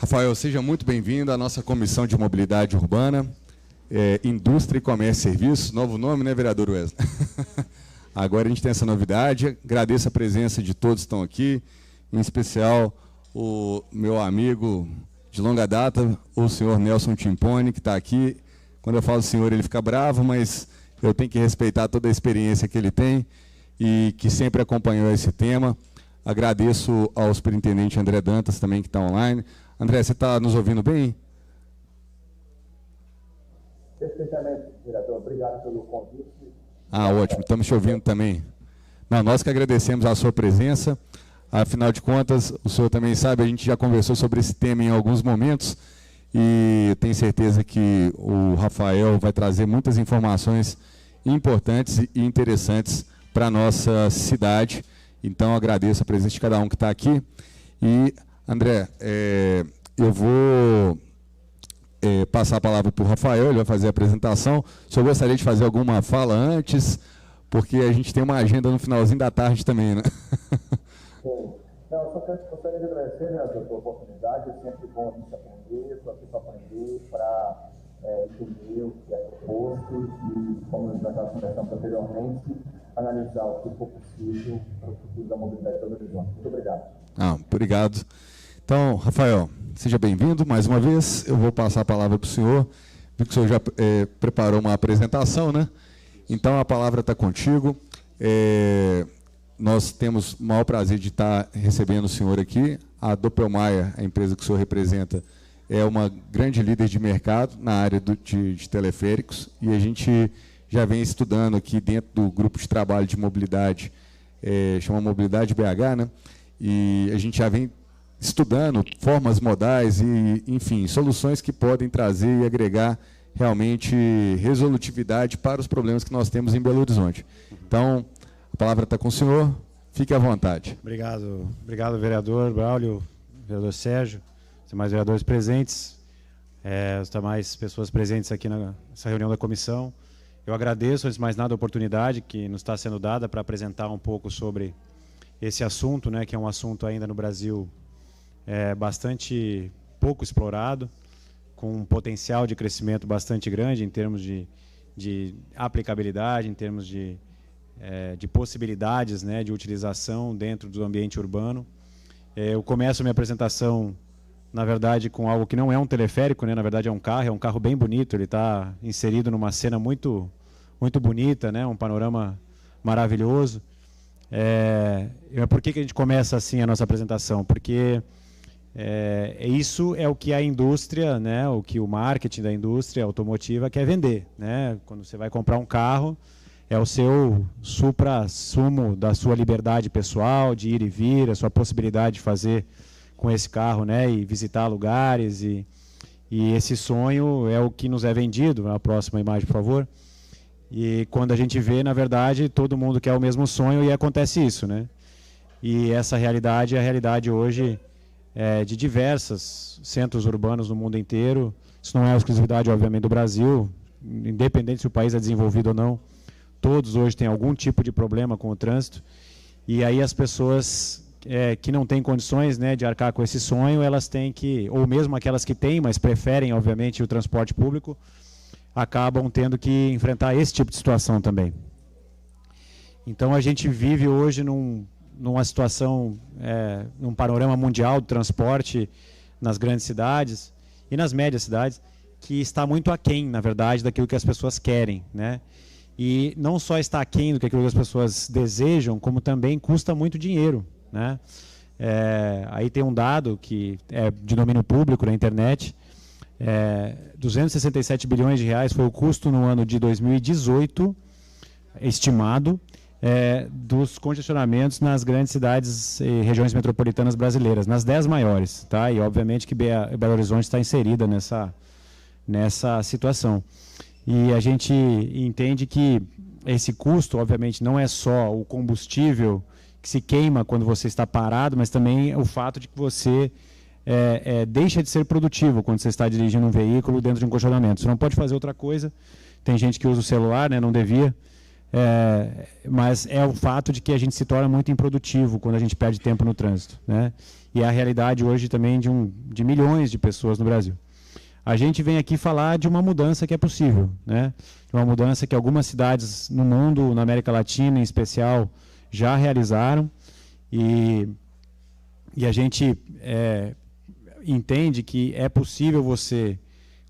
Rafael, seja muito bem-vindo à nossa Comissão de Mobilidade Urbana, Indústria, Comércio e Serviços, novo nome, né, vereador Wesley? Agora a gente tem essa novidade, agradeço a presença de todos que estão aqui, em especial o meu amigo de longa data, o senhor Nelson Timpone, que está aqui. Quando eu falo senhor, ele fica bravo, mas eu tenho que respeitar toda a experiência que ele tem e que sempre acompanhou esse tema. Agradeço ao superintendente André Dantas também, que está online. André, você está nos ouvindo bem? Perfeitamente, vereador. Obrigado pelo convite. Ótimo. Estamos te ouvindo também. Não, nós que agradecemos a sua presença. Afinal de contas, o senhor também sabe, a gente já conversou sobre esse tema em alguns momentos e tenho certeza que o Rafael vai trazer muitas informações importantes e interessantes para a nossa cidade. Então, agradeço a presença de cada um que está aqui. E, André, eu vou passar a palavra para o Rafael, ele vai fazer a apresentação. O senhor gostaria de fazer alguma fala antes? Porque a gente tem uma agenda no finalzinho da tarde também, né? Sim. Não, eu só gostaria de agradecer, vereador, pela oportunidade. É sempre bom a gente aprender, estou aqui para aprender, para entender o que é proposto e, como nós já conversamos anteriormente, analisar o que for possível para o futuro da mobilidade de Belo Horizonte. Muito obrigado. Obrigado. Então, Rafael, seja bem-vindo mais uma vez. Eu vou passar a palavra para o senhor. Vi que o senhor já preparou uma apresentação, né? Então, a palavra está contigo. Nós temos o maior prazer de estar recebendo o senhor aqui. A Doppelmayr, a empresa que o senhor representa, é uma grande líder de mercado na área de teleféricos, e a gente já vem estudando aqui dentro do grupo de trabalho de mobilidade, chama Mobilidade BH, né? E a gente já vem estudando formas modais e, enfim, soluções que podem trazer e agregar realmente resolutividade para os problemas que nós temos em Belo Horizonte. Então, a palavra está com o senhor, fique à vontade. Obrigado, vereador Braulio, vereador Sérgio, os demais vereadores presentes, as demais pessoas presentes aqui nessa reunião da comissão. Eu agradeço, antes de mais nada, a oportunidade que nos está sendo dada para apresentar um pouco sobre esse assunto, né, que é um assunto ainda no Brasil bastante pouco explorado, com um potencial de crescimento bastante grande em termos de aplicabilidade, em termos de possibilidades, né, de utilização dentro do ambiente urbano. Eu começo a minha apresentação, na verdade, com algo que não é um teleférico, né, na verdade é um carro bem bonito, ele está inserido numa cena muito bonita, né, um panorama maravilhoso. Por que a gente começa assim a nossa apresentação? Porque isso é o que a indústria, né, o que o marketing da indústria automotiva quer vender, né? Quando você vai comprar um carro, é o seu supra-sumo da sua liberdade pessoal, de ir e vir, a sua possibilidade de fazer com esse carro, né, e visitar lugares, e esse sonho é o que nos é vendido. A próxima imagem, por favor. E quando a gente vê, na verdade, todo mundo quer o mesmo sonho e acontece isso, né? E essa realidade é a realidade hoje de diversos centros urbanos no mundo inteiro. Isso não é exclusividade, obviamente, do Brasil, independente se o país é desenvolvido ou não. Todos hoje têm algum tipo de problema com o trânsito. E aí as pessoas que não têm condições, né, de arcar com esse sonho, elas têm que, ou mesmo aquelas que têm, mas preferem, obviamente, o transporte público, acabam tendo que enfrentar esse tipo de situação também. Então, a gente vive hoje numa situação, num panorama mundial do transporte nas grandes cidades e nas médias cidades, que está muito aquém, na verdade, daquilo que as pessoas querem, né? E não só está aquém do que aquilo que as pessoas desejam, como também custa muito dinheiro, né? Aí tem um dado que é de domínio público na internet, 267 bilhões de reais foi o custo no ano de 2018, estimado, dos congestionamentos nas grandes cidades e regiões metropolitanas brasileiras, nas 10 maiores, tá? E obviamente que Belo Horizonte está inserida nessa situação. E a gente entende que esse custo, obviamente, não é só o combustível que se queima quando você está parado, mas também o fato de que você deixa de ser produtivo quando você está dirigindo um veículo dentro de um congestionamento. Você não pode fazer outra coisa. Tem gente que usa o celular, né, não devia, mas é o fato de que a gente se torna muito improdutivo quando a gente perde tempo no trânsito, né? E é a realidade hoje também de milhões de pessoas no Brasil. A gente vem aqui falar de uma mudança que é possível, né? Uma mudança que algumas cidades no mundo, na América Latina em especial, já realizaram, e a gente entende que é possível você,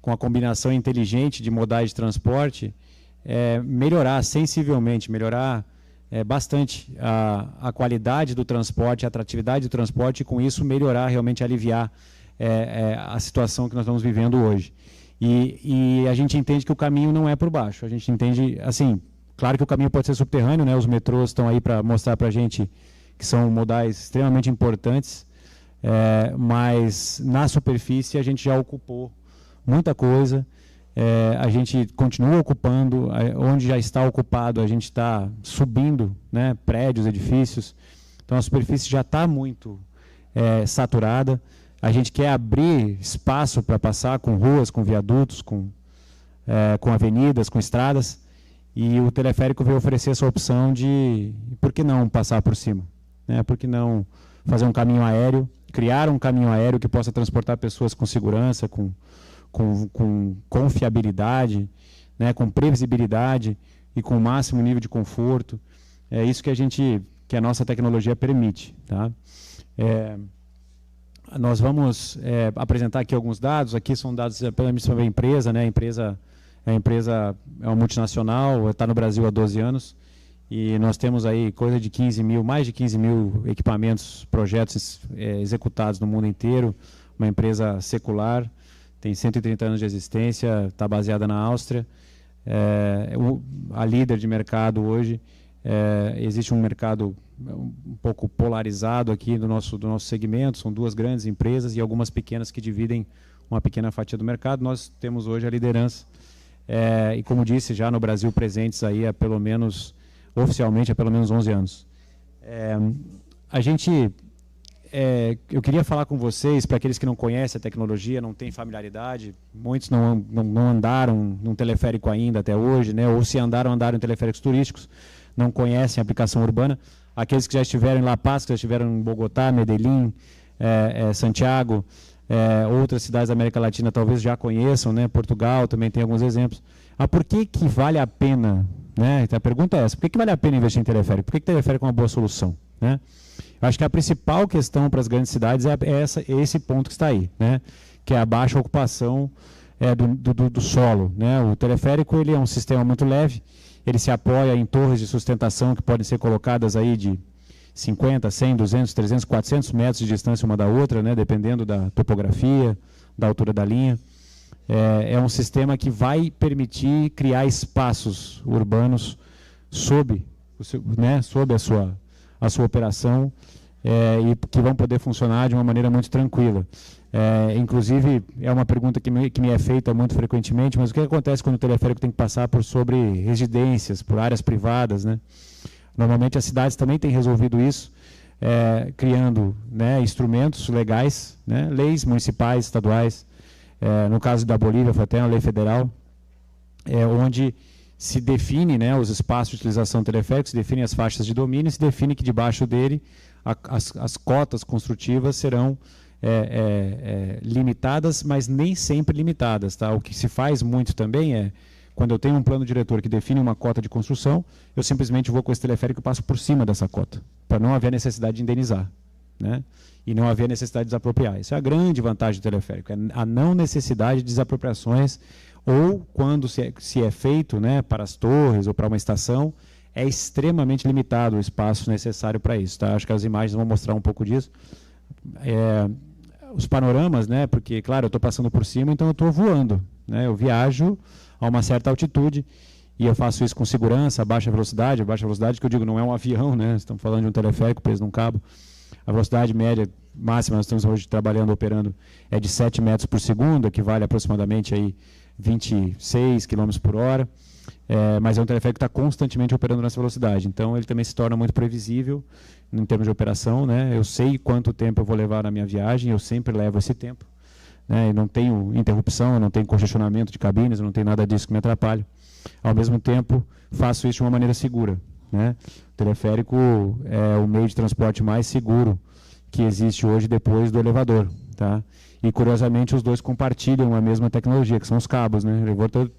com a combinação inteligente de modais de transporte, melhorar sensivelmente, melhorar bastante a qualidade do transporte, a atratividade do transporte, e com isso melhorar, realmente aliviar a situação que nós estamos vivendo hoje. E a gente entende que o caminho não é por baixo. A gente entende, assim, claro que o caminho pode ser subterrâneo, né? Os metrôs estão aí para mostrar para a gente que são modais extremamente importantes, mas na superfície a gente já ocupou muita coisa. A gente continua ocupando, onde já está ocupado a gente está subindo, né, prédios, edifícios, então a superfície já está muito saturada. A gente quer abrir espaço para passar com ruas, com viadutos, com avenidas, com estradas, e o teleférico veio oferecer essa opção de, por que não passar por cima? Né? Por que não fazer um caminho aéreo, criar um caminho aéreo que possa transportar pessoas com segurança, com confiabilidade, né, com previsibilidade e com o máximo nível de conforto. É isso que a nossa tecnologia permite, tá? Nós vamos apresentar aqui alguns dados. Aqui são dados sobre a empresa, né? A empresa é uma multinacional, está no Brasil há 12 anos, e nós temos aí coisa de mais de 15 mil equipamentos, projetos executados no mundo inteiro. Uma empresa secular, tem 130 anos de existência, está baseada na Áustria, a líder de mercado hoje. Existe um mercado um pouco polarizado aqui do nosso segmento, são duas grandes empresas e algumas pequenas que dividem uma pequena fatia do mercado. Nós temos hoje a liderança, e como disse, já no Brasil presentes aí oficialmente há pelo menos 11 anos. Eu queria falar com vocês, para aqueles que não conhecem a tecnologia, não têm familiaridade, muitos não andaram num teleférico ainda até hoje, né? Ou se andaram em teleféricos turísticos, não conhecem a aplicação urbana. Aqueles que já estiveram em La Paz, que já estiveram em Bogotá, Medellín, Santiago, outras cidades da América Latina talvez já conheçam, né? Portugal também tem alguns exemplos. Por que vale a pena, né? Então, a pergunta é essa: por que vale a pena investir em teleférico? Por que teleférico é uma boa solução, né? Eu acho que a principal questão para as grandes cidades é esse ponto que está aí, né? Que é a baixa ocupação do solo, né? O teleférico, ele é um sistema muito leve, ele se apoia em torres de sustentação que podem ser colocadas aí de 50, 100, 200, 300, 400 metros de distância uma da outra, né? Dependendo da topografia, da altura da linha. É um sistema que vai permitir criar espaços urbanos sob a sua operação, e que vão poder funcionar de uma maneira muito tranquila. Inclusive, é uma pergunta que me é feita muito frequentemente, mas o que acontece quando o teleférico tem que passar sobre residências, por áreas privadas, né? Normalmente as cidades também têm resolvido isso, criando, né, instrumentos legais, né, leis municipais, estaduais. No caso da Bolívia, foi até uma lei federal, onde se define, né, os espaços de utilização do teleférico, se define as faixas de domínio, se define que debaixo dele as cotas construtivas serão limitadas, mas nem sempre limitadas, tá? O que se faz muito também quando eu tenho um plano diretor que define uma cota de construção, eu simplesmente vou com esse teleférico e passo por cima dessa cota, para não haver necessidade de indenizar, né? E não haver necessidade de desapropriar. Isso é a grande vantagem do teleférico, a não necessidade de desapropriações, ou quando se é feito, né, para as torres ou para uma estação, é extremamente limitado o espaço necessário para isso, tá? Acho que as imagens vão mostrar um pouco disso. Os panoramas, né, porque, claro, eu estou passando por cima, então eu estou voando, né? Eu viajo a uma certa altitude e eu faço isso com segurança, baixa velocidade que eu digo não é um avião, né? Estamos falando de um teleférico preso num cabo. A velocidade média máxima, nós estamos hoje trabalhando, operando, é de 7 metros por segundo, equivale aproximadamente aí 26 km por hora, mas é um teleférico que está constantemente operando nessa velocidade, então ele também se torna muito previsível em termos de operação, né? Eu sei quanto tempo eu vou levar na minha viagem, eu sempre levo esse tempo, né? E não tenho interrupção, eu não tenho congestionamento de cabines, eu não tenho nada disso que me atrapalhe. Ao mesmo tempo, faço isso de uma maneira segura, né? O teleférico é o meio de transporte mais seguro que existe hoje depois do elevador, tá? E, curiosamente, os dois compartilham a mesma tecnologia, que são os cabos, né? O elevador,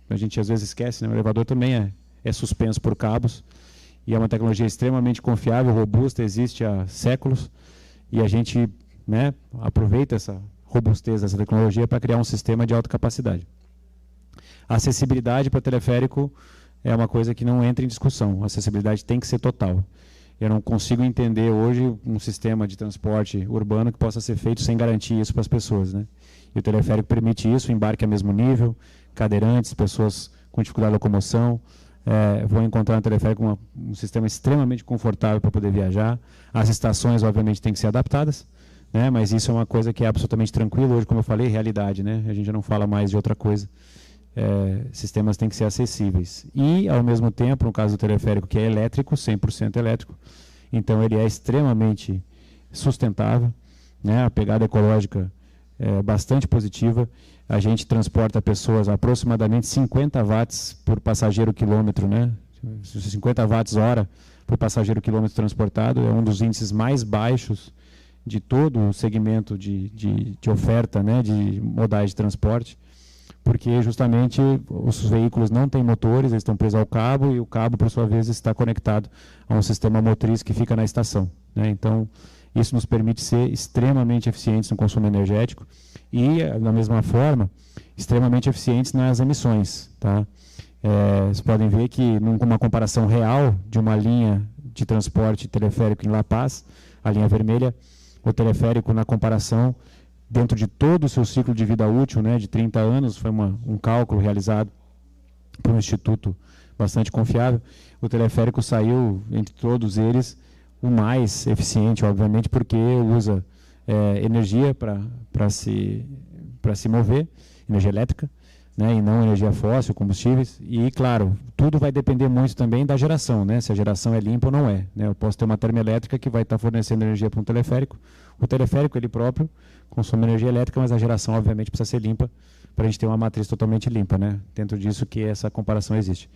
a gente às vezes esquece, né? O elevador também é suspenso por cabos, e é uma tecnologia extremamente confiável, robusta, existe há séculos, e a gente, né, aproveita essa robustez dessa tecnologia para criar um sistema de alta capacidade. A acessibilidade para teleférico é uma coisa que não entra em discussão. A acessibilidade tem que ser total. Eu não consigo entender hoje um sistema de transporte urbano que possa ser feito sem garantir isso para as pessoas, né? E o teleférico permite isso, embarque a mesmo nível, cadeirantes, pessoas com dificuldade de locomoção, vão encontrar no teleférico um sistema extremamente confortável para poder viajar. As estações, obviamente, têm que ser adaptadas, né? Mas isso é uma coisa que é absolutamente tranquila. Hoje, como eu falei, realidade, né? A gente já não fala mais de outra coisa. Sistemas têm que ser acessíveis. E, ao mesmo tempo, no caso do teleférico, que é elétrico, 100% elétrico, então ele é extremamente sustentável, né? A pegada ecológica é bastante positiva. A gente transporta pessoas a aproximadamente 50 watts por passageiro quilômetro, né? 50 watts hora por passageiro quilômetro transportado, é um dos índices mais baixos de todo o segmento de oferta, né? De modais de transporte, porque justamente os veículos não têm motores, eles estão presos ao cabo, e o cabo, por sua vez, está conectado a um sistema motriz que fica na estação, né? Então, isso nos permite ser extremamente eficientes no consumo energético e, da mesma forma, extremamente eficientes nas emissões, tá? Vocês podem ver que, numa comparação real de uma linha de transporte teleférico em La Paz, a linha vermelha, o teleférico, na comparação, dentro de todo o seu ciclo de vida útil, né, de 30 anos, foi um cálculo realizado por um instituto bastante confiável, o teleférico saiu, entre todos eles, o mais eficiente, obviamente, porque usa energia para se mover, energia elétrica, né, e não energia fóssil, combustíveis. E, claro, tudo vai depender muito também da geração, né, se a geração é limpa ou não é, né? Eu posso ter uma termoelétrica que vai estar fornecendo energia para um teleférico. O teleférico, ele próprio, consome energia elétrica, mas a geração, obviamente, precisa ser limpa para a gente ter uma matriz totalmente limpa, né? Dentro disso que essa comparação existe.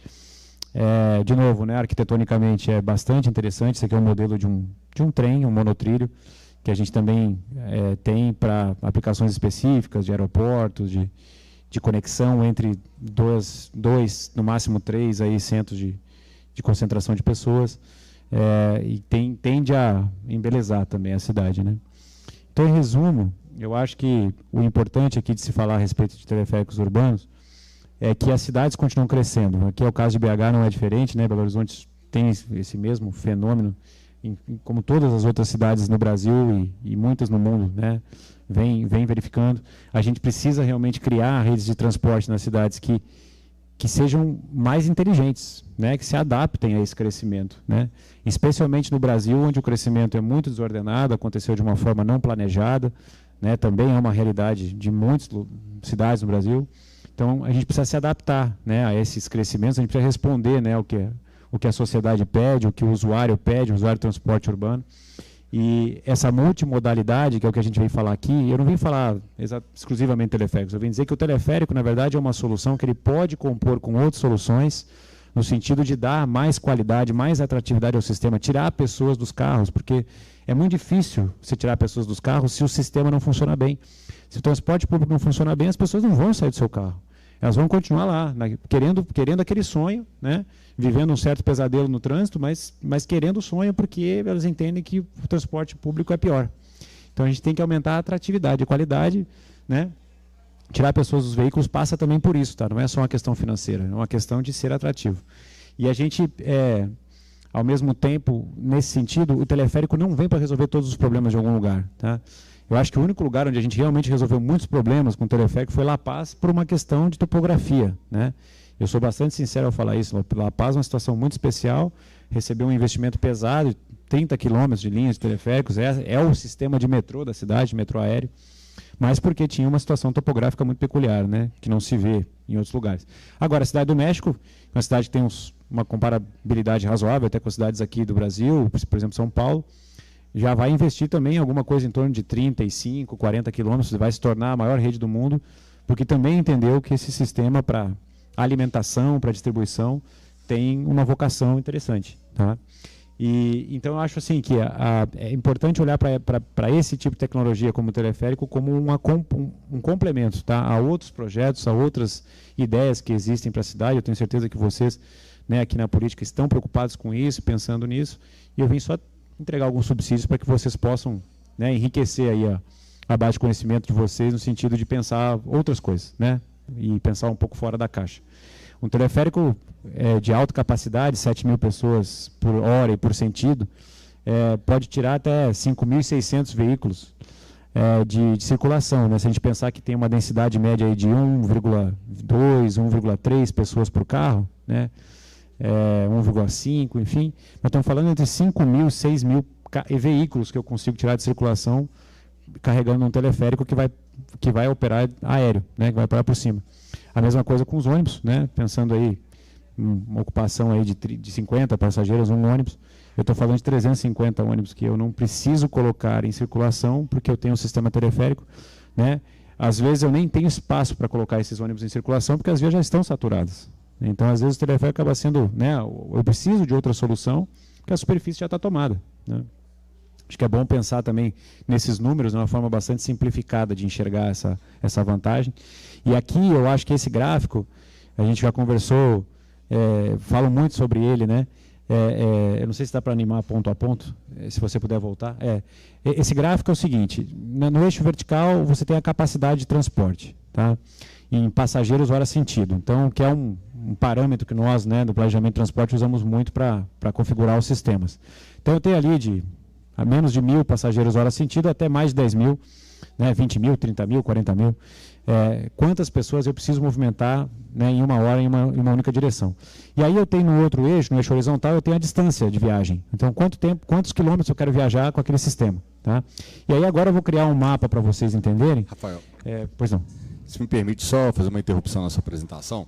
De novo, né, arquitetonicamente é bastante interessante. Esse aqui é um modelo de um trem, um monotrilho, que a gente também tem para aplicações específicas de aeroportos, de conexão entre dois, no máximo 3 aí, centros de concentração de pessoas, e tende a embelezar também a cidade, né? Então, em resumo, eu acho que o importante aqui de se falar a respeito de teleféricos urbanos é que as cidades continuam crescendo. Aqui é o caso de BH, não é diferente, né? Belo Horizonte tem esse mesmo fenômeno, como todas as outras cidades no Brasil e muitas no mundo, né? Vem verificando. A gente precisa realmente criar redes de transporte nas cidades que sejam mais inteligentes, né? Que se adaptem a esse crescimento, né? Especialmente no Brasil, onde o crescimento é muito desordenado, aconteceu de uma forma não planejada, né? Também é uma realidade de muitas cidades no Brasil. Então, a gente precisa se adaptar, né, a esses crescimentos, a gente precisa responder, né, o que a sociedade pede, o que o usuário pede, o usuário de transporte urbano. E essa multimodalidade, que é o que a gente vem falar aqui, eu não vim falar exclusivamente de teleféricos, eu vim dizer que o teleférico, na verdade, é uma solução que ele pode compor com outras soluções, no sentido de dar mais qualidade, mais atratividade ao sistema, tirar pessoas dos carros, porque é muito difícil você tirar pessoas dos carros se o sistema não funciona bem. Se o transporte público não funciona bem, as pessoas não vão sair do seu carro. Elas vão continuar lá, querendo aquele sonho, né? Vivendo um certo pesadelo no trânsito, mas querendo o sonho porque elas entendem que o transporte público é pior. Então, a gente tem que aumentar a atratividade e qualidade, né? Tirar pessoas dos veículos passa também por isso, tá? Não é só uma questão financeira, é uma questão de ser atrativo. E a gente, ao mesmo tempo, nesse sentido, o teleférico não vem para resolver todos os problemas de algum lugar, tá? Eu acho que o único lugar onde a gente realmente resolveu muitos problemas com o teleférico foi La Paz, por uma questão de topografia, né? Eu sou bastante sincero ao falar isso. La Paz é uma situação muito especial, recebeu um investimento pesado, 30 quilômetros de linhas de teleféricos, é o sistema de metrô da cidade, metrô aéreo, mas porque tinha uma situação topográfica muito peculiar, né, que não se vê em outros lugares. Agora, a Cidade do México, uma cidade que tem uma comparabilidade razoável até com as cidades aqui do Brasil, por exemplo, São Paulo, já vai investir também em alguma coisa em torno de 35, 40 quilômetros, vai se tornar a maior rede do mundo, porque também entendeu que esse sistema para alimentação, para distribuição, tem uma vocação interessante. Tá? Então, eu acho assim, que é importante olhar para esse tipo de tecnologia como o teleférico como um complemento, tá? A outros projetos, a outras ideias que existem para a cidade. Eu tenho certeza que vocês, né, aqui na política, estão preocupados com isso, pensando nisso, e eu vim só entregar alguns subsídios para que vocês possam, né, enriquecer aí a base de conhecimento de vocês no sentido de pensar outras coisas, né, e pensar um pouco fora da caixa. Um teleférico de alta capacidade, 7.000 pessoas por hora e por sentido, pode tirar até 5.600 veículos de circulação, né? Se a gente pensar que tem uma densidade média aí de 1,2, 1,3 pessoas por carro, né? 1,5, enfim, nós estamos falando entre 5.000 e 6.000 veículos que eu consigo tirar de circulação carregando um teleférico que vai operar aéreo, né? Que vai operar por cima. A mesma coisa com os ônibus, né? Pensando aí uma ocupação aí de 50 passageiros, um ônibus. Eu estou falando de 350 ônibus que eu não preciso colocar em circulação porque eu tenho um sistema teleférico, né? Às vezes eu nem tenho espaço para colocar esses ônibus em circulação porque as vias já estão saturadas. Então, às vezes o teleférico acaba sendo, né? Eu preciso de outra solução porque a superfície já está tomada, né? Acho que é bom pensar também nesses números de uma forma bastante simplificada de enxergar essa vantagem. E aqui eu acho que esse gráfico, a gente já conversou, falo muito sobre ele, né? Eu não sei se dá para animar ponto a ponto, se você puder voltar. Esse gráfico é o seguinte, no eixo vertical você tem a capacidade de transporte, tá? Em passageiros hora sentido. Então, que é um parâmetro que nós, né, do planejamento de transporte, usamos muito para configurar os sistemas. Então, eu tenho ali a menos de 1.000 passageiros hora sentido até mais de 10.000, né, 20.000, 30.000, 40.000. Quantas pessoas eu preciso movimentar, né, em uma hora em uma única direção. E aí eu tenho no outro eixo, no eixo horizontal, eu tenho a distância de viagem. Então, quantos quilômetros eu quero viajar com aquele sistema. Tá? E aí agora eu vou criar um mapa para vocês entenderem. Rafael, pois não. Se me permite só fazer uma interrupção na sua apresentação,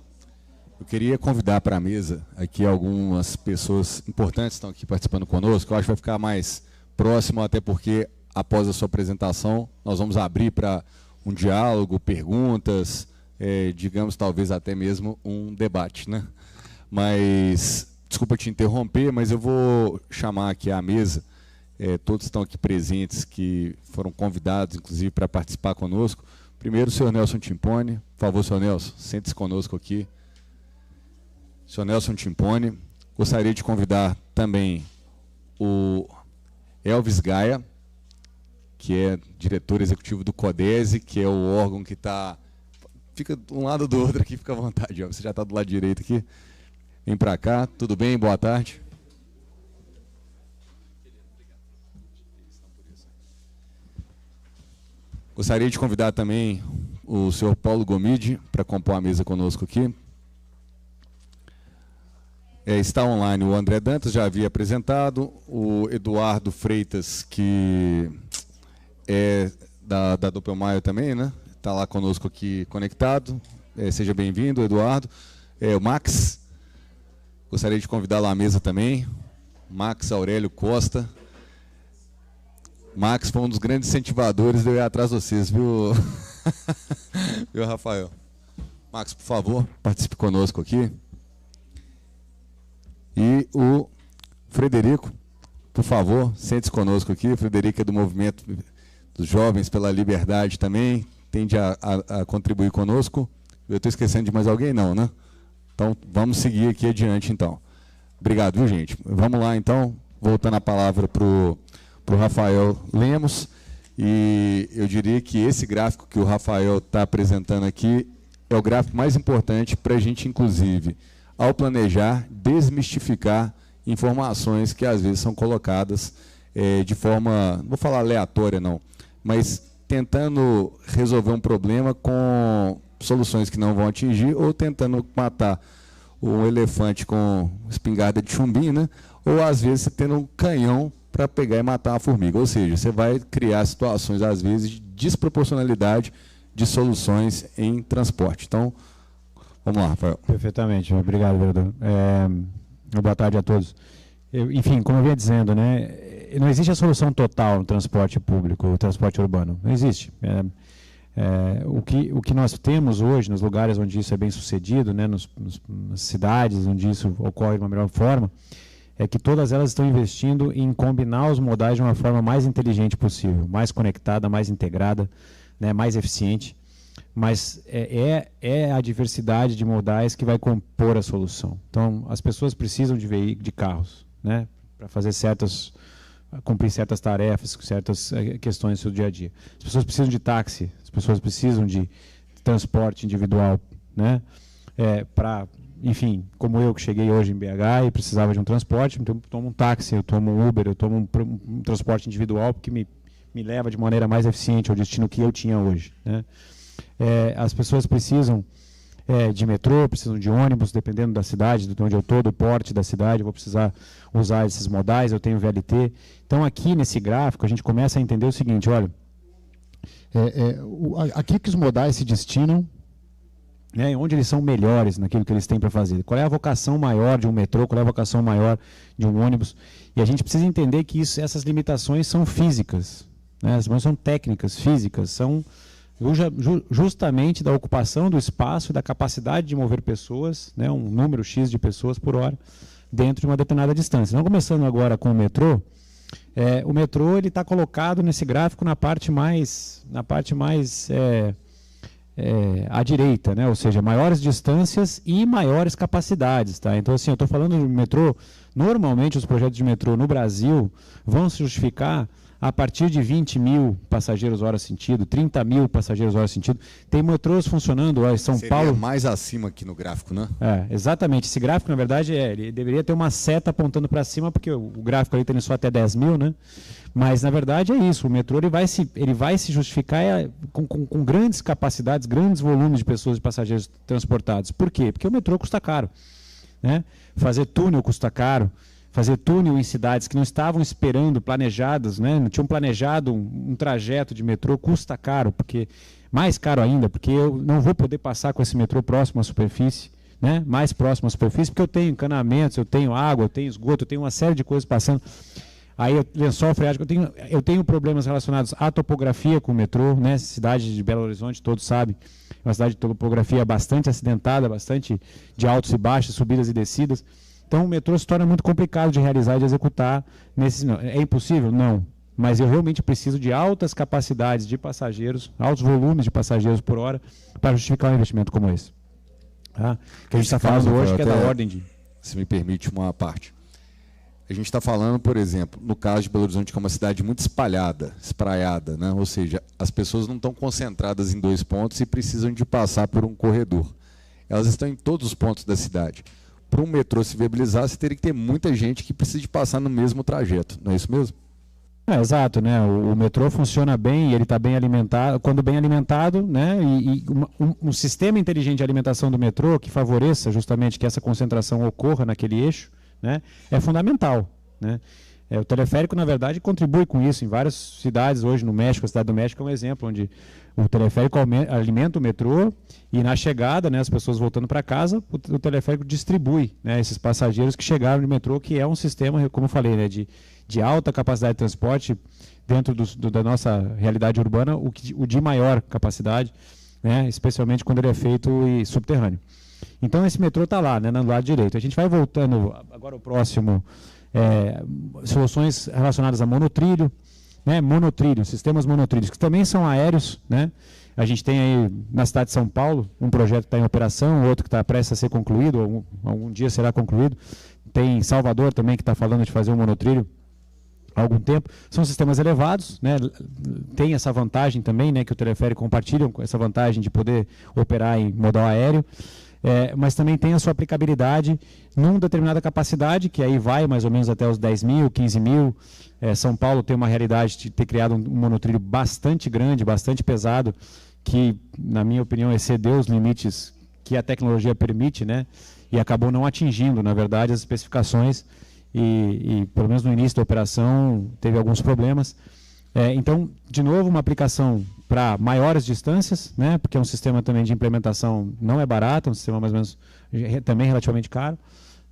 eu queria convidar para a mesa aqui algumas pessoas importantes que estão aqui participando conosco, que eu acho que vai ficar mais próximo, até porque após a sua apresentação nós vamos abrir para um diálogo, perguntas, digamos, talvez até mesmo um debate, né? Mas, desculpa te interromper, mas eu vou chamar aqui à mesa, todos estão aqui presentes, que foram convidados, inclusive, para participar conosco. Primeiro, o senhor Nelson Timpone. Por favor, senhor Nelson, sente-se conosco aqui. Senhor Nelson Timpone. Gostaria de convidar também o Elvis Gaia, que é diretor executivo do CODESE, que é o órgão que fica de um lado do outro aqui, fica à vontade. Ó. Você já está do lado direito aqui. Vem para cá. Tudo bem? Boa tarde. Gostaria de convidar também o senhor Paulo Gomide para compor a mesa conosco aqui. Está online o André Dantas, já havia apresentado, o Eduardo Freitas, que é da Doppelmayr também, né? Está lá conosco aqui conectado. Seja bem-vindo, Eduardo. O Max, gostaria de convidá-lo à mesa também. Max Aurélio Costa. Max foi um dos grandes incentivadores de eu ir atrás de vocês, viu, viu, Rafael? Max, por favor, participe conosco aqui. E o Frederico, por favor, sente-se conosco aqui. O Frederico é do Movimento dos Jovens pela Liberdade também, tende a contribuir conosco. Eu estou esquecendo de mais alguém? Não, né? Então, vamos seguir aqui adiante, então. Obrigado, viu, gente? Vamos lá, então, voltando a palavra para o Rafael Lemos, e eu diria que esse gráfico que o Rafael está apresentando aqui é o gráfico mais importante para a gente, inclusive, ao planejar, desmistificar informações que às vezes são colocadas de forma, não vou falar aleatória não, mas tentando resolver um problema com soluções que não vão atingir, ou tentando matar um elefante com espingarda de chumbinho, né? Ou às vezes você tendo um canhão para pegar e matar uma formiga. Ou seja, você vai criar situações, às vezes, de desproporcionalidade de soluções em transporte. Então, vamos lá, Rafael. Perfeitamente. Obrigado, vereador. Boa tarde a todos. Enfim, como eu vinha dizendo, né, não existe a solução total no transporte público, o transporte urbano. Não existe. O que nós temos hoje, nos lugares onde isso é bem sucedido, né, nas cidades onde isso ocorre de uma melhor forma, é que todas elas estão investindo em combinar os modais de uma forma mais inteligente possível, mais conectada, mais integrada, né, mais eficiente. Mas é a diversidade de modais que vai compor a solução. Então, as pessoas precisam de carros, né, para fazer cumprir certas tarefas, certas questões do seu dia a dia. As pessoas precisam de táxi, as pessoas precisam de transporte individual, né, enfim, como eu que cheguei hoje em BH e precisava de um transporte, então eu tomo um táxi, eu tomo um Uber, eu tomo um transporte individual porque me leva de maneira mais eficiente ao destino que eu tinha hoje, né. As pessoas precisam de metrô, precisam de ônibus, dependendo da cidade, de onde eu estou, do porte da cidade, eu vou precisar usar esses modais, eu tenho VLT. Então, aqui nesse gráfico, a gente começa a entender o seguinte, olha, aqui que os modais se destinam, né, onde eles são melhores naquilo que eles têm para fazer. Qual é a vocação maior de um metrô, qual é a vocação maior de um ônibus. E a gente precisa entender que essas limitações são físicas, né, as limitações são técnicas, físicas, são justamente da ocupação do espaço e da capacidade de mover pessoas, né, um número X de pessoas por hora, dentro de uma determinada distância. Então, começando agora com o metrô ele está colocado nesse gráfico na parte mais à direita, né, ou seja, maiores distâncias e maiores capacidades. Tá? Então, assim, eu estou falando de metrô, normalmente os projetos de metrô no Brasil vão se justificar a partir de 20 mil passageiros hora sentido, 30 mil passageiros hora sentido. Tem metrôs funcionando em São Paulo. Seria mais acima aqui no gráfico, né? Exatamente. Esse gráfico, na verdade, ele deveria ter uma seta apontando para cima, porque o gráfico ali tem só até 10 mil, né? Mas, na verdade, é isso. O metrô ele vai se justificar com grandes capacidades, grandes volumes de pessoas e passageiros transportados. Por quê? Porque o metrô custa caro, né? Fazer túnel custa caro. Fazer túnel em cidades que não estavam esperando, planejadas, né? Não tinham planejado um trajeto de metrô, custa caro, mais caro ainda, porque eu não vou poder passar com esse metrô próximo à superfície, né? Mais próximo à superfície, porque eu tenho encanamentos, eu tenho água, eu tenho esgoto, eu tenho uma série de coisas passando. Aí, lençol freático, eu tenho problemas relacionados à topografia com o metrô, né? Cidade de Belo Horizonte, todos sabem, é uma cidade de topografia bastante acidentada, bastante de altos e baixos, subidas e descidas. Então, o metrô se torna muito complicado de realizar e de executar. É impossível? Não. Mas eu realmente preciso de altas capacidades de passageiros, altos volumes de passageiros por hora, para justificar um investimento como esse. Tá? Que a gente está falando hoje, que é da ordem de... Se me permite uma parte. A gente está falando, por exemplo, no caso de Belo Horizonte, que é uma cidade muito espraiada, né? Ou seja, as pessoas não estão concentradas em 2 pontos e precisam de passar por um corredor. Elas estão em todos os pontos da cidade. Para um metrô se viabilizar, você teria que ter muita gente que precisa de passar no mesmo trajeto, não é isso mesmo? Exato, né? O metrô funciona bem e ele está bem alimentado, quando bem alimentado, né? E um sistema inteligente de alimentação do metrô que favoreça justamente que essa concentração ocorra naquele eixo, né? É fundamental, né? O teleférico, na verdade, contribui com isso em várias cidades hoje no México. A cidade do México é um exemplo onde o teleférico alimenta o metrô e na chegada, né, as pessoas voltando para casa, o teleférico distribui, né, esses passageiros que chegaram no metrô, que é um sistema, como eu falei, né, de alta capacidade de transporte dentro da nossa realidade urbana, o de maior capacidade, né, especialmente quando ele é feito subterrâneo. Então esse metrô está lá, né, no lado direito. A gente vai voltando agora ao próximo... soluções relacionadas a monotrilho, né, sistemas monotrilhos, que também são aéreos, né? A gente tem aí na cidade de São Paulo um projeto que está em operação, outro que está prestes a ser concluído, algum dia será concluído. Tem Salvador também que está falando de fazer um monotrilho há algum tempo. São sistemas elevados, né? Tem essa vantagem também, né, que o teleférico compartilha, essa vantagem de poder operar em modal aéreo. Mas também tem a sua aplicabilidade numa determinada capacidade, que aí vai mais ou menos até os 10 mil, 15 mil. São Paulo tem uma realidade de ter criado um monotrilho bastante grande, bastante pesado, que, na minha opinião, excedeu os limites que a tecnologia permite, né? E acabou não atingindo, na verdade, as especificações e pelo menos no início da operação, teve alguns problemas. Então, de novo, uma aplicação para maiores distâncias, né, porque é um sistema também de implementação não é barato, é um sistema mais ou menos também relativamente caro,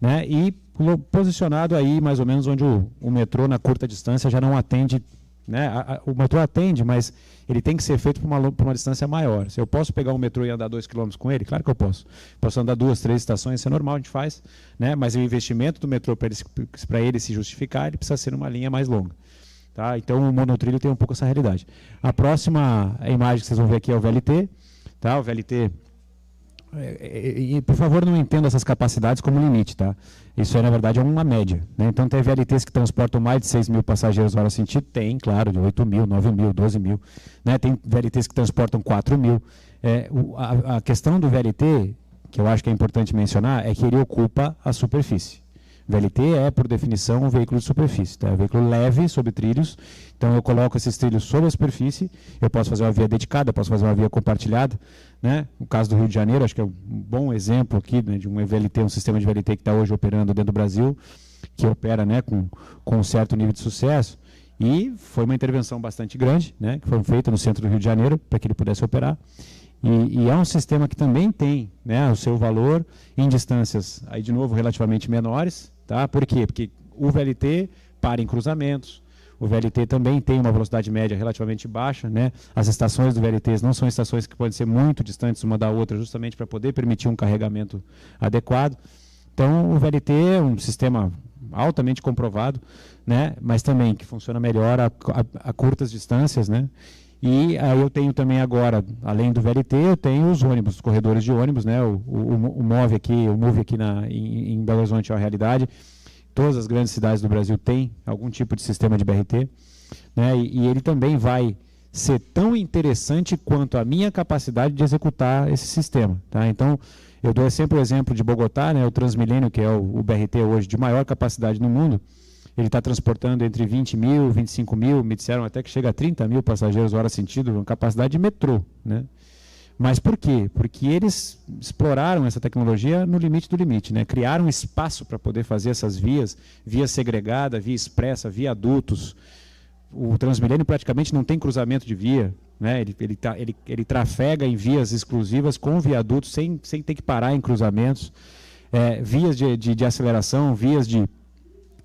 né, e posicionado aí mais ou menos onde o metrô na curta distância já não atende, né? O metrô atende, mas ele tem que ser feito por uma distância maior. Se eu posso pegar um metrô e andar 2 km com ele, claro que eu posso. Posso andar 2, 3 estações, isso é normal, a gente faz, né? Mas o investimento do metrô para ele se justificar, ele precisa ser numa linha mais longa. Tá? Então o monotrilho tem um pouco essa realidade. A próxima imagem que vocês vão ver aqui é o VLT. Tá? O VLT, por favor, não entenda essas capacidades como limite. Tá? Isso na verdade é uma média. Né? Então tem VLTs que transportam mais de 6 mil passageiros hora sentido, tem, claro, de 8 mil, 9 mil, 12 mil. Né? Tem VLTs que transportam 4 mil. A questão do VLT, que eu acho que é importante mencionar, é que ele ocupa a superfície. VLT é, por definição, um veículo de superfície. Tá? É um veículo leve sobre trilhos, então eu coloco esses trilhos sobre a superfície, eu posso fazer uma via dedicada, posso fazer uma via compartilhada. Né? No caso do Rio de Janeiro, acho que é um bom exemplo aqui, né, de um VLT, um sistema de VLT que está hoje operando dentro do Brasil, que opera, né, com um certo nível de sucesso, e foi uma intervenção bastante grande, né, que foi feita no centro do Rio de Janeiro, para que ele pudesse operar. E é um sistema que também tem, né, o seu valor em distâncias, aí de novo, relativamente menores. Tá? Por quê? Porque o VLT para em cruzamentos, o VLT também tem uma velocidade média relativamente baixa. Né? As estações do VLT não são estações que podem ser muito distantes uma da outra, justamente para poder permitir um carregamento adequado. Então, o VLT é um sistema altamente comprovado, né, mas também que funciona melhor a curtas distâncias, né? E aí eu tenho também agora, além do VLT, eu tenho os ônibus, os corredores de ônibus, né? O Move aqui em Belo Horizonte é uma realidade. Todas as grandes cidades do Brasil têm algum tipo de sistema de BRT, né? E ele também vai ser tão interessante quanto a minha capacidade de executar esse sistema. Tá? Então, eu dou sempre o exemplo de Bogotá, né? O Transmilênio, que é o BRT hoje de maior capacidade no mundo. Ele está transportando entre 20 mil, 25 mil, me disseram até que chega a 30 mil passageiros hora sentido, uma capacidade de metrô. Né? Mas por quê? Porque eles exploraram essa tecnologia no limite do limite, né? Criaram espaço para poder fazer essas vias, via segregada, via expressa, viadutos. O Transmilênio praticamente não tem cruzamento de via, né? Ele trafega em vias exclusivas com viadutos, sem ter que parar em cruzamentos, vias de aceleração, vias de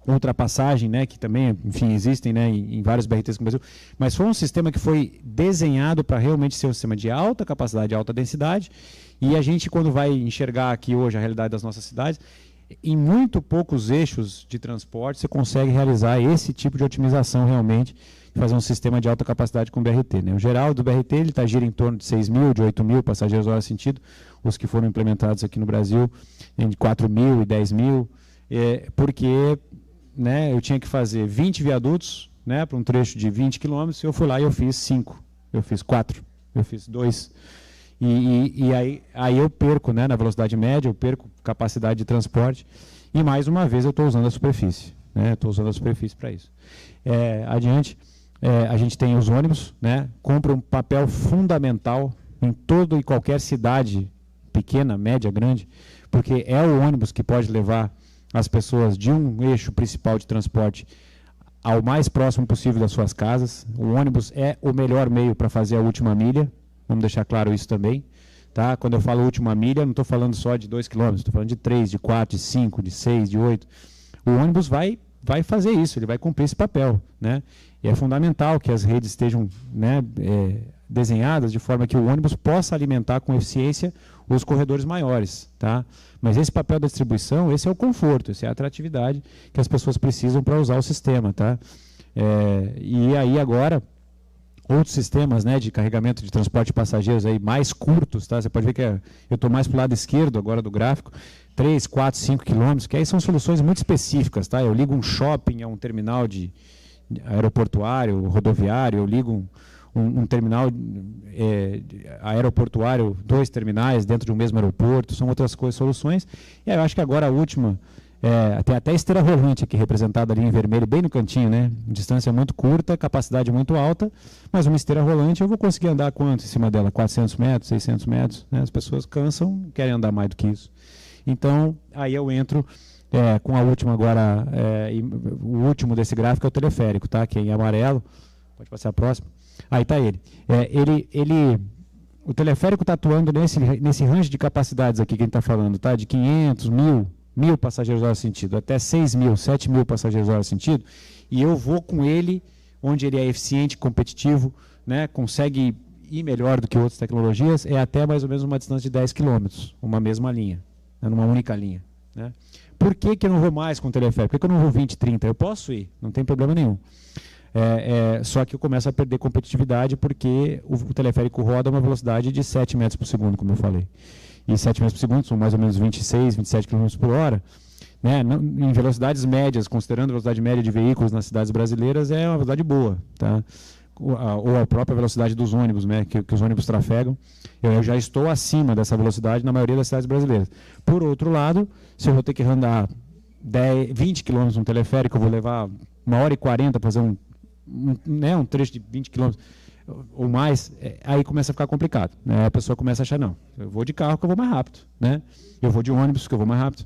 ultrapassagem, né, que também, enfim, existem, né, em vários BRTs no Brasil, mas foi um sistema que foi desenhado para realmente ser um sistema de alta capacidade, alta densidade, e a gente, quando vai enxergar aqui hoje a realidade das nossas cidades, em muito poucos eixos de transporte você consegue realizar esse tipo de otimização realmente, fazer um sistema de alta capacidade com BRT. Né? O geral do BRT ele gira em torno de 6 mil, de 8 mil passageiros hora sentido, os que foram implementados aqui no Brasil, em 4 mil e 10 mil, porque... Né, eu tinha que fazer 20 viadutos, né, para um trecho de 20 km, eu fui lá e eu fiz 5, eu fiz 4, eu fiz 2. E aí eu perco, né, na velocidade média, eu perco capacidade de transporte, e mais uma vez eu estou usando a superfície. Né, estou usando a superfície para isso. Adiante, a gente tem os ônibus, né, cumpre um papel fundamental em toda e qualquer cidade, pequena, média, grande, porque é o ônibus que pode levar as pessoas de um eixo principal de transporte ao mais próximo possível das suas casas. O ônibus é o melhor meio para fazer a última milha, vamos deixar claro isso também. Tá? Quando eu falo última milha, não estou falando só de 2 km, estou falando de 3, de 4, de 5, de 6, de 8. O ônibus vai fazer isso, ele vai cumprir esse papel. Né? E é fundamental que as redes estejam, né, desenhadas de forma que o ônibus possa alimentar com eficiência os corredores maiores. Tá? Mas esse papel da distribuição, esse é o conforto, essa é a atratividade que as pessoas precisam para usar o sistema. Tá? E aí agora, outros sistemas, né, de carregamento de transporte de passageiros aí mais curtos, tá? Você pode ver que eu estou mais para o lado esquerdo agora do gráfico, 3, 4, 5 quilômetros, que aí são soluções muito específicas. Tá? Eu ligo um shopping a um terminal de aeroportuário, rodoviário, eu ligo um terminal aeroportuário, 2 terminais dentro de um mesmo aeroporto, são outras coisas, soluções. E aí eu acho que agora a última, tem até esteira rolante aqui representada ali em vermelho, bem no cantinho, né? Distância muito curta, capacidade muito alta, mas uma esteira rolante eu vou conseguir andar quanto em cima dela? 400 metros, 600 metros? Né? As pessoas cansam, querem andar mais do que isso. Então, aí eu entro com a última agora, o último desse gráfico é o teleférico, tá? Que é em amarelo, pode passar a próxima. Aí está ele. O teleférico está atuando nesse range de capacidades aqui que a gente está falando, tá? De 500, 1.000, 1.000 passageiros hora sentido, até 6.000, 7.000 passageiros hora sentido, e eu vou com ele onde ele é eficiente, competitivo, né, consegue ir melhor do que outras tecnologias, é até mais ou menos uma distância de 10 km, uma mesma linha, né, numa única linha. Né? Por que eu não vou mais com o teleférico? Por que eu não vou 20, 30? Eu posso ir, não tem problema nenhum. Só que eu começo a perder competitividade porque o teleférico roda a uma velocidade de 7 metros por segundo, como eu falei. E 7 metros por segundo são mais ou menos 26, 27 km por hora. Né? Em velocidades médias, considerando a velocidade média de veículos nas cidades brasileiras, é uma velocidade boa. Tá? Ou a própria velocidade dos ônibus, né? que os ônibus trafegam. Eu já estou acima dessa velocidade na maioria das cidades brasileiras. Por outro lado, se eu vou ter que andar 20 km no teleférico, eu vou levar 1h40 para fazer um trecho de 20 km ou mais, aí começa a ficar complicado. Né? A pessoa começa a achar, não, eu vou de carro que eu vou mais rápido. Né? Eu vou de ônibus que eu vou mais rápido.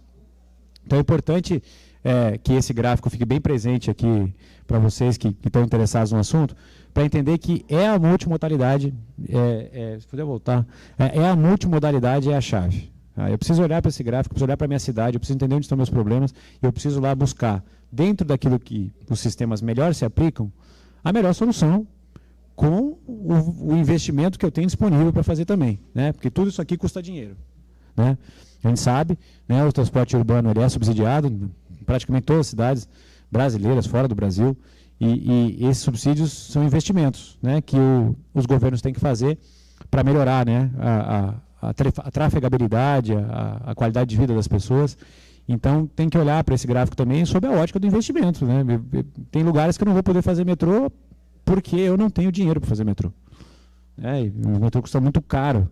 Então é importante que esse gráfico fique bem presente aqui para vocês que estão interessados no assunto, para entender que a multimodalidade, se puder voltar, a multimodalidade é a chave. Eu preciso olhar para esse gráfico, preciso olhar para a minha cidade, eu preciso entender onde estão meus problemas, e eu preciso lá buscar, dentro daquilo que os sistemas melhor se aplicam, a melhor solução com o investimento que eu tenho disponível para fazer também. Né? Porque tudo isso aqui custa dinheiro. Né? A gente sabe, né, o transporte urbano ele é subsidiado em praticamente todas as cidades brasileiras, fora do Brasil, e esses subsídios são investimentos, né, que os governos têm que fazer para melhorar, né, a trafegabilidade, a qualidade de vida das pessoas. Então tem que olhar para esse gráfico também sob a ótica do investimento. Né? Tem lugares que eu não vou poder fazer metrô porque eu não tenho dinheiro para fazer metrô. O metrô custa muito caro.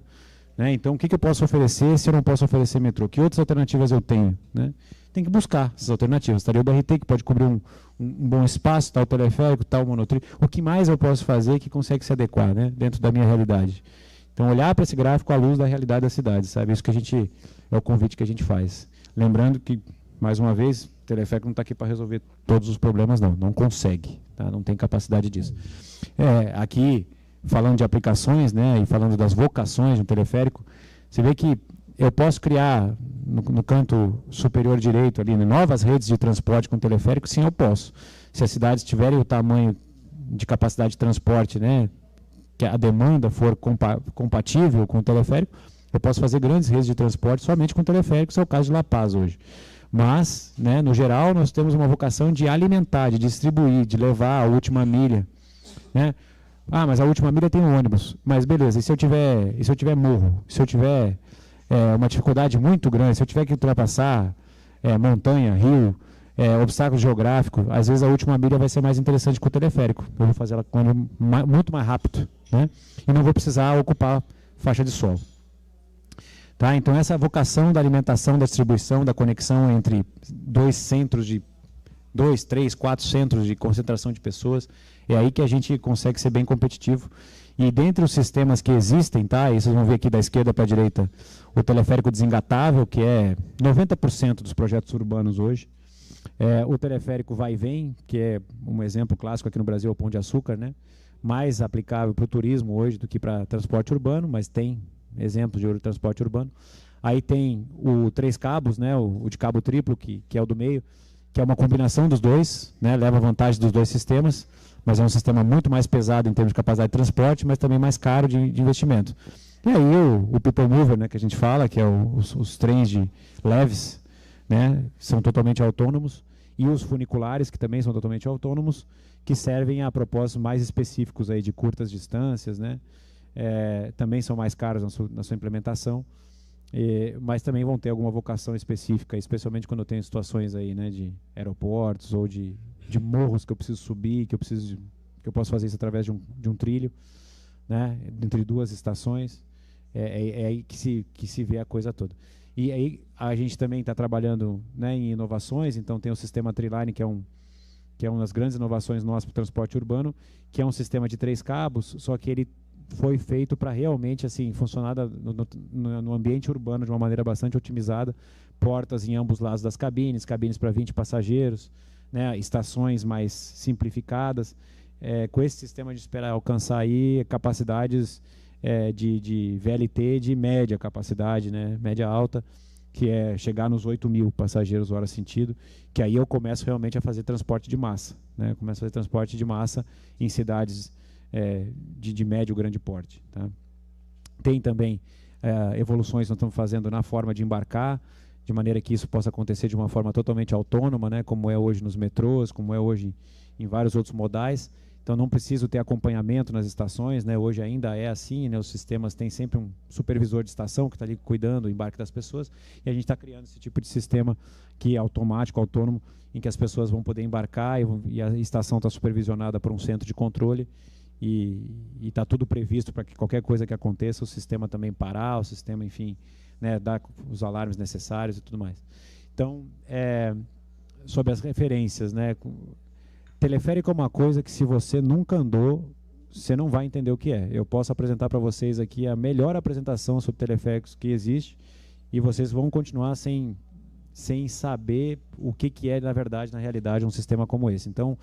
Né? Então, o que eu posso oferecer se eu não posso oferecer metrô? Que outras alternativas eu tenho? Né? Tem que buscar essas alternativas. Estaria o BRT, que pode cobrir um bom espaço, tal teleférico, tal monotrilho. O que mais eu posso fazer que consegue se adequar, né? Dentro da minha realidade? Então, olhar para esse gráfico à luz da realidade da cidade. Sabe? Isso que é o convite que a gente faz. Lembrando que, mais uma vez, o teleférico não está aqui para resolver todos os problemas, não. Não consegue. Tá? Não tem capacidade disso. Aqui, falando de aplicações, né, e falando das vocações no teleférico, você vê que eu posso criar no canto superior direito ali, novas redes de transporte com teleférico. Sim, eu posso. Se as cidades tiverem o tamanho de capacidade de transporte, né, que a demanda for compatível com o teleférico, eu posso fazer grandes redes de transporte somente com teleférico, isso é o caso de La Paz hoje. Mas, né, no geral, nós temos uma vocação de alimentar, de distribuir, de levar a última milha. Né? Mas a última milha tem um ônibus. Mas beleza, e se eu tiver morro? Se eu tiver uma dificuldade muito grande, se eu tiver que ultrapassar montanha, rio, obstáculo geográfico, às vezes a última milha vai ser mais interessante que o teleférico. Eu vou fazer ela muito mais rápido. Né? E não vou precisar ocupar faixa de solo. Tá? Então, essa vocação da alimentação, da distribuição, da conexão entre 3, 4 centros de concentração de pessoas, é aí que a gente consegue ser bem competitivo. E dentre os sistemas que existem, tá? E vocês vão ver aqui da esquerda para a direita, o teleférico desengatável, que é 90% dos projetos urbanos hoje. O teleférico vai e vem, que é um exemplo clássico aqui no Brasil, é o Pão de Açúcar, né? Mais aplicável para o turismo hoje do que para transporte urbano, mas tem exemplos de transporte urbano. Aí tem o 3 cabos, né? O de cabo triplo, que é o do meio, que é uma combinação dos dois, né? Leva vantagem dos dois sistemas, mas é um sistema muito mais pesado em termos de capacidade de transporte, mas também mais caro de investimento. E aí o People Mover, né, que a gente fala, que é os trens leves, né, são totalmente autônomos, e os funiculares, que também são totalmente autônomos, que servem a propósitos mais específicos aí de curtas distâncias, né, também são mais caros na sua implementação, mas também vão ter alguma vocação específica, especialmente quando eu tenho situações aí, né, de aeroportos ou de morros que eu preciso subir, que eu posso fazer isso através de um trilho, né, entre 2 estações. É aí que se vê a coisa toda. E aí a gente também está trabalhando, né, em inovações. Então tem o sistema Triline, que é uma das grandes inovações nossas para o transporte urbano, que é um sistema de 3 cabos, só que ele foi feito para realmente assim, funcionar no ambiente urbano de uma maneira bastante otimizada. Portas em ambos lados das cabines para 20 passageiros, né, estações mais simplificadas. Com esse sistema de esperar alcançar aí capacidades de VLT de média capacidade, né, média alta, que é chegar nos 8.000 passageiros hora sentido, que aí eu começo realmente a fazer transporte de massa, né? Começo a fazer transporte de massa em cidades de médio grande porte, tá? Tem também evoluções que nós estamos fazendo na forma de embarcar, de maneira que isso possa acontecer de uma forma totalmente autônoma, né? Como é hoje nos metrôs, como é hoje em vários outros modais. Então não preciso ter acompanhamento nas estações, né? Hoje ainda é assim, né? Os sistemas têm sempre um supervisor de estação que está ali cuidando do embarque das pessoas, e a gente está criando esse tipo de sistema que é automático, autônomo, em que as pessoas vão poder embarcar e a estação está supervisionada por um centro de controle, e está tudo previsto para que qualquer coisa que aconteça, o sistema também parar, o sistema, enfim, né, dar os alarmes necessários e tudo mais. Então, sobre as referências, né? Teleférico é uma coisa que, se você nunca andou, você não vai entender o que é. Eu posso apresentar para vocês aqui a melhor apresentação sobre teleféricos que existe, e vocês vão continuar sem saber o que é, na verdade, na realidade, um sistema como esse. Então,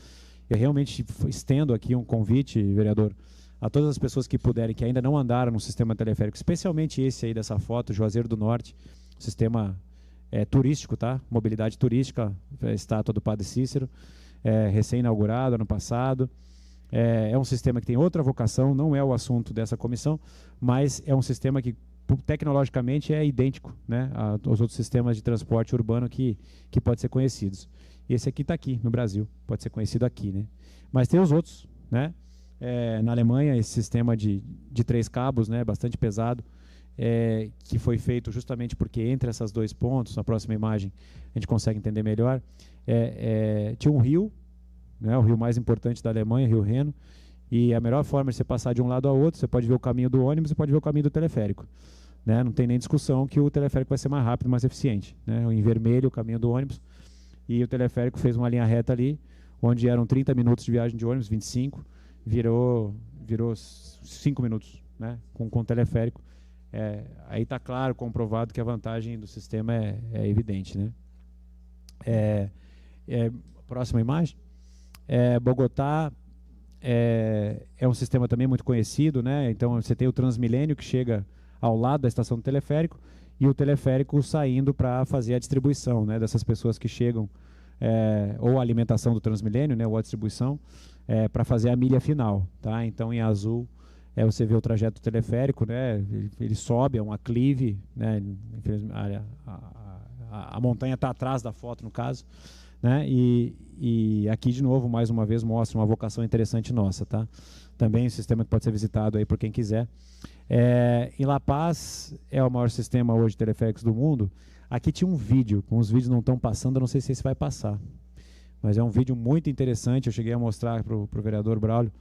eu realmente estendo aqui um convite, vereador, a todas as pessoas que puderem, que ainda não andaram no sistema teleférico, especialmente esse aí dessa foto, Juazeiro do Norte, sistema turístico, tá? Mobilidade turística, estátua do Padre Cícero, recém-inaugurado ano passado. É um sistema que tem outra vocação, não é o assunto dessa comissão, mas é um sistema que tecnologicamente é idêntico, né, aos outros sistemas de transporte urbano que podem ser conhecidos. Esse aqui está aqui no Brasil, pode ser conhecido aqui, né? Mas tem os outros, né? Na Alemanha, esse sistema de 3 cabos, né, bastante pesado, que foi feito justamente porque entre esses 2 pontos, na próxima imagem a gente consegue entender melhor, tinha um rio, né, o rio mais importante da Alemanha, Rio Reno, e a melhor forma de você passar de um lado ao outro, você pode ver o caminho do ônibus e pode ver o caminho do teleférico, né? Não tem nem discussão que o teleférico vai ser mais rápido, mais eficiente, né? Em vermelho o caminho do ônibus, e o teleférico fez uma linha reta ali, onde eram 30 minutos de viagem de ônibus, 25, virou 5 minutos, né, com o teleférico. Aí está claro, comprovado que a vantagem do sistema é evidente, né? Próxima imagem. Bogotá é um sistema também muito conhecido, né? Então você tem o Transmilênio, que chega ao lado da estação do teleférico, e o teleférico saindo para fazer a distribuição, né, dessas pessoas que chegam, ou a alimentação do Transmilênio, né, ou a distribuição, para fazer a milha final, tá? Então, em azul, você vê o trajeto do teleférico, né? Ele sobe, é um aclive, né? A montanha está atrás da foto, no caso, né? E aqui, de novo, mais uma vez, mostra uma vocação interessante nossa, tá? Também um sistema que pode ser visitado aí por quem quiser. Em La Paz, é o maior sistema hoje de teleféricos do mundo. Aqui tinha um vídeo, com os vídeos não estão passando, eu não sei se esse vai passar, mas é um vídeo muito interessante, eu cheguei a mostrar para o vereador Braulio,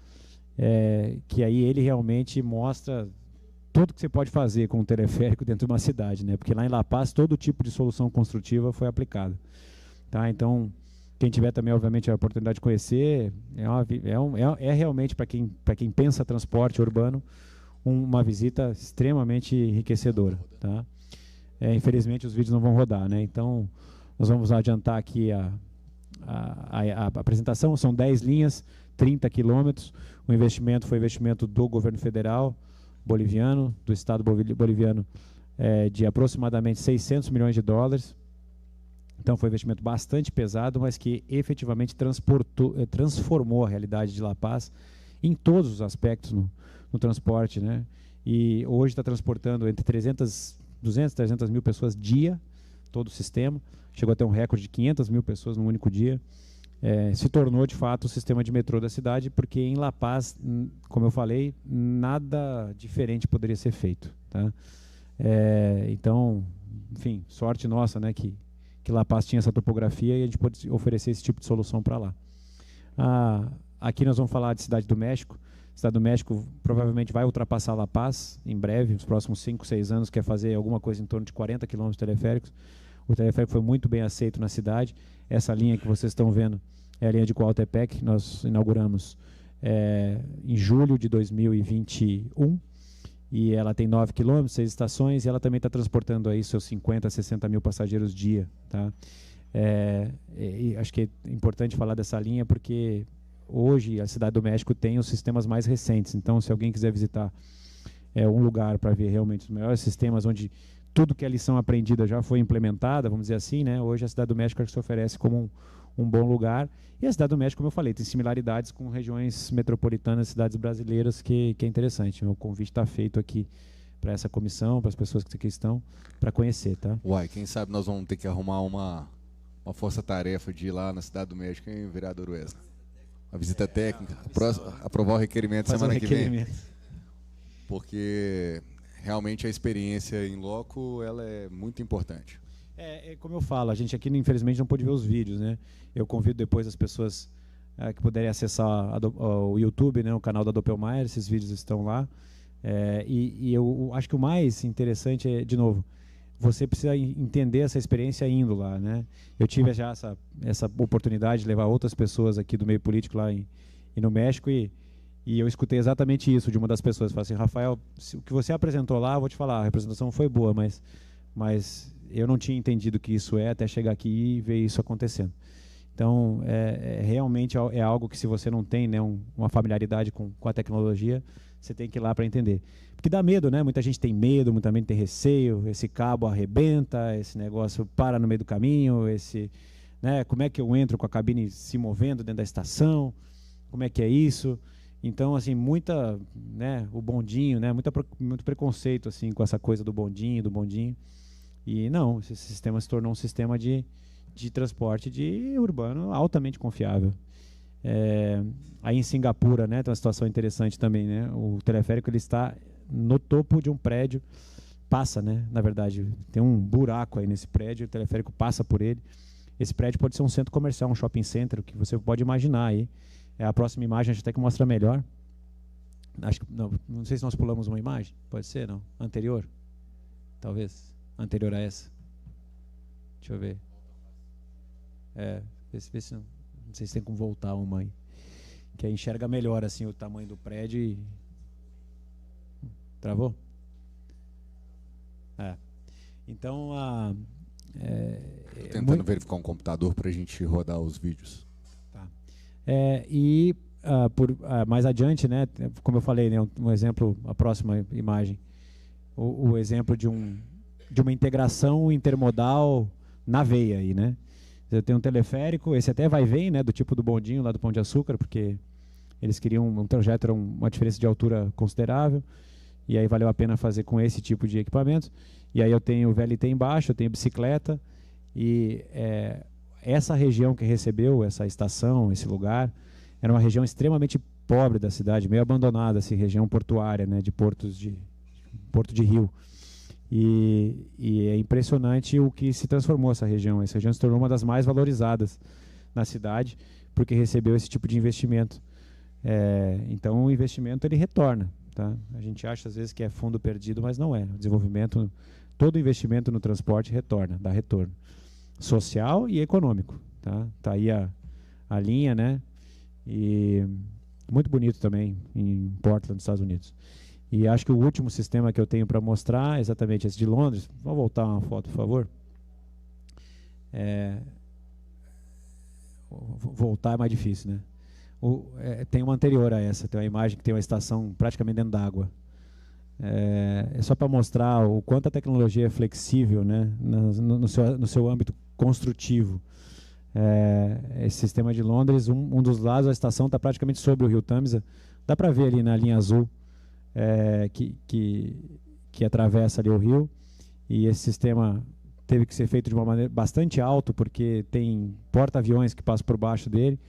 que aí ele realmente mostra tudo que você pode fazer com um teleférico dentro de uma cidade, né? Porque lá em La Paz todo tipo de solução construtiva foi aplicada, tá? Então, quem tiver também, obviamente, a oportunidade de conhecer, realmente, para quem pensa transporte urbano, uma visita extremamente enriquecedora, tá? Infelizmente os vídeos não vão rodar, né? Então nós vamos adiantar aqui a apresentação. São 10 linhas, 30 quilômetros. O investimento foi investimento do governo federal boliviano, do estado boliviano, de aproximadamente 600 milhões de dólares. Então foi um investimento bastante pesado, mas que efetivamente transformou a realidade de La Paz em todos os aspectos no transporte, né? E hoje está transportando entre 200, 300 mil pessoas dia, todo o sistema. Chegou a ter um recorde de 500 mil pessoas num único dia. Se tornou, de fato, o sistema de metrô da cidade, porque em La Paz, como eu falei, nada diferente poderia ser feito, tá? Então, enfim, sorte nossa, né, que La Paz tinha essa topografia e a gente pôde oferecer esse tipo de solução para lá. Aqui nós vamos falar de Cidade do México. Cidade do México provavelmente vai ultrapassar La Paz em breve, nos próximos 5, 6 anos, quer fazer alguma coisa em torno de 40 quilômetros teleféricos. O teleférico foi muito bem aceito na cidade. Essa linha que vocês estão vendo é a linha de Coatepec, que nós inauguramos em julho de 2021, e ela tem 9 quilômetros, 6 estações, e ela também está transportando aí seus 50, 60 mil passageiros dia, tá? E acho que é importante falar dessa linha porque hoje a Cidade do México tem os sistemas mais recentes. Então, se alguém quiser visitar um lugar para ver realmente os melhores sistemas, onde tudo que é lição aprendida já foi implementada, vamos dizer assim, né? Hoje a Cidade do México se oferece como um bom lugar. E a Cidade do México, como eu falei, tem similaridades com regiões metropolitanas, cidades brasileiras, que é interessante. O convite está feito aqui para essa comissão, para as pessoas que aqui estão, para conhecer, tá? Uai, quem sabe nós vamos ter que arrumar uma força-tarefa de ir lá na Cidade do México, hein, vereador Wesley? A visita técnica, aprovar o requerimento semana que vem. Porque realmente a experiência em loco, ela é muito importante. Como eu falo, a gente aqui infelizmente não pôde ver os vídeos, né? Eu convido depois as pessoas que puderem acessar o YouTube, né, o canal da Doppelmayr, esses vídeos estão lá. E eu acho que o mais interessante é, de novo, você precisa entender essa experiência indo lá, né? Eu tive já essa oportunidade de levar outras pessoas aqui do meio político lá e no México, e eu escutei exatamente isso de uma das pessoas. Falei assim: Rafael, o que você apresentou lá, eu vou te falar, a representação foi boa, mas eu não tinha entendido que isso até chegar aqui e ver isso acontecendo. Então, realmente é algo que, se você não tem, né, uma familiaridade com a tecnologia, você tem que ir lá para entender. Porque dá medo, né? Muita gente tem medo, muita gente tem receio, esse cabo arrebenta, esse negócio para no meio do caminho, né, como é que eu entro com a cabine se movendo dentro da estação, como é que é isso? Então, assim, né, o bondinho, né, muito preconceito assim, com essa coisa do bondinho. E não, esse sistema se tornou um sistema de transporte urbano altamente confiável. Aí em Singapura, né, tem uma situação interessante também, né? O teleférico ele está no topo de um prédio, passa, né? Na verdade, tem um buraco aí nesse prédio, o teleférico passa por ele. Esse prédio pode ser um centro comercial, um shopping center, o que você pode imaginar aí. A próxima imagem a gente até que mostra melhor. Acho que não sei se nós pulamos uma imagem, pode ser, não? Anterior, talvez. Anterior a essa. Deixa eu ver. Vê se não sei se tem como voltar uma aí. Que aí enxerga melhor assim o tamanho do prédio e... Travou? Então, tentando verificar um computador para a gente rodar os vídeos. Tá. Mais adiante, né, como eu falei, né, um exemplo, a próxima imagem, o exemplo de uma integração intermodal na veia aí, né? Eu tenho um teleférico, esse até vai e vem, né, do tipo do bondinho lá do Pão de Açúcar, porque eles queriam um trajeto, era uma diferença de altura considerável, e aí valeu a pena fazer com esse tipo de equipamento. E aí eu tenho o VLT embaixo, eu tenho bicicleta, e essa região que recebeu essa estação, esse lugar, era uma região extremamente pobre da cidade, meio abandonada, assim, região portuária, né, de Porto de Rio. E é impressionante o que se transformou essa região. Essa região se tornou uma das mais valorizadas na cidade, porque recebeu esse tipo de investimento. Então o investimento ele retorna, tá? A gente acha às vezes que é fundo perdido, mas não é. O desenvolvimento, todo investimento no transporte retorna, dá retorno social e econômico, tá? Tá aí a linha, né? E muito bonito também em Portland, nos Estados Unidos. E acho que o último sistema que eu tenho para mostrar é exatamente esse de Londres. Vamos voltar uma foto, por favor. Voltar é mais difícil, né? Tem uma anterior a essa, tem uma imagem que tem uma estação praticamente dentro d'água. É só para mostrar o quanto a tecnologia é flexível, né, no seu âmbito construtivo. Esse sistema de Londres, um dos lados da estação está praticamente sobre o rio Tamisa. Dá para ver ali na linha azul que atravessa ali o rio. E esse sistema teve que ser feito de uma maneira bastante alto, porque tem porta-aviões que passam por baixo dele.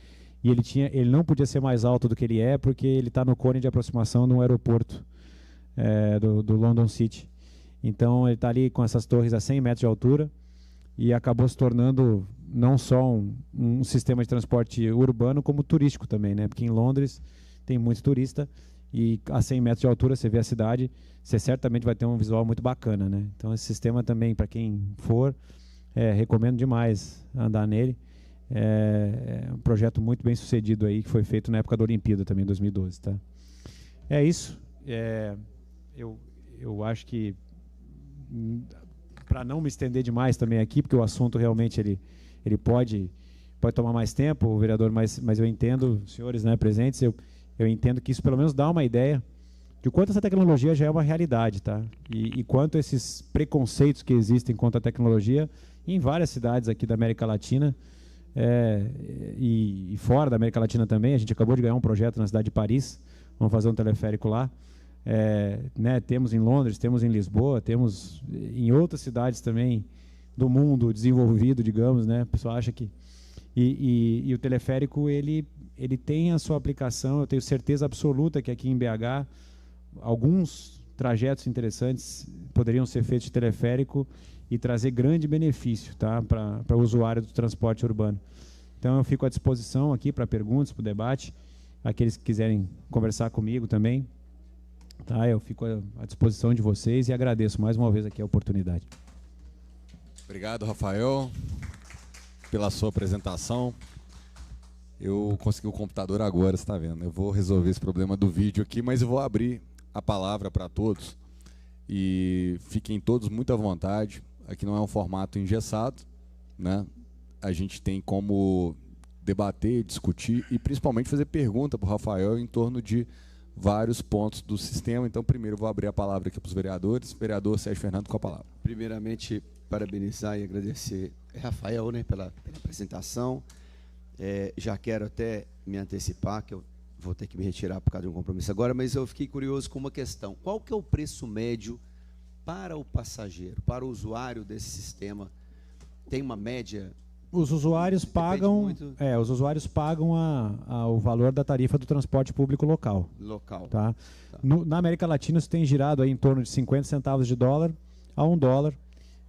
E ele não podia ser mais alto do que ele é, porque ele está no cone de aproximação no aeroporto do London City. Então ele está ali com essas torres a 100 metros de altura e acabou se tornando não só um sistema de transporte urbano, como turístico também, né? Porque em Londres tem muito turista e a 100 metros de altura você vê a cidade, você certamente vai ter um visual muito bacana, né? Então esse sistema também, para quem for, recomendo demais andar nele. É um projeto muito bem sucedido aí, que foi feito na época da Olimpíada também, em 2012, tá? É isso. Eu acho que, para não me estender demais também aqui, porque o assunto realmente ele pode tomar mais tempo, o vereador, mas eu entendo, os senhores, né, presentes, eu entendo que isso pelo menos dá uma ideia de quanto essa tecnologia já é uma realidade, tá? E quanto esses preconceitos que existem contra a tecnologia em várias cidades aqui da América Latina e fora da América Latina também. A gente acabou de ganhar um projeto na cidade de Paris, vamos fazer um teleférico lá. Né, temos em Londres, temos em Lisboa, temos em outras cidades também do mundo desenvolvido, digamos, né? O pessoal acha que... E o teleférico, ele tem a sua aplicação, eu tenho certeza absoluta que aqui em BH, alguns trajetos interessantes poderiam ser feitos de teleférico e trazer grande benefício, tá, para o usuário do transporte urbano. Então, eu fico à disposição aqui para perguntas, para o debate, aqueles que quiserem conversar comigo também. Tá, eu fico à disposição de vocês e agradeço mais uma vez aqui a oportunidade. Obrigado, Rafael, pela sua apresentação. Eu consegui o computador agora, você está vendo. Eu vou resolver esse problema do vídeo aqui, mas eu vou abrir a palavra para todos. E fiquem todos muito à vontade. Aqui não é um formato engessado, né? A gente tem como debater, discutir e principalmente fazer pergunta para o Rafael em torno de vários pontos do sistema. Então, primeiro eu vou abrir a palavra aqui para os vereadores. Vereador Sérgio Fernando, com a palavra. Primeiramente, parabenizar e agradecer Rafael, né, pela apresentação. Já quero até me antecipar, que eu vou ter que me retirar por causa de um compromisso agora, mas eu fiquei curioso com uma questão. Qual que é o preço médio para o passageiro, para o usuário desse sistema? Tem uma média? Os usuários pagam, os usuários pagam o valor da tarifa do transporte público local. Tá? Na América Latina, isso tem girado aí em torno de 50 centavos de dólar a $1.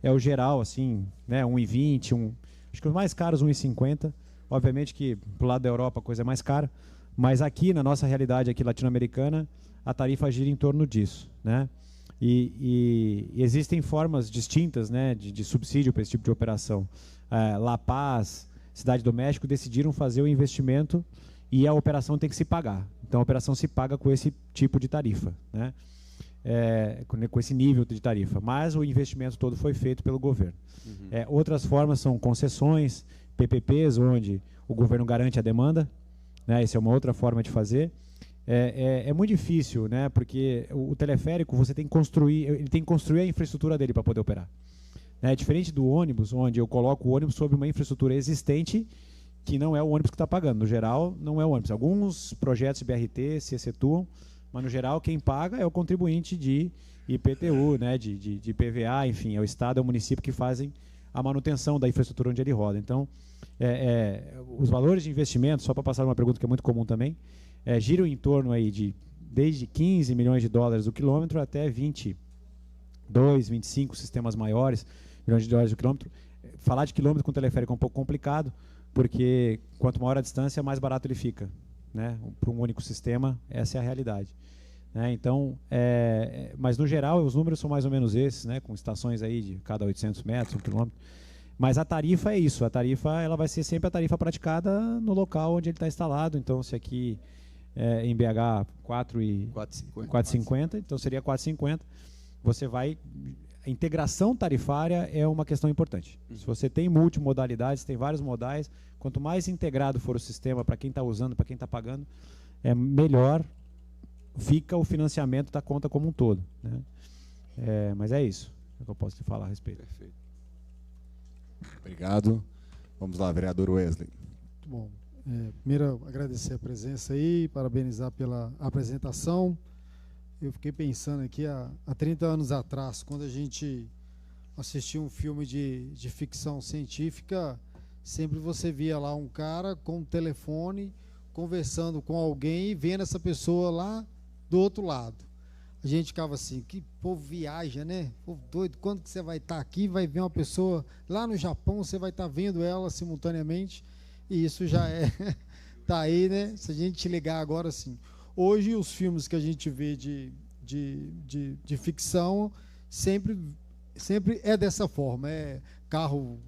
É o geral, assim, né, 1,20, acho que os mais caros 1,50. Obviamente que pro lado da Europa a coisa é mais cara, mas aqui na nossa realidade aqui latino-americana, a tarifa gira em torno disso, né? E existem formas distintas, né, de subsídio para esse tipo de operação. La Paz, Cidade do México decidiram fazer o investimento e a operação tem que se pagar. Então a operação se paga com esse tipo de tarifa, né? Com esse nível de tarifa, mas o investimento todo foi feito pelo governo. Outras formas são concessões, PPPs, onde o governo garante a demanda, né? Essa é uma outra forma de fazer. É muito difícil, né? Porque o teleférico você tem que construir a infraestrutura dele para poder operar. É diferente do ônibus, onde eu coloco o ônibus sobre uma infraestrutura existente que não é o ônibus que está pagando. No geral, não é o ônibus. Alguns projetos de BRT se excetuam, mas no geral quem paga é o contribuinte de IPTU, né? de PVA, enfim, é o Estado, é o município que fazem a manutenção da infraestrutura onde ele roda. Então, os valores de investimento, só para passar uma pergunta que é muito comum também, giram em torno aí desde 15 milhões de dólares o quilômetro até 22, 25 sistemas maiores, milhões de dólares o quilômetro. Falar de quilômetro com teleférico é um pouco complicado, porque quanto maior a distância, mais barato ele fica, né? Para um único sistema, essa é a realidade. Então, mas no geral os números são mais ou menos esses, né, com estações aí de cada 800 metros, 1 quilômetro. Mas a tarifa é isso, a tarifa ela vai ser sempre a tarifa praticada no local onde ele está instalado. Então, se aqui em BH 4,50, então seria 4,50. Você vai... A integração tarifária é uma questão importante. Se você tem multimodalidades, tem vários modais, quanto mais integrado for o sistema para quem está usando, para quem está pagando, melhor fica o financiamento da conta como um todo, né? Mas é isso que eu posso te falar a respeito. Perfeito. Obrigado. Vamos lá, vereador Wesley. Muito bom. Primeiro, agradecer a presença aí, parabenizar pela apresentação. Eu fiquei pensando aqui, há 30 anos atrás, quando a gente assistia um filme de ficção científica, sempre você via lá um cara com um telefone, conversando com alguém e vendo essa pessoa lá do outro lado. A gente ficava assim, que povo viaja, né? Povo doido, quando que você vai estar aqui, vai ver uma pessoa lá no Japão, você vai estar vendo ela simultaneamente, e isso já tá aí, né? Se a gente ligar agora, assim, hoje os filmes que a gente vê de ficção sempre é dessa forma, carro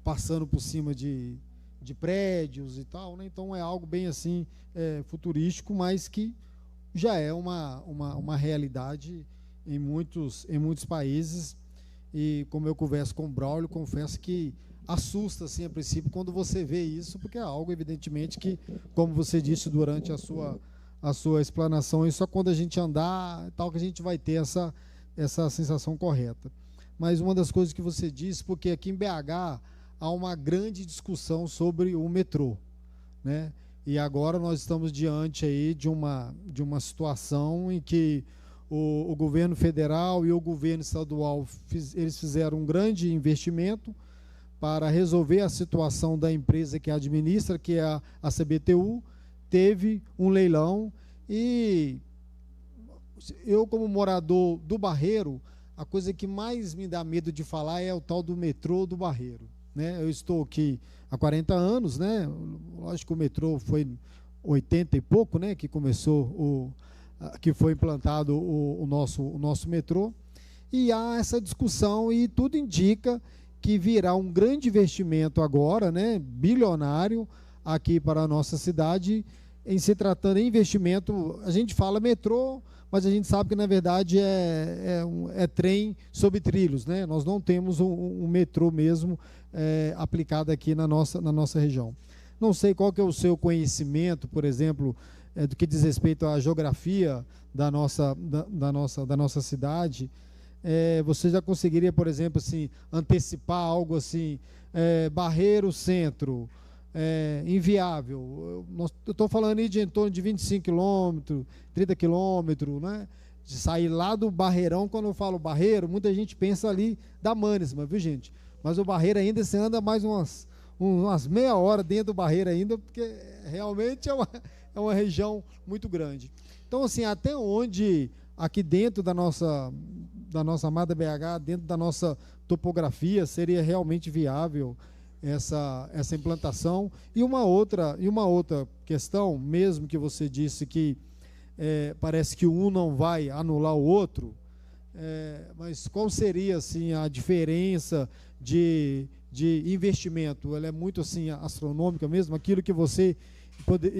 passando por cima de prédios e tal, né? Então é algo bem assim, futurístico, mas que já é uma realidade em muitos países. E como eu converso com o Braulio, confesso que assusta assim, a princípio quando você vê isso, porque é algo evidentemente que, como você disse durante a a sua explanação, e só quando a gente andar, tal, que a gente vai ter essa sensação correta. Mas uma das coisas que você disse, porque aqui em BH há uma grande discussão sobre o metrô, né? E agora nós estamos diante aí de uma situação em que o governo federal e o governo estadual eles fizeram um grande investimento para resolver a situação da empresa que administra, que é a CBTU. Teve um leilão e eu, como morador do Barreiro, a coisa que mais me dá medo de falar é o tal do metrô do Barreiro, né? Eu estou aqui há 40 anos, né? Lógico que o metrô foi 80 e pouco, né? Que começou que foi implantado o nosso metrô, e há essa discussão e tudo indica que virá um grande investimento agora, né? Bilionário aqui para a nossa cidade, em se tratando de investimento. A gente fala metrô, mas a gente sabe que na verdade é trem sob trilhos, né? Nós não temos um metrô mesmo aplicado aqui na nossa região. Não sei qual que é o seu conhecimento, por exemplo, do que diz respeito à geografia da nossa cidade. Você já conseguiria, por exemplo, assim, antecipar algo assim, Barreiro Centro, inviável? Eu estou falando aí de em torno de 25 quilômetros, 30 quilômetros, né? De sair lá do Barreirão. Quando eu falo Barreiro, muita gente pensa ali da Manesma, viu, gente? Mas o Barreiro ainda, você anda mais umas meia hora dentro do Barreiro ainda, porque realmente é uma região muito grande. Então, assim, até onde aqui dentro da nossa amada BH, dentro da nossa topografia, seria realmente viável essa implantação? E uma outra questão, mesmo que você disse que parece que um não vai anular o outro, mas qual seria assim a diferença de investimento? Ela é muito assim astronômica mesmo, aquilo que você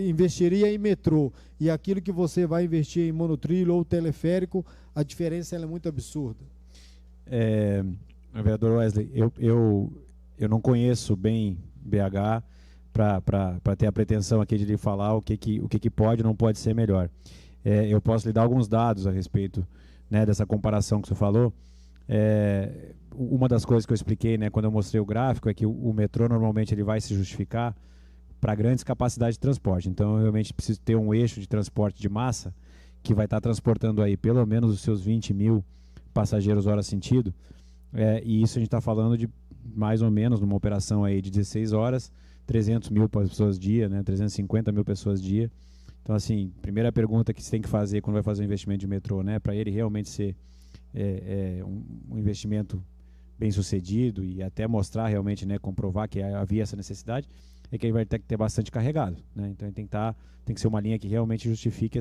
investiria em metrô e aquilo que você vai investir em monotrilho ou teleférico, a diferença é muito absurda. Vereador Wesley, eu não conheço bem BH para ter a pretensão aqui de lhe falar o que pode ou não pode ser melhor. Eu posso lhe dar alguns dados a respeito, né, dessa comparação que você falou. Uma das coisas que eu expliquei, né, quando eu mostrei o gráfico, é que o metrô normalmente ele vai se justificar para grandes capacidades de transporte. Então, eu realmente preciso ter um eixo de transporte de massa que vai estar transportando aí pelo menos os seus 20 mil passageiros hora sentido. E isso a gente está falando de mais ou menos numa operação aí de 16 horas, 300 mil pessoas dia, né, 350 mil pessoas dia. Então, assim, primeira pergunta que você tem que fazer quando vai fazer um investimento de metrô, né, para ele realmente ser um investimento bem sucedido e até mostrar realmente, né, comprovar que havia essa necessidade, é que ele vai ter que ter bastante carregado, né? Então ele tem que ser uma linha que realmente justifique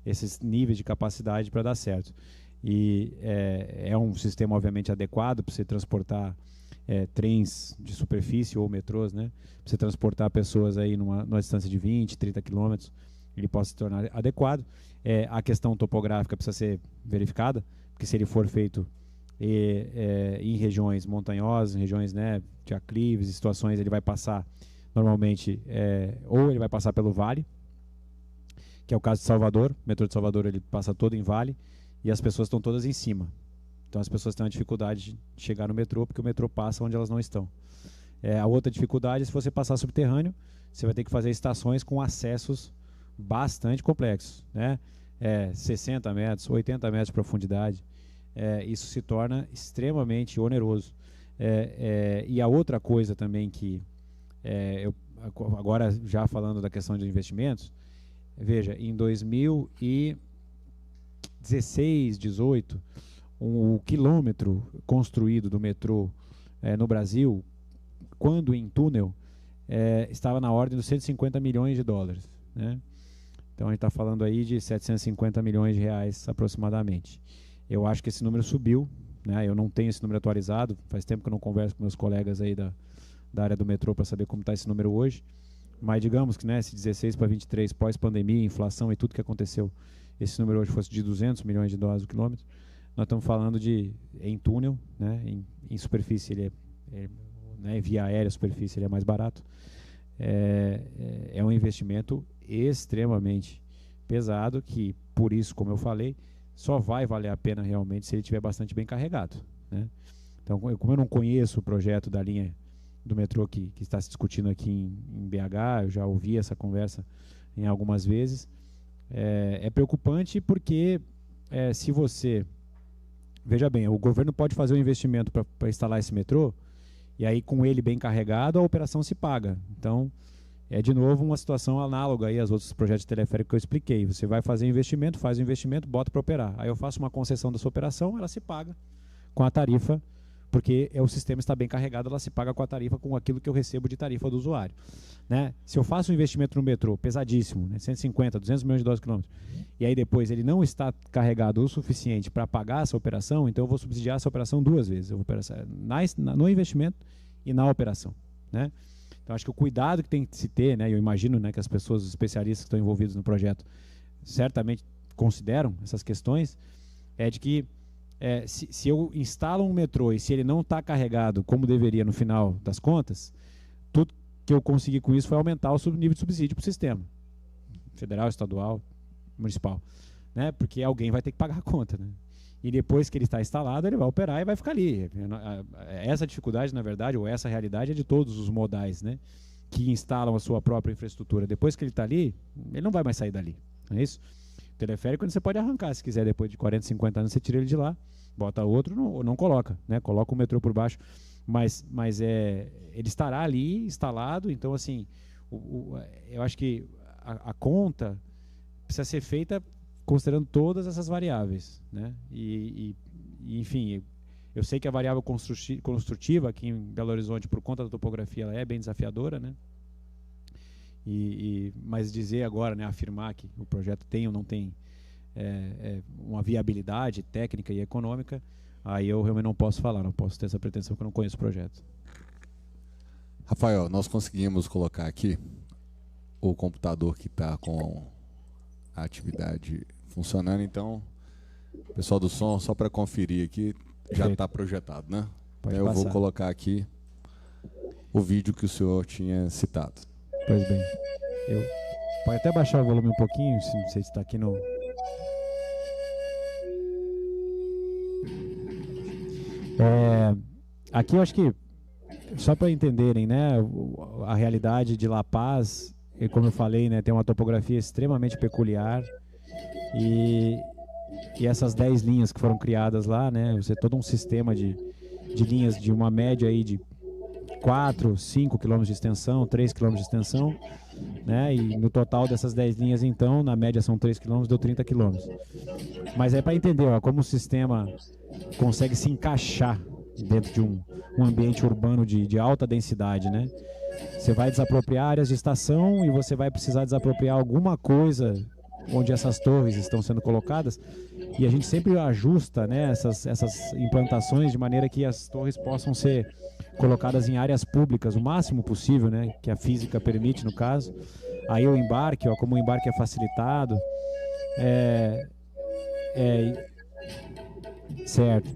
esses níveis de capacidade para dar certo. E é um sistema obviamente adequado para você transportar trens de superfície ou metrôs, né? Para você transportar pessoas aí numa distância de 20, 30 quilômetros, ele possa se tornar adequado. A questão topográfica precisa ser verificada, porque se ele for feito em regiões montanhosas, em regiões, né, de aclives, situações, ele vai passar normalmente, ou ele vai passar pelo vale, que é o caso de Salvador. O metrô de Salvador ele passa todo em vale e as pessoas estão todas em cima. Então as pessoas têm uma dificuldade de chegar no metrô, porque o metrô passa onde elas não estão. A outra dificuldade é se você passar subterrâneo, você vai ter que fazer estações com acessos bastante complexos, né? 60 metros, 80 metros de profundidade. Isso se torna extremamente oneroso. E a outra coisa também que agora já falando da questão de investimentos, veja, em 2016, 18, o quilômetro construído do metrô no Brasil, quando em túnel, estava na ordem dos 150 milhões de dólares, né? Então a gente está falando aí de 750 milhões de reais aproximadamente. Eu acho que esse número subiu, né? Eu não tenho esse número atualizado, faz tempo que eu não converso com meus colegas aí da área do metrô para saber como está esse número hoje, mas digamos que, né, se 16 para 23, pós-pandemia, inflação e tudo que aconteceu, esse número hoje fosse de 200 milhões de dólares o quilômetro, nós estamos falando em túnel, né, em superfície, né, via aérea, superfície, ele é mais barato. É um investimento extremamente pesado, que por isso, como eu falei, só vai valer a pena realmente se ele estiver bastante bem carregado, né? Então, como eu não conheço o projeto da linha do metrô que está se discutindo aqui em BH, eu já ouvi essa conversa em algumas vezes, é preocupante porque se você... Veja bem, o governo pode fazer um investimento para instalar esse metrô, e aí com ele bem carregado a operação se paga. Então, é de novo uma situação análoga aí aos outros projetos de teleférico que eu expliquei. Você vai fazer investimento, faz o investimento, bota para operar. Aí eu faço uma concessão dessa operação, ela se paga com a tarifa, porque o sistema está bem carregado, ela se paga com a tarifa, com aquilo que eu recebo de tarifa do usuário, né? Se eu faço um investimento no metrô pesadíssimo, né, 150, 200 milhões de dólares por quilômetro, e aí depois ele não está carregado o suficiente para pagar essa operação, então eu vou subsidiar essa operação duas vezes. Eu vou no investimento e na operação, né? Então acho que o cuidado que tem que se ter, né, eu imagino, né, que as pessoas, os especialistas que estão envolvidos no projeto, certamente consideram essas questões, é de que se eu instalo um metrô e se ele não está carregado como deveria no final das contas, tudo que eu consegui com isso foi aumentar o nível de subsídio para o sistema, federal, estadual, municipal, né? Porque alguém vai ter que pagar a conta, né? E depois que ele está instalado, ele vai operar e vai ficar ali. Essa dificuldade, na verdade, ou essa realidade é de todos os modais, né, que instalam a sua própria infraestrutura. Depois que ele está ali, ele não vai mais sair dali, não é isso? O teleférico você pode arrancar, se quiser, depois de 40, 50 anos, você tira ele de lá, bota outro, ou não coloca, né? Coloca o metrô por baixo, mas ele estará ali instalado. Então, assim, eu acho que a conta precisa ser feita considerando todas essas variáveis, né? E enfim, eu sei que a variável construtiva aqui em Belo Horizonte, por conta da topografia, ela é bem desafiadora, né? Mas dizer agora, né, afirmar que o projeto tem ou não tem uma viabilidade técnica e econômica, aí eu realmente não posso falar, não posso ter essa pretensão, porque eu não conheço o projeto. Rafael, nós conseguimos colocar aqui o computador que está com a atividade funcionando, então, pessoal do som, só para conferir aqui, já está projetado, né? Pode eu passar. vou colocar aqui o vídeo que o senhor tinha citado. Pois bem, pode até baixar o volume um pouquinho, se não sei se está aqui no... Aqui eu acho que, só para entenderem, né, a realidade de La Paz, e como eu falei, né, tem uma topografia extremamente peculiar, e essas 10 linhas que foram criadas lá, né, você todo um sistema de linhas de uma média aí de 4, 5 quilômetros de extensão, 3 quilômetros de extensão, né, e no total dessas 10 linhas, então, na média são 3 quilômetros, deu 30 quilômetros. Mas é para entender, ó, como o sistema consegue se encaixar dentro de um ambiente urbano de alta densidade, né? Você vai desapropriar áreas de estação e você vai precisar desapropriar alguma coisa onde essas torres estão sendo colocadas, e a gente sempre ajusta, né, essas implantações de maneira que as torres possam ser colocadas em áreas públicas o máximo possível, né, que a física permite no caso. Aí o embarque, ó, como o embarque é facilitado, certo,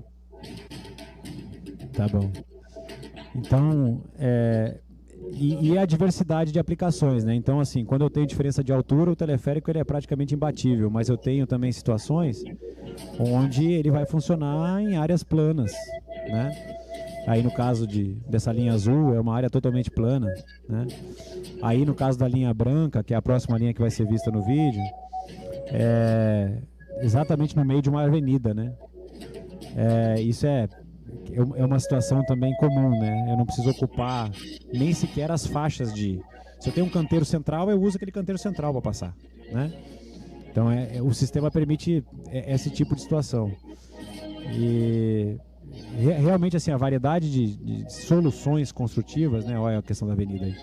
tá bom. Então, e a diversidade de aplicações, né? Então, assim, quando eu tenho diferença de altura, o teleférico ele é praticamente imbatível, mas eu tenho também situações onde ele vai funcionar em áreas planas, né? Aí no caso dessa linha azul, é uma área totalmente plana, né? Aí no caso da linha branca, que é a próxima linha que vai ser vista no vídeo, é exatamente no meio de uma avenida, né? Isso é uma situação também comum, né? Eu não preciso ocupar nem sequer as faixas de... Se eu tenho um canteiro central, eu uso aquele canteiro central para passar, né? Então, o sistema permite esse tipo de situação. E realmente, assim, a variedade de soluções construtivas, né? Olha a questão da avenida aí.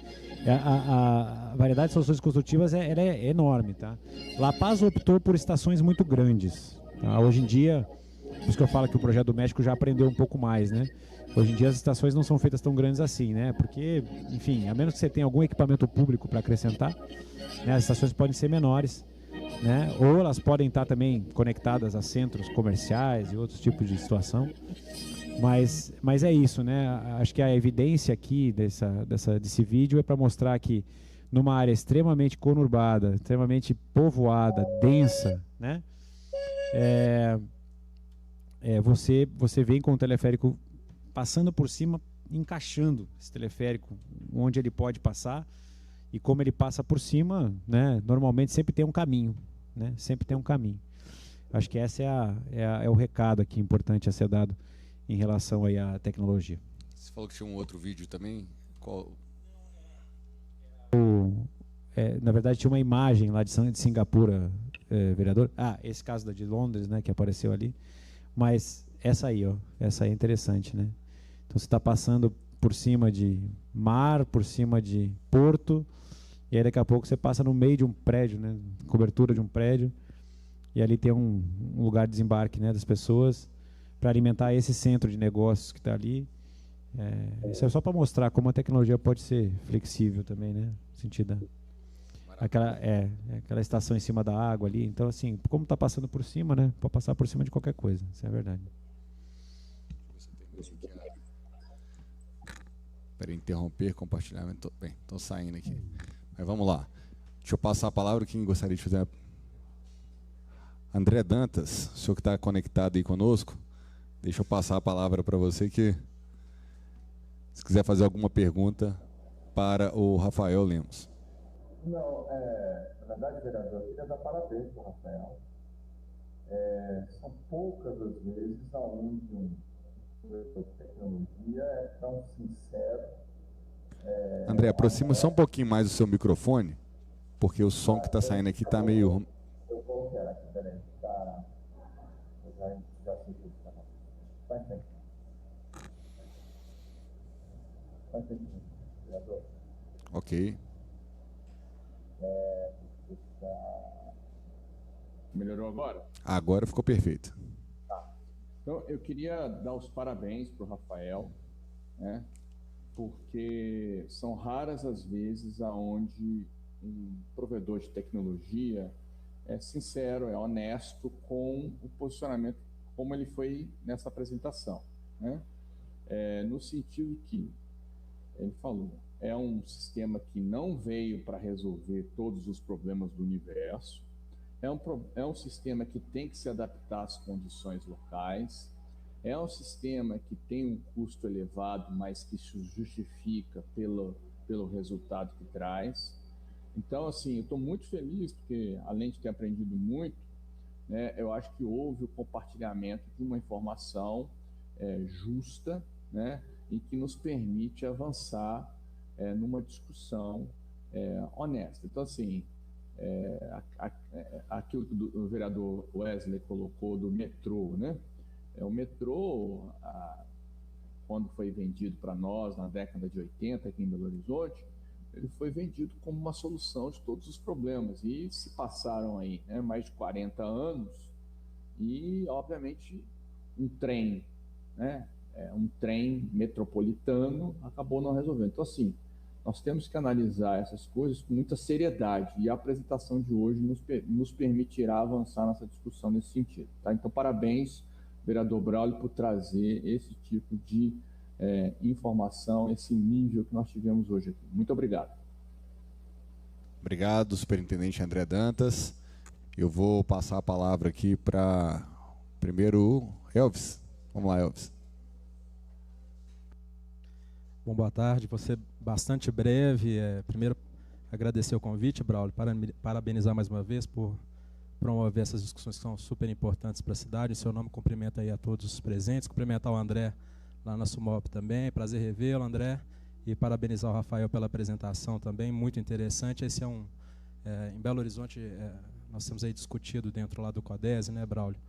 A variedade de soluções construtivas ela é enorme, tá? La Paz optou por estações muito grandes, tá? Hoje em dia... Por isso que eu falo que o projeto do México já aprendeu um pouco mais, né? Hoje em dia as estações não são feitas tão grandes assim, né? Porque, enfim, a menos que você tenha algum equipamento público para acrescentar, né, as estações podem ser menores, né? Ou elas podem estar também conectadas a centros comerciais e outros tipos de situação. Mas é isso, né? Acho que a evidência aqui desse vídeo é para mostrar que numa área extremamente conurbada, extremamente povoada, densa, né? Você vem com o teleférico passando por cima, encaixando esse teleférico onde ele pode passar, e como ele passa por cima, né, normalmente sempre tem um caminho, né? Sempre tem um caminho. Acho que esse é o recado aqui importante a ser dado em relação aí à tecnologia. Você falou que tinha um outro vídeo também? Qual? Na verdade, tinha uma imagem lá de Singapura, vereador. Esse caso da de Londres, né, que apareceu ali. Mas essa aí, ó, essa aí é interessante, né? Então você está passando por cima de mar, por cima de porto, e aí daqui a pouco você passa no meio de um prédio, né? Cobertura de um prédio, e ali tem um lugar de desembarque, né, das pessoas para alimentar esse centro de negócios que está ali. Isso é só para mostrar como a tecnologia pode ser flexível também, né? No sentido aquela estação em cima da água ali. Então, assim, como está passando por cima, né? Pode passar por cima de qualquer coisa. Isso é verdade. Para interromper compartilhamento. Bem, estou saindo aqui. Mas vamos lá. Deixa eu passar a palavra. Quem gostaria de fazer? André Dantas, o senhor que está conectado aí conosco, deixa eu passar a palavra para você, que se quiser fazer alguma pergunta para o Rafael Lemos. Não, na verdade, vereador, eu queria dar parabéns para o Rafael. São poucas as vezes onde um diretor de tecnologia é tão sincero. André, aproxima só um pouquinho mais o seu microfone, porque o som que está saindo aqui está meio... Eu vou colocar aqui, peraí. Eu já sei que está. Vai em frente. Vai em frente, vereador. Ok. Melhorou agora? Agora ficou perfeito. Tá. Então, eu queria dar os parabéns para o Rafael, né? Porque são raras as vezes onde um provedor de tecnologia é sincero, é honesto com o posicionamento como ele foi nessa apresentação, né? No sentido que ele falou, é um sistema que não veio para resolver todos os problemas do universo, é um sistema que tem que se adaptar às condições locais, é um sistema que tem um custo elevado, mas que se justifica pelo resultado que traz. Então, assim, eu estou muito feliz, porque além de ter aprendido muito, né, eu acho que houve o compartilhamento de uma informação justa, né, e que nos permite avançar numa discussão honesta. Então, assim, aquilo que o vereador Wesley colocou do metrô, né? O metrô, quando foi vendido para nós na década de 80 aqui em Belo Horizonte, ele foi vendido como uma solução de todos os problemas. E se passaram aí, né, mais de 40 anos e, obviamente, um trem, né, um trem metropolitano acabou não resolvendo. Então, assim, nós temos que analisar essas coisas com muita seriedade, e a apresentação de hoje nos permitirá avançar nessa discussão nesse sentido. Tá? Então, parabéns, vereador Braulio, por trazer esse tipo de informação, esse nível que nós tivemos hoje aqui. Muito obrigado. Obrigado, superintendente André Dantas. Eu vou passar a palavra aqui para primeiro o Elvis. Vamos lá, Elvis. Bom, boa tarde. Vou ser bastante breve. Primeiro, agradecer o convite, Braulio, parabenizar mais uma vez por promover essas discussões que são super importantes para a cidade. Em seu nome, cumprimento aí a todos os presentes, cumprimentar o André lá na Sumop também. Prazer revê-lo, André, e parabenizar o Rafael pela apresentação também, muito interessante. Esse em Belo Horizonte, nós temos aí discutido dentro lá do CODESE, né, Braulio,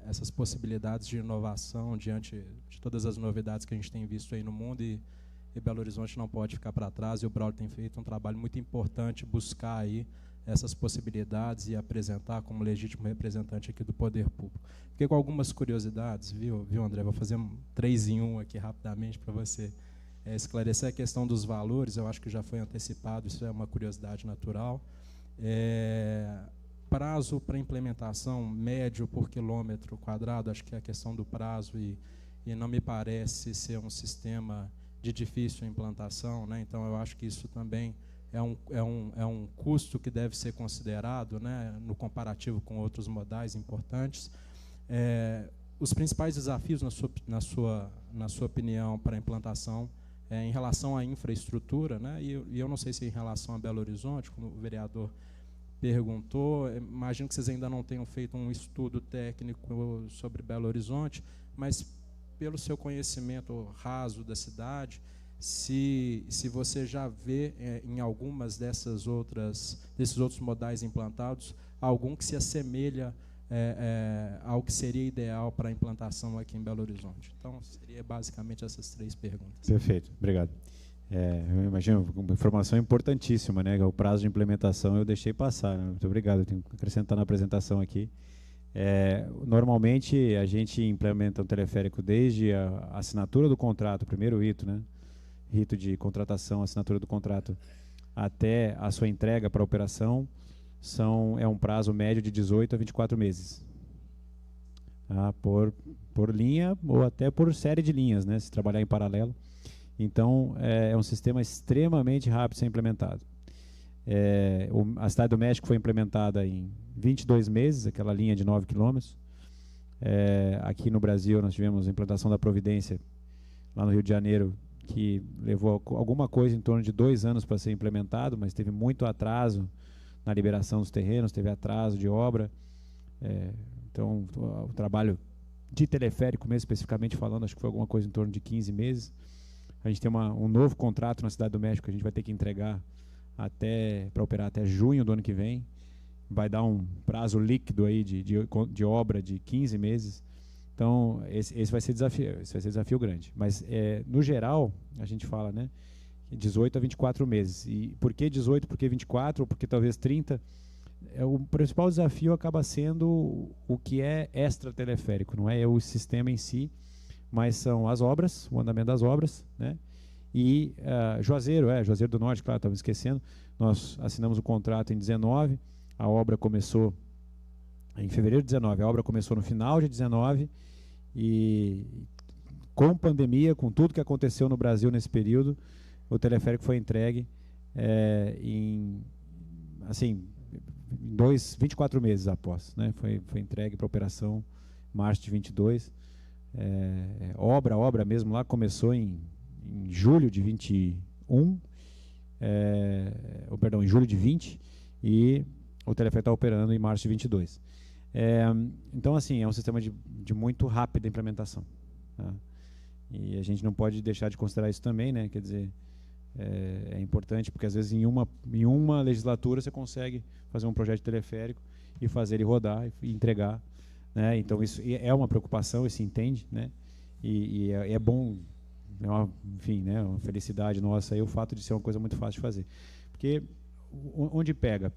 essas possibilidades de inovação diante de todas as novidades que a gente tem visto aí no mundo, e Belo Horizonte não pode ficar para trás, e o Braulio tem feito um trabalho muito importante buscar aí essas possibilidades e apresentar como legítimo representante aqui do poder público. Fiquei com algumas curiosidades, viu, André? Vou fazer 3 em 1 aqui rapidamente para você esclarecer a questão dos valores. Eu acho que já foi antecipado, isso é uma curiosidade natural. Prazo para implementação médio por quilômetro quadrado, acho que é a questão do prazo, e não me parece ser um sistema de difícil implantação, né? Então eu acho que isso também é um custo que deve ser considerado, né, no comparativo com outros modais importantes. Os principais desafios, na sua opinião, para a implantação, em relação à infraestrutura, né, e eu não sei se em relação a Belo Horizonte, como o vereador perguntou, imagino que vocês ainda não tenham feito um estudo técnico sobre Belo Horizonte, mas pelo seu conhecimento raso da cidade, se você já vê em algumas desses outros modais implantados, algum que se assemelha ao que seria ideal para a implantação aqui em Belo Horizonte. Então, seria basicamente essas 3 perguntas. Perfeito, obrigado. Eu imagino, uma informação importantíssima, né? O prazo de implementação eu deixei passar, né? Muito obrigado, eu tenho que acrescentar na apresentação aqui. Normalmente, a gente implementa um teleférico desde a assinatura do contrato, o primeiro rito, né? Rito de contratação, assinatura do contrato, até a sua entrega para a operação, é um prazo médio de 18 a 24 meses. Tá? Por linha ou até por série de linhas, né? Se trabalhar em paralelo. Então, é um sistema extremamente rápido de ser implementado. A Cidade do México foi implementada em 22 meses, aquela linha de 9 quilômetros. Aqui no Brasil, nós tivemos a implantação da Providência, lá no Rio de Janeiro, que levou alguma coisa em torno de 2 anos para ser implementado, mas teve muito atraso na liberação dos terrenos, teve atraso de obra. Então, o trabalho de teleférico, mesmo especificamente falando, acho que foi alguma coisa em torno de 15 meses. A gente tem um novo contrato na Cidade do México, que a gente vai ter que entregar para operar até junho do ano que vem. Vai dar um prazo líquido aí de obra de 15 meses. Então, esse vai ser desafio grande. Mas, no geral, a gente fala, né, 18 a 24 meses. E por que 18, por que 24, ou por que talvez 30? O principal desafio acaba sendo o que é extra-teleférico, não é o sistema em si, mas são as obras, o andamento das obras, né? E Juazeiro do Norte, claro, estava esquecendo, nós assinamos o contrato em 19, a obra começou em fevereiro de 19, a obra começou no final de 19, e com pandemia, com tudo que aconteceu no Brasil nesse período, o teleférico foi entregue em 24 meses após, né? Foi entregue para operação em março de 22. A obra mesmo lá começou em julho de 21, em julho de 20, e o teleférico está operando em março de 22. Então, assim, é um sistema de muito rápida implementação, tá? E a gente não pode deixar de considerar isso também, né? Quer dizer, é importante, porque às vezes em uma legislatura você consegue fazer um projeto de teleférico e fazer ele rodar e entregar, né? Então isso é uma preocupação, isso se entende, né? E é bom, enfim, né? Uma felicidade nossa aí o fato de ser uma coisa muito fácil de fazer, porque onde pega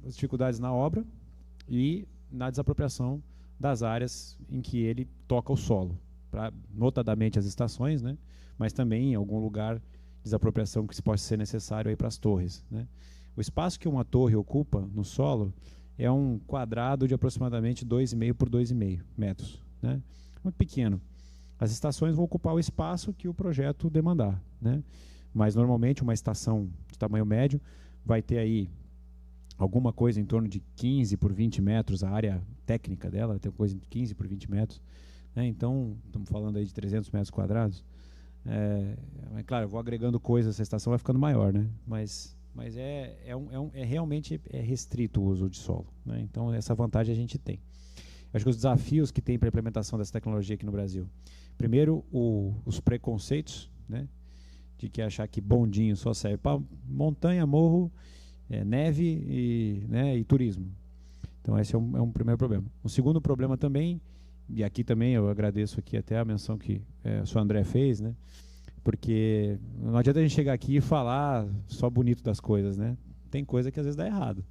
as dificuldades na obra e na desapropriação das áreas em que ele toca o solo, notadamente as estações, né? Mas também em algum lugar desapropriação que possa ser necessário aí para as torres, né? O espaço que uma torre ocupa no solo é um quadrado de aproximadamente 2,5 por 2,5 metros, né? Muito pequeno. As estações vão ocupar o espaço que o projeto demandar, né? Mas normalmente uma estação de tamanho médio vai ter aí alguma coisa em torno de 15 por 20 metros, a área técnica dela tem coisa de 15 por 20 metros, né? Então, estamos falando aí de 300 metros quadrados. Claro, eu vou agregando coisas, essa estação vai ficando maior, né? Mas realmente restrito o uso de solo, né? Então, essa vantagem a gente tem. Acho que os desafios que tem para a implementação dessa tecnologia aqui no Brasil. Primeiro, os preconceitos, né? De que achar que bondinho só serve para montanha, morro, neve e turismo. Então, esse é um primeiro problema. Um segundo problema também, e aqui também eu agradeço aqui até a menção que o senhor André fez, né? Porque não adianta a gente chegar aqui e falar só bonito das coisas, né? Tem coisa que às vezes dá errado.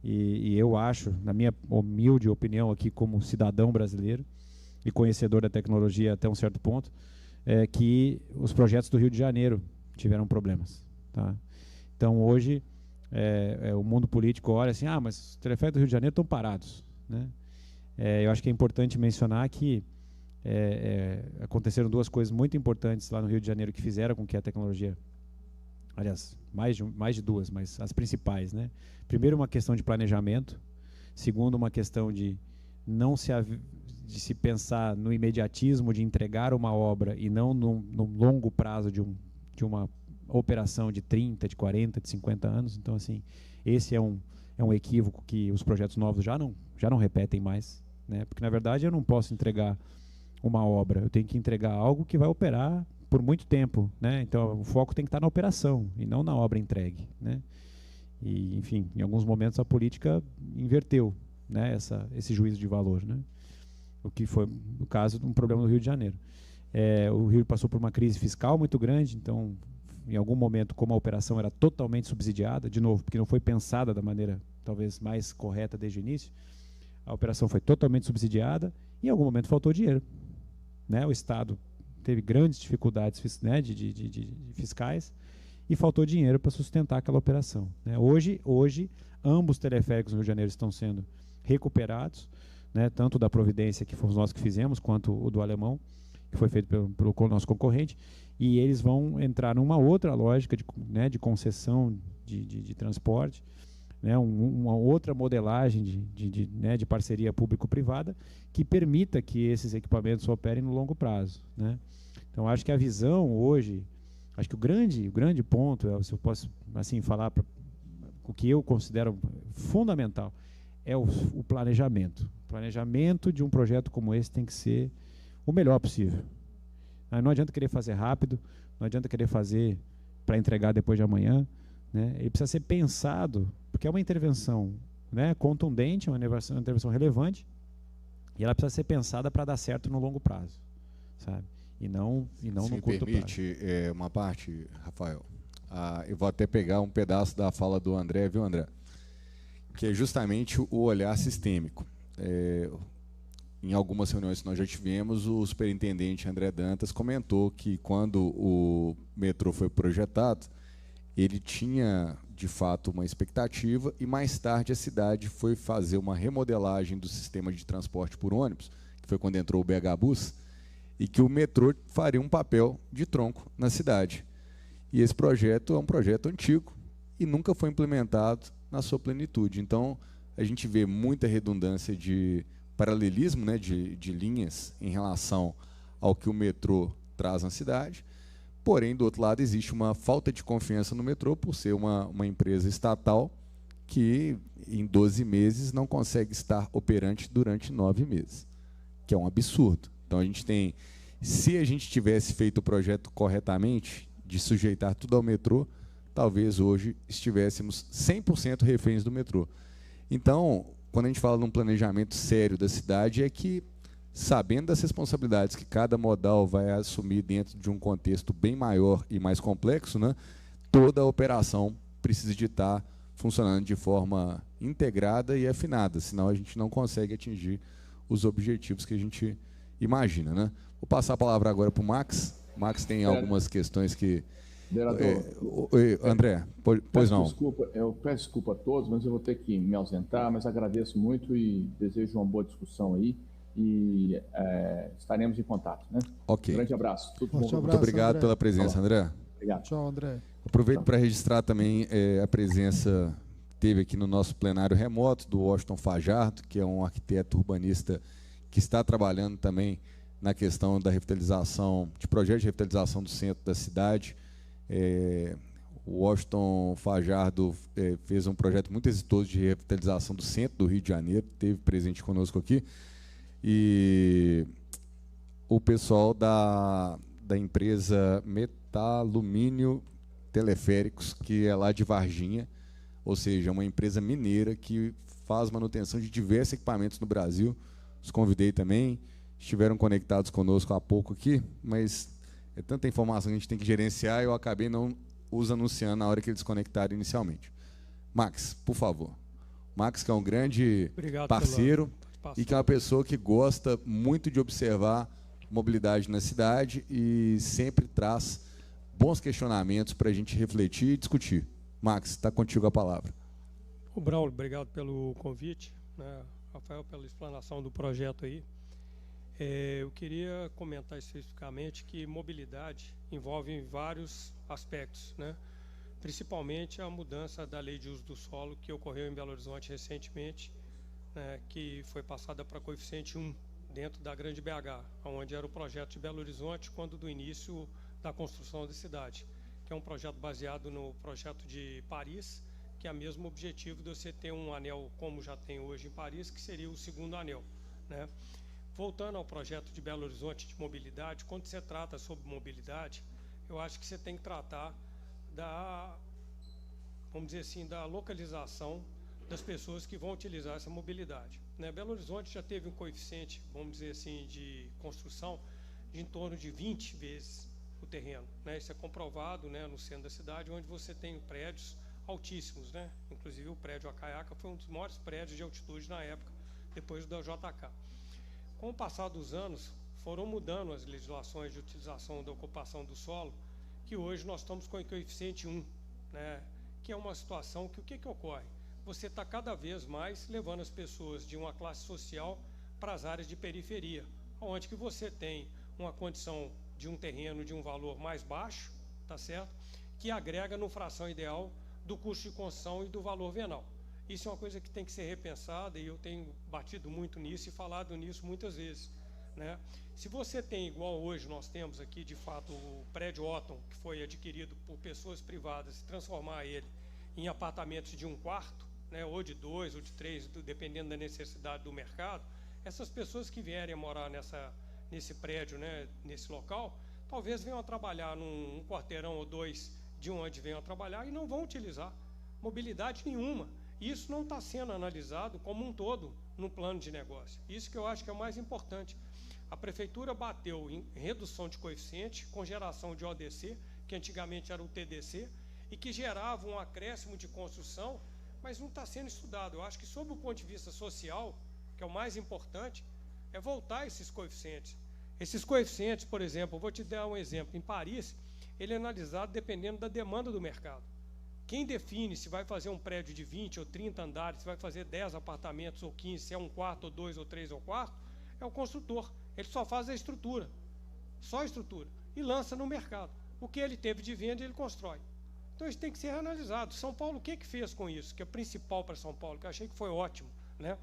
E eu acho, na minha humilde opinião aqui como cidadão brasileiro e conhecedor da tecnologia até um certo ponto, que os projetos do Rio de Janeiro tiveram problemas, tá? Então hoje o mundo político olha assim, mas os teleféricos do Rio de Janeiro estão parados, né? Eu acho que é importante mencionar que aconteceram duas coisas muito importantes lá no Rio de Janeiro que fizeram com que a tecnologia aliás, mais de duas, mas as principais, né? Primeiro, uma questão de planejamento. Segundo, uma questão de não de se pensar no imediatismo de entregar uma obra e não no longo prazo de uma operação de 30, de 40, de 50 anos. Então, assim, esse é um equívoco que os projetos novos já não repetem mais, né? Porque, na verdade, eu não posso entregar uma obra, eu tenho que entregar algo que vai operar por muito tempo, né? Então, o foco tem que estar na operação e não na obra entregue, né? E, enfim, em alguns momentos a política inverteu, né, esse juízo de valor, né? O que foi o caso de um problema no Rio de Janeiro. O Rio passou por uma crise fiscal muito grande, então, em algum momento, como a operação era totalmente subsidiada, de novo, porque não foi pensada da maneira talvez mais correta desde o início, a operação foi totalmente subsidiada e em algum momento faltou dinheiro, né? O Estado teve grandes dificuldades, né, de fiscais e faltou dinheiro para sustentar aquela operação, né? Hoje, ambos os teleféricos no Rio de Janeiro estão sendo recuperados, né, tanto da Providência, que fomos nós que fizemos, quanto o do Alemão, que foi feito pelo nosso concorrente, e eles vão entrar numa outra lógica de concessão de transporte, né, uma outra modelagem de parceria público-privada que permita que esses equipamentos operem no longo prazo, né? Então, acho que a visão hoje, acho que o grande ponto, se eu posso assim falar, o que eu considero fundamental, é o planejamento. O planejamento de um projeto como esse tem que ser o melhor possível. Não adianta querer fazer rápido, não adianta querer fazer para entregar depois de amanhã, né? Ele precisa ser pensado, porque é uma intervenção, né, contundente, uma intervenção relevante, e ela precisa ser pensada para dar certo no longo prazo, sabe? E não no curto prazo. Se me permite uma parte, Rafael, eu vou até pegar um pedaço da fala do André, viu, André? Que é justamente o olhar sistêmico. Em algumas reuniões que nós já tivemos, o superintendente André Dantas comentou que quando o metrô foi projetado, ele tinha, de fato, uma expectativa e mais tarde a cidade foi fazer uma remodelagem do sistema de transporte por ônibus, que foi quando entrou o BH Bus, e que o metrô faria um papel de tronco na cidade. E esse projeto é um projeto antigo e nunca foi implementado na sua plenitude. Então, a gente vê muita redundância de paralelismo, né, de linhas em relação ao que o metrô traz na cidade. Porém, do outro lado, existe uma falta de confiança no metrô por ser uma empresa estatal que, em 12 meses, não consegue estar operante durante 9 meses, que é um absurdo. Então, a gente tem, se a gente tivesse feito o projeto corretamente, de sujeitar tudo ao metrô, talvez hoje estivéssemos 100% reféns do metrô. Então, quando a gente fala de um planejamento sério da cidade, é que, sabendo das responsabilidades que cada modal vai assumir dentro de um contexto bem maior e mais complexo, né, toda a operação precisa de estar funcionando de forma integrada e afinada, senão a gente não consegue atingir os objetivos que a gente imagina, né? Vou passar a palavra agora para o Max. O Max tem algumas questões que... André, pois não. Desculpa, eu peço desculpa a todos, mas eu vou ter que me ausentar, mas agradeço muito e desejo uma boa discussão aí e estaremos em contato, né? Ok. Um grande abraço. Muito obrigado, André, pela presença, André. Obrigado. Tchau, André. Aproveito para registrar também a presença que teve aqui no nosso plenário remoto do Washington Fajardo, que é um arquiteto urbanista que está trabalhando também na questão da revitalização, de projeto de revitalização do centro da cidade. O Washington Fajardo fez um projeto muito exitoso de revitalização do centro do Rio de Janeiro, esteve presente conosco aqui. E o pessoal da empresa Metalumínio Teleféricos, que é lá de Varginha, ou seja, uma empresa mineira que faz manutenção de diversos equipamentos no Brasil. Os convidei também, estiveram conectados conosco há pouco aqui, mas é tanta informação que a gente tem que gerenciar, eu acabei não os anunciando na hora que eles conectaram inicialmente. Max, por favor. Max, que é um grande parceiro e que é uma pessoa que gosta muito de observar mobilidade na cidade e sempre traz bons questionamentos para a gente refletir e discutir. Max, está contigo a palavra. O Braulio, obrigado pelo convite, né? Rafael, pela explanação do projeto aí. Eu queria comentar especificamente que mobilidade envolve vários aspectos, né? principalmente a mudança da lei de uso do solo que ocorreu em Belo Horizonte recentemente, né, que foi passada para coeficiente 1 dentro da Grande BH, onde era o projeto de Belo Horizonte quando do início da construção da cidade, que é um projeto baseado no projeto de Paris, que é o mesmo objetivo de você ter um anel como já tem hoje em Paris, que seria o segundo anel, né? Voltando ao projeto de Belo Horizonte de mobilidade, quando você trata sobre mobilidade, eu acho que você tem que tratar da, vamos dizer assim, da localização das pessoas que vão utilizar essa mobilidade, né? Belo Horizonte já teve um coeficiente, vamos dizer assim, de construção de em torno de 20 vezes o terreno, né? Isso é comprovado, né, no centro da cidade, onde você tem prédios altíssimos, né? Inclusive o prédio Acaiaca foi um dos maiores prédios de altitude na época, depois do JK. Com o passar dos anos, foram mudando as legislações de utilização da ocupação do solo, que hoje nós estamos com o coeficiente 1, né? Que é uma situação que o que ocorre? Você está cada vez mais levando as pessoas de uma classe social para as áreas de periferia, onde que você tem uma condição de um terreno de um valor mais baixo, tá certo? Que agrega no fração ideal do custo de construção e do valor venal. Isso é uma coisa que tem que ser repensada e eu tenho batido muito nisso e falado nisso muitas vezes, né? Se você tem, igual hoje nós temos aqui, de fato, o prédio Otton, que foi adquirido por pessoas privadas, e transformar ele em apartamentos de 1 quarto, né, ou de 2 ou de 3, dependendo da necessidade do mercado, essas pessoas que vierem a morar nesse prédio, né, nesse local, talvez venham a trabalhar num quarteirão ou 2 de onde venham a trabalhar e não vão utilizar mobilidade nenhuma. Isso não está sendo analisado como um todo no plano de negócio. Isso que eu acho que é o mais importante. A prefeitura bateu em redução de coeficiente com geração de ODC, que antigamente era o TDC, e que gerava um acréscimo de construção, mas não está sendo estudado. Eu acho que, sob o ponto de vista social, que é o mais importante, é voltar esses coeficientes. Esses coeficientes, por exemplo, eu vou te dar um exemplo. Em Paris, ele é analisado dependendo da demanda do mercado. Quem define se vai fazer um prédio de 20 ou 30 andares, se vai fazer 10 apartamentos ou 15, se é 1 quarto ou 2 ou 3 ou 4, é o construtor. Ele só faz a estrutura, só a estrutura, e lança no mercado. O que ele teve de venda, ele constrói. Então isso tem que ser analisado. São Paulo, o que fez com isso? Que é principal para São Paulo, que eu achei que foi ótimo, né?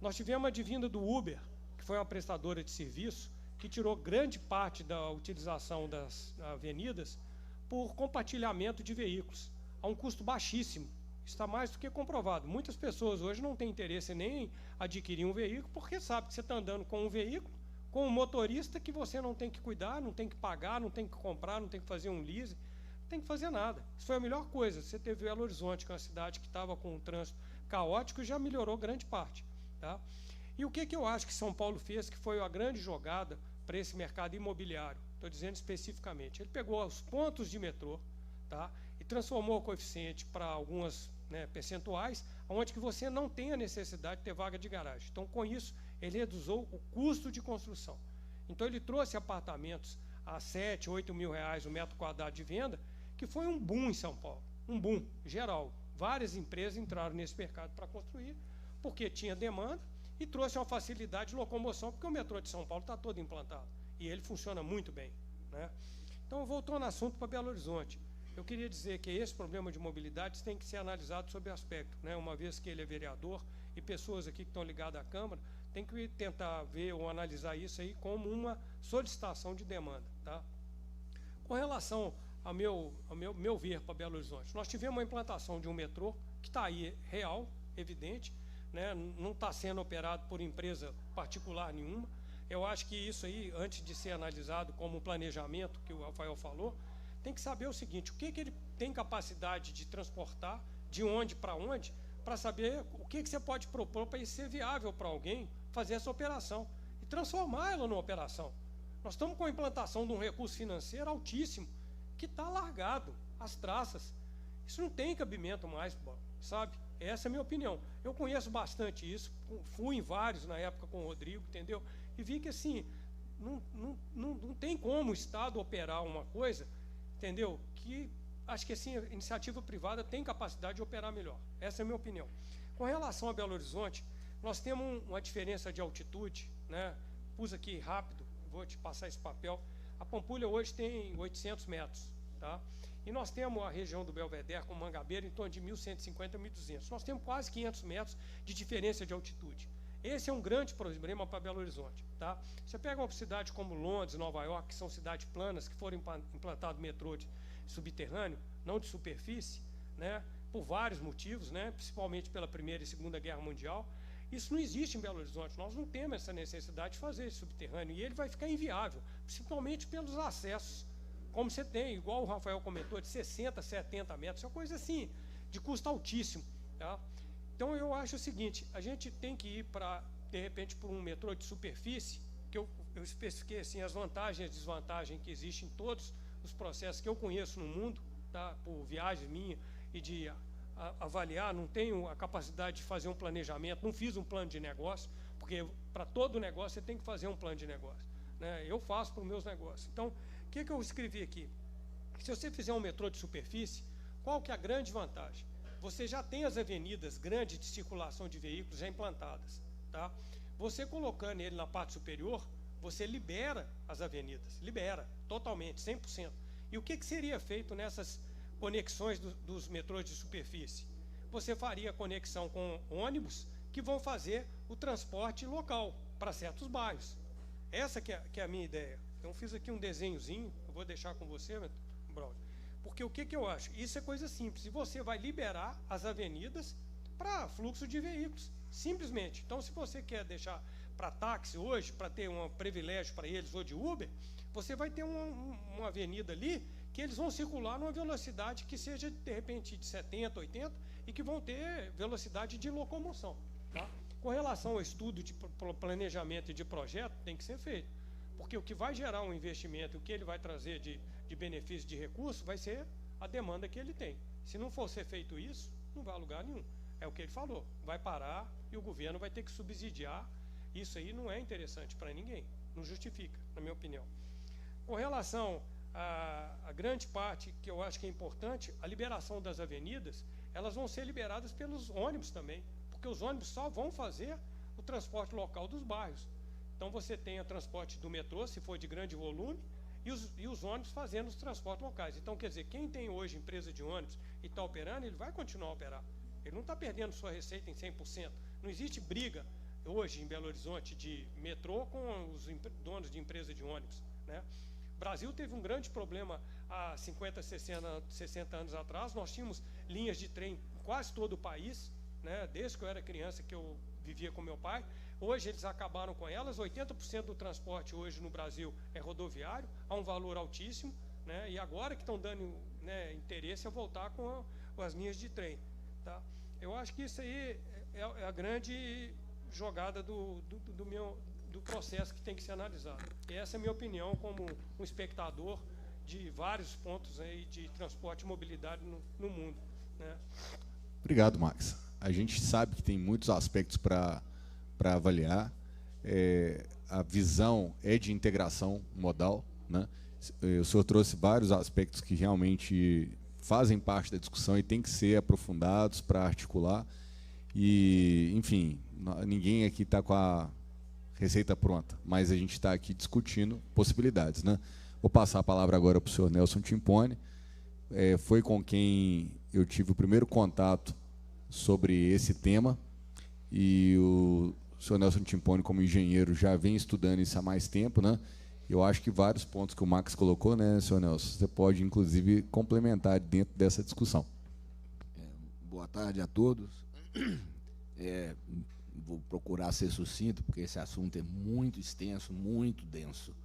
Nós tivemos a advinda do Uber, que foi uma prestadora de serviço, que tirou grande parte da utilização das avenidas por compartilhamento de veículos, a um custo baixíssimo. Está mais do que comprovado. Muitas pessoas hoje não têm interesse nem em adquirir um veículo, porque sabe que você está andando com um veículo, com um motorista que você não tem que cuidar, não tem que pagar, não tem que comprar, não tem que fazer um leasing, não tem que fazer nada. Isso foi a melhor coisa. Você teve Belo Horizonte, que é uma cidade que estava com um trânsito caótico, e já melhorou grande parte, tá? E o que eu acho que São Paulo fez, que foi a grande jogada para esse mercado imobiliário, estou dizendo especificamente, ele pegou os pontos de metrô, tá, e transformou o coeficiente para algumas, né, percentuais, onde que você não tem a necessidade de ter vaga de garagem. Então, com isso, ele reduziu o custo de construção. Então, ele trouxe apartamentos a 7, 8 mil reais o metro quadrado de venda, que foi um boom em São Paulo, um boom geral. Várias empresas entraram nesse mercado para construir, porque tinha demanda, e trouxe uma facilidade de locomoção, porque o metrô de São Paulo está todo implantado, e ele funciona muito bem, né? Então, voltando no assunto para Belo Horizonte, eu queria dizer que esse problema de mobilidade tem que ser analisado sob aspecto, né? Uma vez que ele é vereador, e pessoas aqui que estão ligadas à Câmara, tem que tentar ver ou analisar isso aí como uma solicitação de demanda, tá? Com relação ao meu ver para Belo Horizonte, nós tivemos uma implantação de um metrô, que está aí real, evidente, né? Não está sendo operado por empresa particular nenhuma. Eu acho que isso aí, antes de ser analisado como um planejamento, que o Rafael falou, tem que saber o seguinte: o que ele tem capacidade de transportar, de onde para onde, para saber o que você pode propor para isso ser viável para alguém fazer essa operação e transformar ela numa operação. Nós estamos com a implantação de um recurso financeiro altíssimo, que está largado, as traças. Isso não tem cabimento mais, sabe? Essa é a minha opinião. Eu conheço bastante isso, fui em vários na época com o Rodrigo, entendeu? E vi que, assim, não tem como o Estado operar uma coisa, entendeu? Que acho que, assim, a iniciativa privada tem capacidade de operar melhor. Essa é a minha opinião. Com relação a Belo Horizonte, nós temos uma diferença de altitude, né? Pus aqui rápido, vou te passar esse papel. A Pampulha hoje tem 800 metros, tá? E nós temos a região do Belvedere com Mangabeira em torno de 1.150 a 1.200. Nós temos quase 500 metros de diferença de altitude. Esse é um grande problema para Belo Horizonte, tá? Você pega uma cidade como Londres, Nova York, que são cidades planas, que foram implantado metrô subterrâneo, não de superfície, né? Por vários motivos, né? Principalmente pela Primeira e Segunda Guerra Mundial. Isso não existe em Belo Horizonte, nós não temos essa necessidade de fazer esse subterrâneo, e ele vai ficar inviável, principalmente pelos acessos, como você tem, igual o Rafael comentou, de 60, 70 metros, é uma coisa assim, de custo altíssimo, tá? Então eu acho o seguinte, a gente tem que ir para, de repente, por um metrô de superfície, que eu especifiquei assim, as vantagens e as desvantagens que existem em todos os processos que eu conheço no mundo, tá? Por viagem minha e de avaliar, não tenho a capacidade de fazer um planejamento, não fiz um plano de negócio, porque para todo negócio você tem que fazer um plano de negócio, né? Eu faço para os meus negócios. Então, o que eu escrevi aqui? Se você fizer um metrô de superfície, qual que é a grande vantagem? Você já tem as avenidas grandes de circulação de veículos já implantadas, tá? Você colocando ele na parte superior, você libera as avenidas, libera totalmente, 100%. E o que seria feito nessas conexões dos metrôs de superfície? Você faria conexão com ônibus que vão fazer o transporte local para certos bairros. Essa que é a minha ideia. Então, fiz aqui um desenhozinho, eu vou deixar com você, Braulio. Porque o que eu acho? Isso é coisa simples. E você vai liberar as avenidas para fluxo de veículos, simplesmente. Então, se você quer deixar para táxi hoje, para ter um privilégio para eles, ou de Uber, você vai ter uma avenida ali que eles vão circular numa velocidade que seja, de repente, de 70, 80, e que vão ter velocidade de locomoção, tá? Com relação ao estudo de planejamento e de projeto, tem que ser feito. Porque o que vai gerar um investimento, o que ele vai trazer de benefício de recurso, vai ser a demanda que ele tem. Se não for ser feito isso, não vai a lugar nenhum. É o que ele falou, vai parar e o governo vai ter que subsidiar. Isso aí não é interessante para ninguém, não justifica, na minha opinião. Com relação a grande parte que eu acho que é importante, a liberação das avenidas, elas vão ser liberadas pelos ônibus também, porque os ônibus só vão fazer o transporte local dos bairros. Então você tem o transporte do metrô, se for de grande volume, e os ônibus fazendo os transportes locais. Então, quer dizer, quem tem hoje empresa de ônibus e está operando, ele vai continuar a operar. Ele não está perdendo sua receita em 100%. Não existe briga hoje em Belo Horizonte de metrô com os donos de empresa de ônibus, né? O Brasil teve um grande problema há 50, 60 anos atrás. Nós tínhamos linhas de trem em quase todo o país, né? Desde que eu era criança, que eu vivia com meu pai. Hoje eles acabaram com elas. 80% do transporte hoje no Brasil é rodoviário, a um valor altíssimo, né? E agora que estão dando, né, interesse a voltar com as linhas de trem, tá? Eu acho que isso aí é a grande jogada do processo que tem que ser analisado. E essa é a minha opinião como um espectador de vários pontos aí de transporte e mobilidade no mundo, né? Obrigado, Max. A gente sabe que tem muitos aspectos para avaliar. A visão é de integração modal, né? O senhor trouxe vários aspectos que realmente fazem parte da discussão e tem que ser aprofundados para articular. E, enfim, ninguém aqui está com a receita pronta, mas a gente está aqui discutindo possibilidades, né? Vou passar a palavra agora para o senhor Nelson Timpone. Foi com quem eu tive o primeiro contato sobre esse tema, e o senhor Nelson Timpone, como engenheiro, já vem estudando isso há mais tempo, né? Eu acho que vários pontos que o Max colocou, né, senhor Nelson, você pode, inclusive, complementar dentro dessa discussão. Boa tarde a todos. Vou procurar ser sucinto, porque esse assunto é muito extenso, muito denso.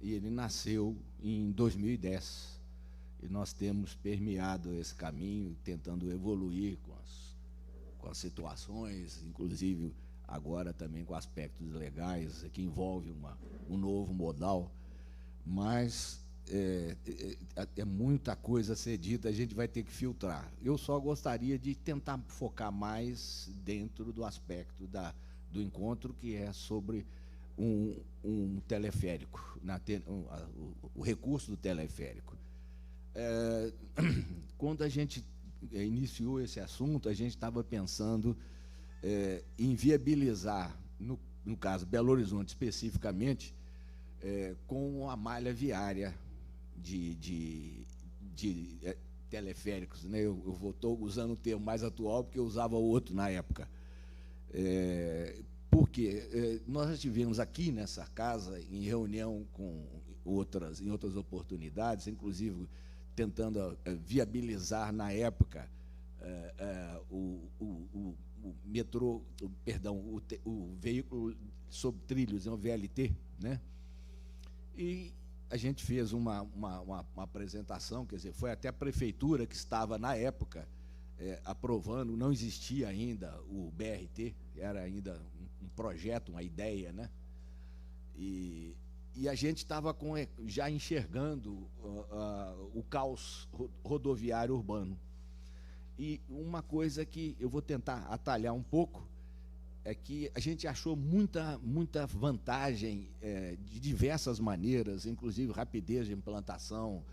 E ele nasceu em 2010. E nós temos permeado esse caminho, tentando evoluir com as situações, inclusive agora também com aspectos legais, que envolve um novo modal. Mas é muita coisa a ser dita, a gente vai ter que filtrar. Eu só gostaria de tentar focar mais dentro do aspecto do encontro, que é sobre um teleférico, o recurso do teleférico. Quando a gente iniciou esse assunto, a gente estava pensando em viabilizar, no caso Belo Horizonte especificamente, com a malha viária teleféricos, né? Eu estou usando o termo mais atual porque eu usava o outro na época. Porque nós já tivemos aqui nessa casa, em reunião com em outras oportunidades, inclusive tentando viabilizar na época o metrô, perdão, o veículo sob trilhos, o VLT, né? E a gente fez uma apresentação, quer dizer, foi até a prefeitura que estava na época aprovando, não existia ainda o BRT, era ainda um projeto, uma ideia, né? E a gente estava já enxergando o caos rodoviário urbano. E uma coisa que eu vou tentar atalhar um pouco é que a gente achou muita vantagem de diversas maneiras, inclusive rapidez de implantação,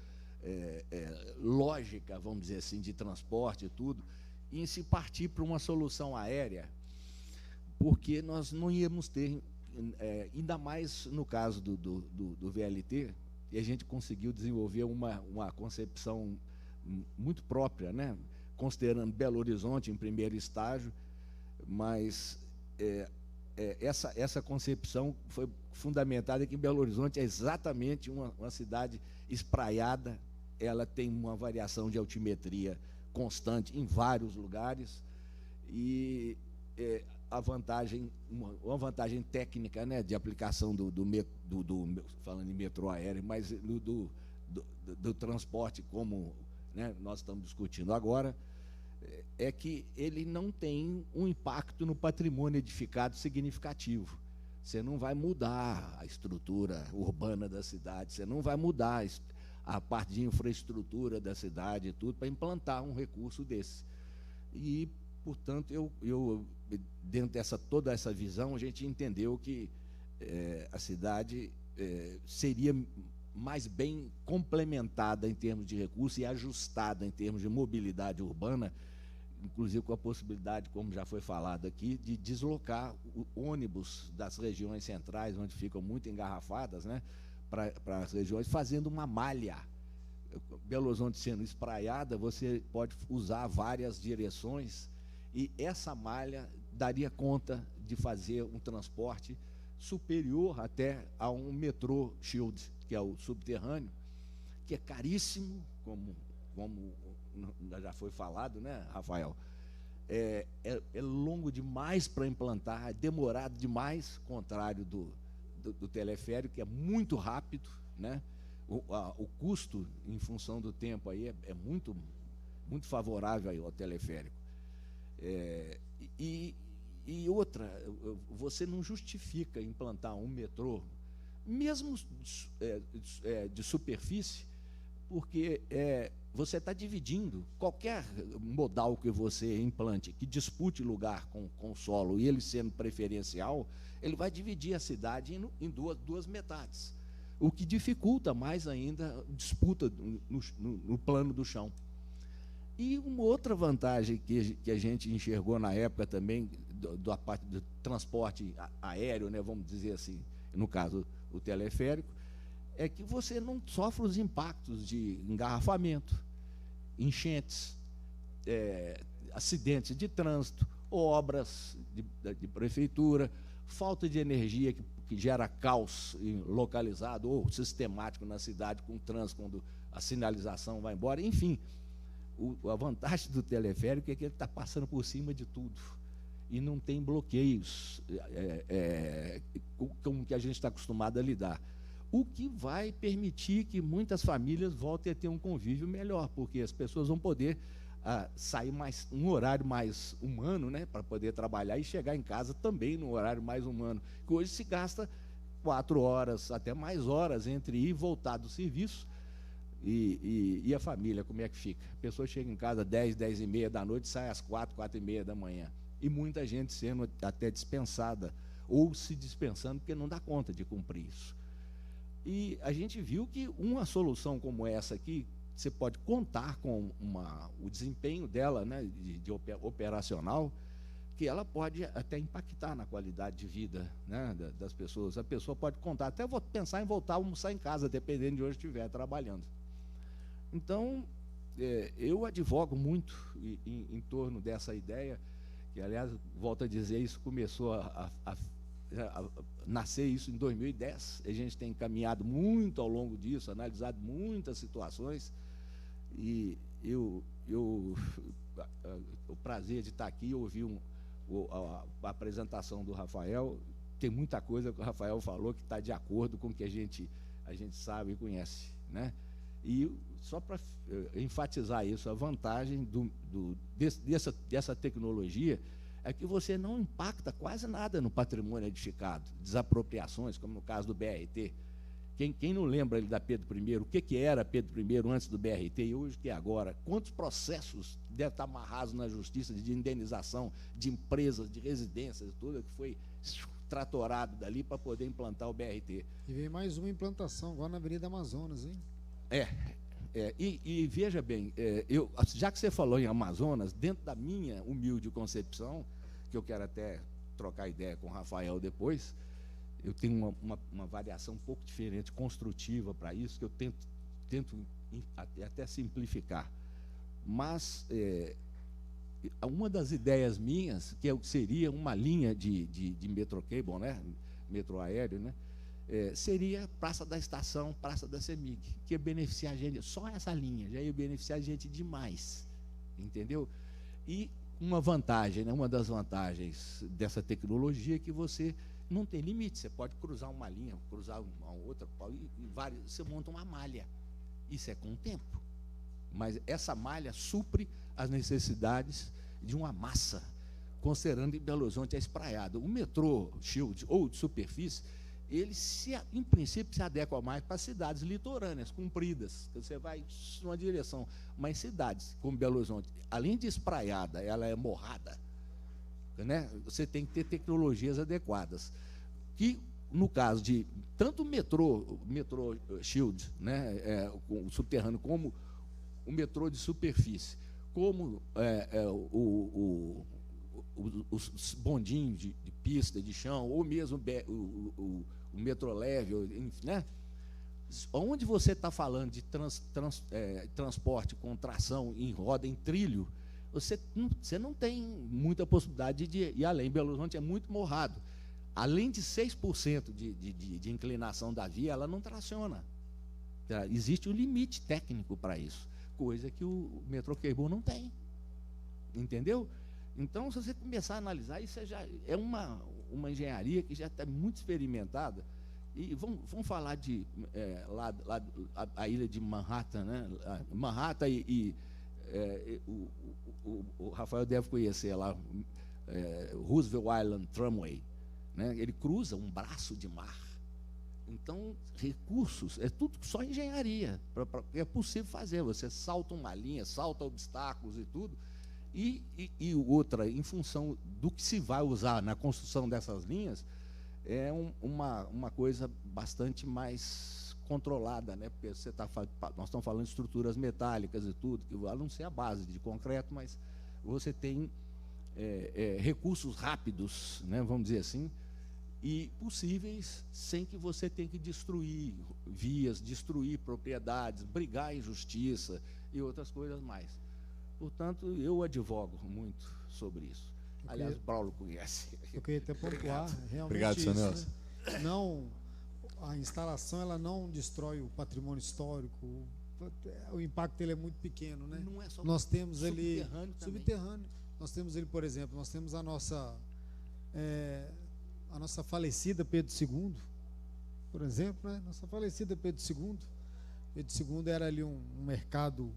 lógica, vamos dizer assim, de transporte e tudo, em se partir para uma solução aérea, porque nós não íamos ter, ainda mais no caso do VLT, e a gente conseguiu desenvolver uma concepção muito própria, né? Considerando Belo Horizonte em primeiro estágio, mas essa concepção foi fundamentada que em Belo Horizonte é exatamente uma cidade espraiada, ela tem uma variação de altimetria constante em vários lugares, e uma vantagem técnica, né, de aplicação falando em metrô aéreo, mas do transporte, como, né, nós estamos discutindo agora, é que ele não tem um impacto no patrimônio edificado significativo. Você não vai mudar a estrutura urbana da cidade, você não vai mudar a parte de infraestrutura da cidade e tudo para implantar um recurso desse. E, portanto, dentro toda essa visão, a gente entendeu que a cidade seria mais bem complementada em termos de recursos e ajustada em termos de mobilidade urbana, inclusive com a possibilidade, como já foi falado aqui, de deslocar o ônibus das regiões centrais, onde ficam muito engarrafadas, né, para as regiões, fazendo uma malha. Belo Horizonte sendo espraiada, você pode usar várias direções, e essa malha daria conta de fazer um transporte superior até a um metrô Shield, que é o subterrâneo, que é caríssimo, como já foi falado, né, Rafael? É longo demais para implantar, é demorado demais, contrário do teleférico, que é muito rápido, né? O custo, em função do tempo, aí é muito favorável aí ao teleférico. E outra, você não justifica implantar um metrô, mesmo de superfície, porque você está dividindo qualquer modal que você implante, que dispute lugar com o solo, e ele sendo preferencial, ele vai dividir a cidade em duas metades, o que dificulta mais ainda a disputa no plano do chão. E uma outra vantagem que a gente enxergou na época também, da parte do transporte aéreo, né, vamos dizer assim, no caso o teleférico, é que você não sofre os impactos de engarrafamento, enchentes, acidentes de trânsito, obras de prefeitura, falta de energia que gera caos localizado ou sistemático na cidade com o trânsito, quando a sinalização vai embora, enfim. A vantagem do teleférico é que ele está passando por cima de tudo e não tem bloqueios com que a gente está acostumado a lidar, o que vai permitir que muitas famílias voltem a ter um convívio melhor, porque as pessoas vão poder sair um horário mais humano, né, para poder trabalhar e chegar em casa também no horário mais humano, que hoje se gasta 4 horas, até mais horas, entre ir e voltar do serviço. E a família, como é que fica? A pessoa chega em casa 10, 10 e meia da noite, sai às 4, 4 e meia da manhã. E muita gente sendo até dispensada, ou se dispensando porque não dá conta de cumprir isso. E a gente viu que uma solução como essa aqui, você pode contar com o desempenho dela, né, de operacional, que ela pode até impactar na qualidade de vida, né, das pessoas. A pessoa pode contar, até vou pensar em voltar a almoçar em casa, dependendo de onde estiver trabalhando. Então, eu advogo muito em torno dessa ideia, que, aliás, volto a dizer, isso começou a nascer isso em 2010. A gente tem caminhado muito ao longo disso, analisado muitas situações, e o prazer de estar aqui e ouvir a apresentação do Rafael. Tem muita coisa que o Rafael falou que está de acordo com o que a gente sabe e conhece, né? E só para enfatizar isso, a vantagem dessa tecnologia é que você não impacta quase nada no patrimônio edificado, desapropriações, como no caso do BRT. Quem não lembra da Pedro I, o que era Pedro I antes do BRT e hoje que é agora? Quantos processos devem estar amarrados na justiça de indenização de empresas, de residências e tudo, que foi tratorado dali para poder implantar o BRT. E vem mais uma implantação agora na Avenida Amazonas, hein? E veja bem, já que você falou em Amazonas, dentro da minha humilde concepção, que eu quero até trocar ideia com o Rafael depois, eu tenho uma variação um pouco diferente, construtiva para isso, que eu tento até simplificar. Mas uma das ideias minhas, que seria uma linha de metrô cable, né? Metrô aéreo, né? Seria Praça da Estação, Praça da CEMIG, que ia beneficiar a gente, só essa linha, já ia beneficiar a gente demais, entendeu? E uma vantagem, né, uma das vantagens dessa tecnologia é que você não tem limite, você pode cruzar uma linha, cruzar uma outra, você monta uma malha, isso é com o tempo, mas essa malha supre as necessidades de uma massa, considerando em Belo Horizonte é espraiado. O metrô Shield ou de superfície, ele, em princípio, se adequa mais para cidades litorâneas, compridas. Você vai numa direção. Mas cidades como Belo Horizonte, além de espraiada, ela é morrada, né? Você tem que ter tecnologias adequadas. Que, no caso de tanto o metrô Shield, né, o subterrâneo, como o metrô de superfície, como os bondinhos de pista, de chão, ou mesmo o metrô leve, né? Onde você está falando de transporte com tração em roda, em trilho, você não tem muita possibilidade de ir além. Belo Horizonte é muito morrado. Além de 6% de inclinação da via, ela não traciona. Existe um limite técnico para isso, coisa que o metrô cable não tem. Entendeu? Então, se você começar a analisar, isso já é uma engenharia que já está muito experimentada. E vamos falar de a ilha de Manhattan, né? Manhattan o Rafael deve conhecer lá, Roosevelt Island Tramway, né? Ele cruza um braço de mar. Então, recursos, é tudo só engenharia. É possível fazer, você salta uma linha, salta obstáculos e tudo. E outra, em função do que se vai usar na construção dessas linhas, é uma coisa bastante mais controlada, né? Porque nós estamos falando de estruturas metálicas e tudo, que não ser a base de concreto, mas você tem recursos rápidos, né, vamos dizer assim, e possíveis sem que você tenha que destruir vias, destruir propriedades, brigar em justiça e outras coisas mais. Portanto, eu advogo muito sobre isso. Aliás, o Paulo conhece. Eu queria até pontuar, realmente. Obrigado, senhor Nelson. Né? Não, a instalação ela não destrói o patrimônio histórico. O impacto dele é muito pequeno, né? Não é só nós temos ele subterrâneo. Nós temos ele, por exemplo, nós temos a nossa falecida Pedro II, por exemplo, né? Nossa falecida Pedro II. Pedro II era ali um mercado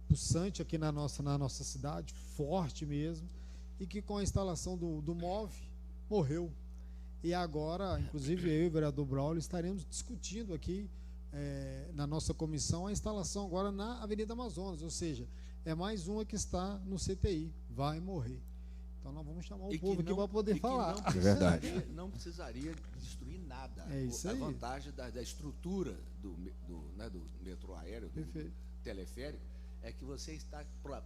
pulsante aqui na nossa cidade, forte mesmo, e que com a instalação do MOV morreu. E agora, inclusive eu e o vereador Braulio estaremos discutindo aqui na nossa comissão a instalação agora na Avenida Amazonas, ou seja, é mais uma que está no CTI, vai morrer. Então nós vamos chamar o povo aqui para poder falar. É verdade. Não precisaria destruir nada. É isso aí. A vantagem da estrutura do metrô aéreo, do teleférico, é que você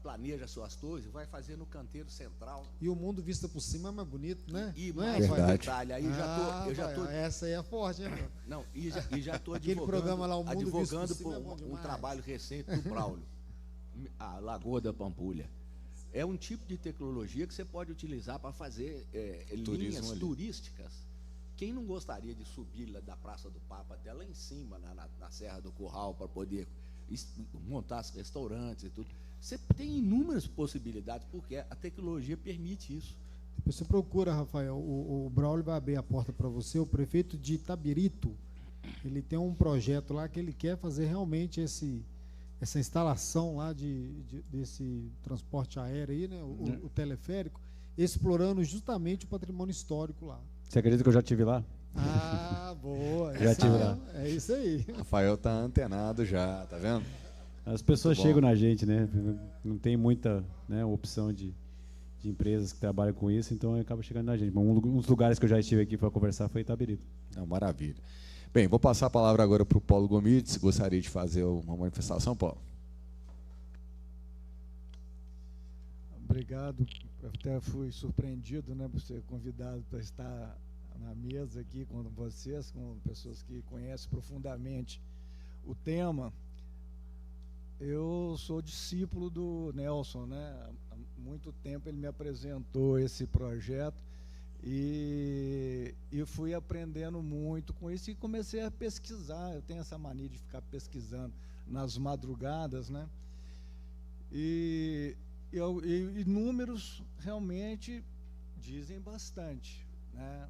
planeja suas torres e vai fazer no canteiro central. E o mundo vista por cima é mais bonito, né? E não mais é, um detalhe, aí eu já tô... Essa aí é forte, hein? Não, e já estou Aquele programa lá, o mundo advogando visto por por cima, é um trabalho recente do Braulio, a Lagoa da Pampulha. É um tipo de tecnologia que você pode utilizar para fazer linhas turísticas. Quem não gostaria de subir lá da Praça do Papa até lá em cima, na Serra do Curral, para poder montar restaurantes e tudo? Você tem inúmeras possibilidades, porque a tecnologia permite isso. Depois você procura, Rafael, o Braulio vai abrir a porta para você. O prefeito de Itabirito, ele tem um projeto lá que ele quer fazer realmente essa instalação lá desse transporte aéreo aí, né, o teleférico, explorando justamente o patrimônio histórico lá. Você acredita que eu já estive lá? Ah, boa. Já estive lá. É isso aí. Rafael tá antenado já, tá vendo? As pessoas chegam na gente, né? Não tem muita, né, opção de empresas que trabalham com isso, então acaba chegando na gente. Um dos lugares que eu já estive aqui para conversar foi Itabirito. Maravilha. Bem, vou passar a palavra agora para o Paulo Gomides. Gostaria de fazer uma manifestação, Paulo? Obrigado. Eu até fui surpreendido, né, por ser convidado para estar na mesa aqui com vocês, com pessoas que conhecem profundamente o tema. Eu sou discípulo do Nelson, né? Há muito tempo ele me apresentou esse projeto e fui aprendendo muito com isso e comecei a pesquisar. Eu tenho essa mania de ficar pesquisando nas madrugadas, né? E números realmente dizem bastante, né?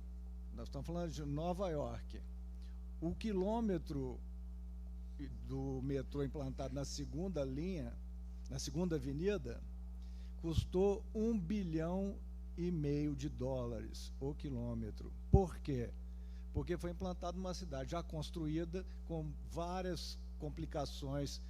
Nós estamos falando de Nova York. O quilômetro do metrô implantado na segunda linha, na segunda avenida, custou $1,5 bilhão de dólares o quilômetro. Por quê? Porque foi implantado numa cidade já construída, com várias complicações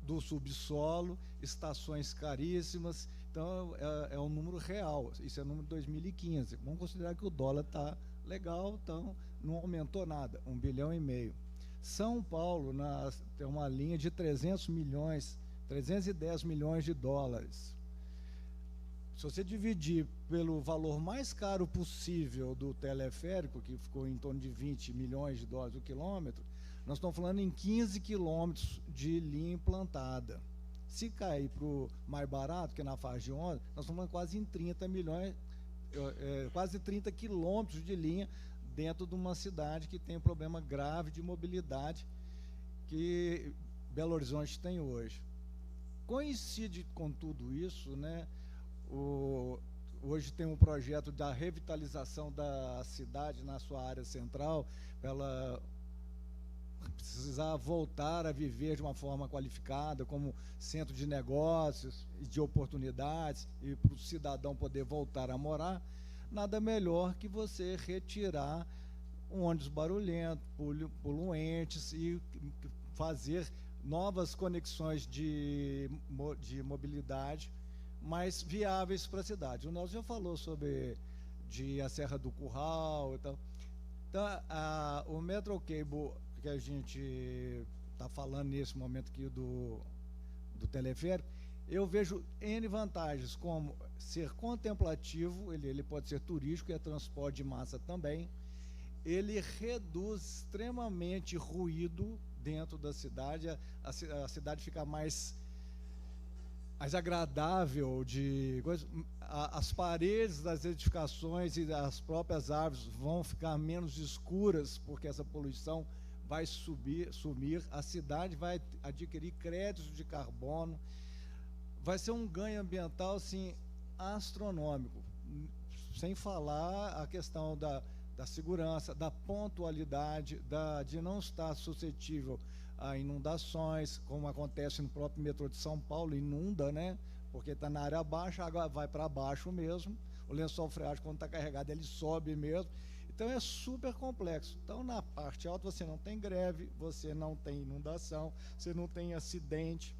do subsolo, estações caríssimas. Então é um número real, isso é número de 2015. Vamos considerar que o dólar está legal, então não aumentou nada, $1,5 bilhão. São Paulo tem uma linha de 310 milhões de dólares. Se você dividir pelo valor mais caro possível do teleférico, que ficou em torno de $20 milhões o quilômetro, nós estamos falando em 15 quilômetros de linha implantada. Se cair para o mais barato, que é na faixa de onda, nós estamos falando quase em 30 milhões, quase 30 quilômetros de linha dentro de uma cidade que tem um problema grave de mobilidade que Belo Horizonte tem hoje. Coincide com tudo isso, né? Hoje tem um projeto da revitalização da cidade na sua área central, para ela precisar voltar a viver de uma forma qualificada, como centro de negócios e de oportunidades, e para o cidadão poder voltar a morar. Nada melhor que você retirar um ônibus barulhento, poluentes, e fazer novas conexões de mobilidade mais viáveis para a cidade. O Nelson já falou sobre a Serra do Curral e tal. Então, o Metro Cable que a gente está falando nesse momento aqui do teleférico, eu vejo N vantagens, como ser contemplativo, ele pode ser turístico, é transporte de massa também. Ele reduz extremamente ruído dentro da cidade, a cidade fica mais agradável de coisa. As paredes das edificações e as próprias árvores vão ficar menos escuras, porque essa poluição vai sumir, a cidade vai adquirir créditos de carbono, vai ser um ganho ambiental assim, astronômico, sem falar a questão da segurança, da pontualidade, de não estar suscetível a inundações, como acontece no próprio metrô de São Paulo, inunda, né? Porque está na área baixa, a água vai para baixo mesmo, o lençol freático, quando está carregado, ele sobe mesmo. Então é super complexo. Então na parte alta você não tem greve, você não tem inundação, você não tem acidente,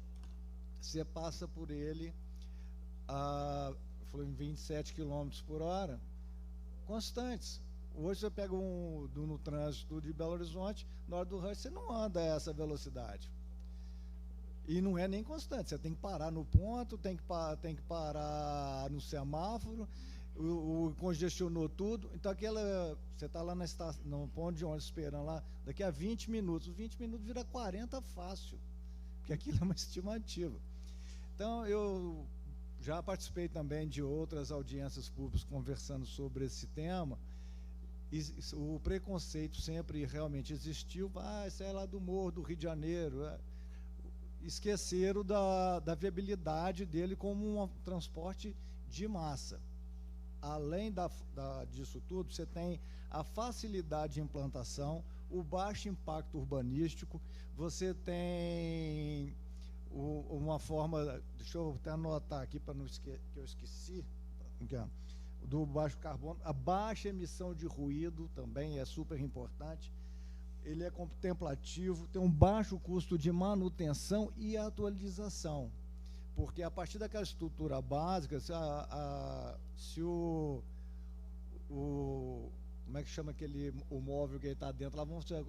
você passa por ele em 27 km por hora, constantes. Hoje você pega no trânsito de Belo Horizonte, na hora do rush, você não anda a essa velocidade. E não é nem constante, você tem que parar no ponto, tem que parar no semáforo, o congestionou tudo. Então você está lá no ponto de ônibus esperando lá, daqui a 20 minutos, os 20 minutos vira 40 fácil, porque aquilo é uma estimativa. Então eu já participei também de outras audiências públicas conversando sobre esse tema. E o preconceito sempre realmente existiu. Isso é lá do Morro do Rio de Janeiro. Esqueceram da viabilidade dele como um transporte de massa. Além disso tudo, você tem a facilidade de implantação, o baixo impacto urbanístico, você tem uma forma, deixa eu até anotar aqui para não esquecer, que eu esqueci, do baixo carbono, a baixa emissão de ruído também é super importante. Ele é contemplativo, tem um baixo custo de manutenção e atualização, porque a partir daquela estrutura básica, se o como é que chama o móvel que ele está dentro, lá vamos ser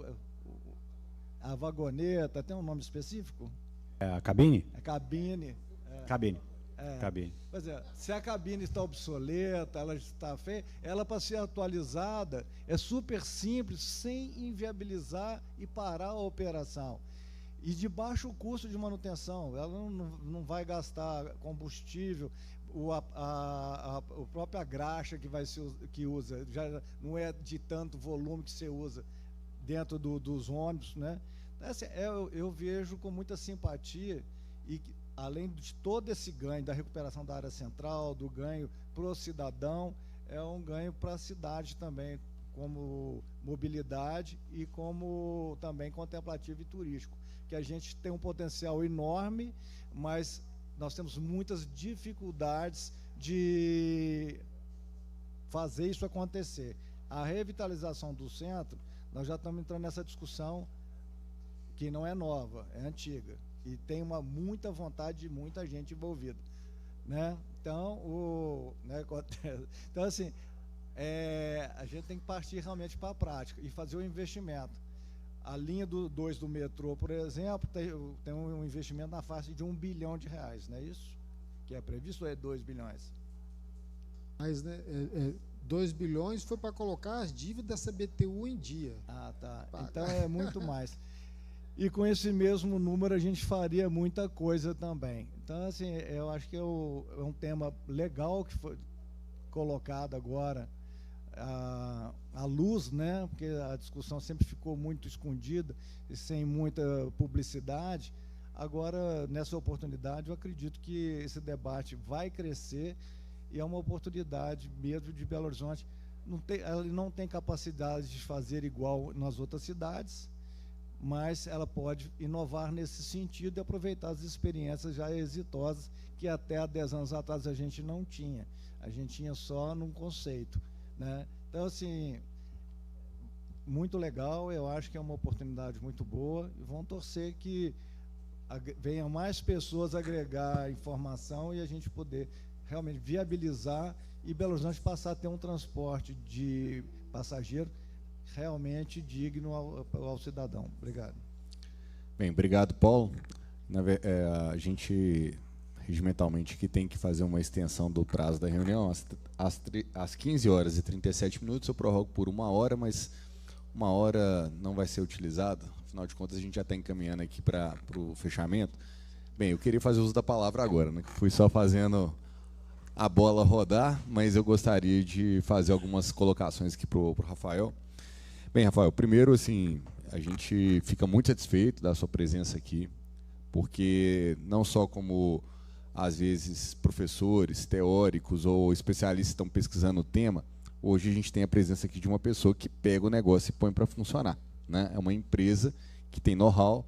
a vagoneta, tem um nome específico? É a cabine? A cabine. Cabine. Cabine. Pois é, se a cabine está obsoleta, ela está feia, ela para ser atualizada é super simples, sem inviabilizar e parar a operação. E de baixo custo de manutenção, ela não vai gastar combustível, o própria graxa que usa, já não é de tanto volume que você usa dentro dos ônibus, né? Assim, eu vejo com muita simpatia e além de todo esse ganho da recuperação da área central, do ganho para o cidadão, é um ganho para a cidade também, como mobilidade e como também contemplativo e turístico, que a gente tem um potencial enorme, mas nós temos muitas dificuldades de fazer isso acontecer. A revitalização do centro, nós já estamos entrando nessa discussão que não é nova, é antiga. E tem muita vontade de muita gente envolvida, né? Então, então assim, a gente tem que partir realmente para a prática e fazer o investimento. A linha 2 do metrô, por exemplo, tem um investimento na faixa de R$1 bilhão, não é isso? Que é previsto, ou é 2 bilhões? Mas, né, 2 bilhões foi para colocar as dívidas da CBTU em dia. Ah, tá. Então é muito mais. E com esse mesmo número a gente faria muita coisa também. Então, assim, eu acho que é um tema legal que foi colocado agora à luz, né? Porque a discussão sempre ficou muito escondida e sem muita publicidade. Agora, nessa oportunidade, eu acredito que esse debate vai crescer e é uma oportunidade mesmo de Belo Horizonte. Ela não tem capacidade de fazer igual nas outras cidades, mas ela pode inovar nesse sentido e aproveitar as experiências já exitosas que até há 10 anos atrás a gente não tinha. A gente tinha só num conceito, né? Então, assim, muito legal, eu acho que é uma oportunidade muito boa e vamos torcer que venham mais pessoas agregar informação e a gente poder realmente viabilizar e Belo Horizonte passar a ter um transporte de passageiro realmente digno ao cidadão. Obrigado. Bem, obrigado, Paulo. A gente, regimentalmente, que tem que fazer uma extensão do prazo da reunião. Às 15 horas e 37 minutos, eu prorrogo por 1 hora, mas 1 hora não vai ser utilizada. Afinal de contas, a gente já está encaminhando aqui para o fechamento. Bem, eu queria fazer uso da palavra agora, né, que fui só fazendo a bola rodar, mas eu gostaria de fazer algumas colocações aqui para o Rafael. Bem, Rafael, primeiro, assim, a gente fica muito satisfeito da sua presença aqui, porque não só como, às vezes, professores, teóricos ou especialistas estão pesquisando o tema, hoje a gente tem a presença aqui de uma pessoa que pega o negócio e põe para funcionar, né? É uma empresa que tem know-how,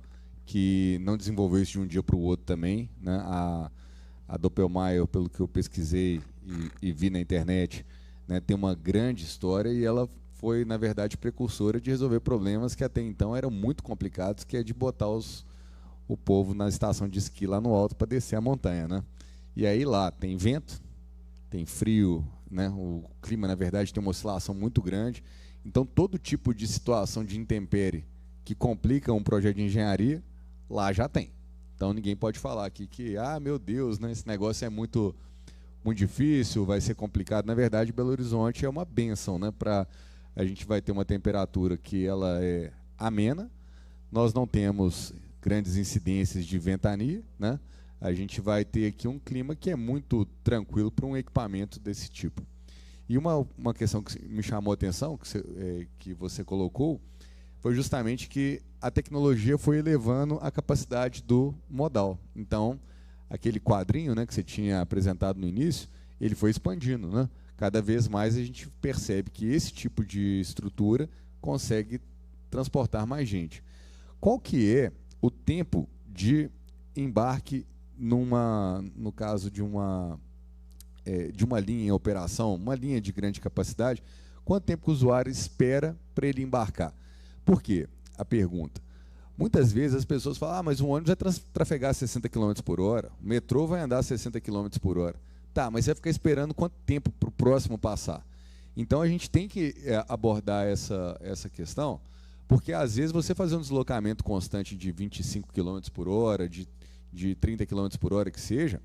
que não desenvolveu isso de um dia para o outro também, né? A Doppelmayr, pelo que eu pesquisei e vi na internet, né, tem uma grande história e ela foi, na verdade, precursora de resolver problemas que até então eram muito complicados, que é de botar o povo na estação de esqui lá no alto para descer a montanha, né? E aí lá tem vento, tem frio, né? O clima, na verdade, tem uma oscilação muito grande. Então, todo tipo de situação de intempérie que complica um projeto de engenharia, lá já tem. Então ninguém pode falar aqui que, meu Deus, né, esse negócio é muito difícil, vai ser complicado. Na verdade, Belo Horizonte é uma bênção, né? A gente vai ter uma temperatura que ela é amena, nós não temos grandes incidências de ventania, né? A gente vai ter aqui um clima que é muito tranquilo para um equipamento desse tipo. E uma questão que me chamou a atenção, que você colocou, foi justamente que a tecnologia foi elevando a capacidade do modal. Então, aquele quadrinho, né, que você tinha apresentado no início, ele foi expandindo, né? Cada vez mais a gente percebe que esse tipo de estrutura consegue transportar mais gente. Qual que é o tempo de embarque no caso de uma linha em operação, uma linha de grande capacidade? Quanto tempo que o usuário espera para ele embarcar? Por quê? A pergunta. Muitas vezes as pessoas falam, mas o ônibus vai trafegar 60 km por hora, o metrô vai andar 60 km por hora. Tá, mas você vai ficar esperando quanto tempo para o próximo passar? Então a gente tem que abordar essa questão, porque às vezes você fazer um deslocamento constante de 25 km por hora, de 30 km por hora que seja,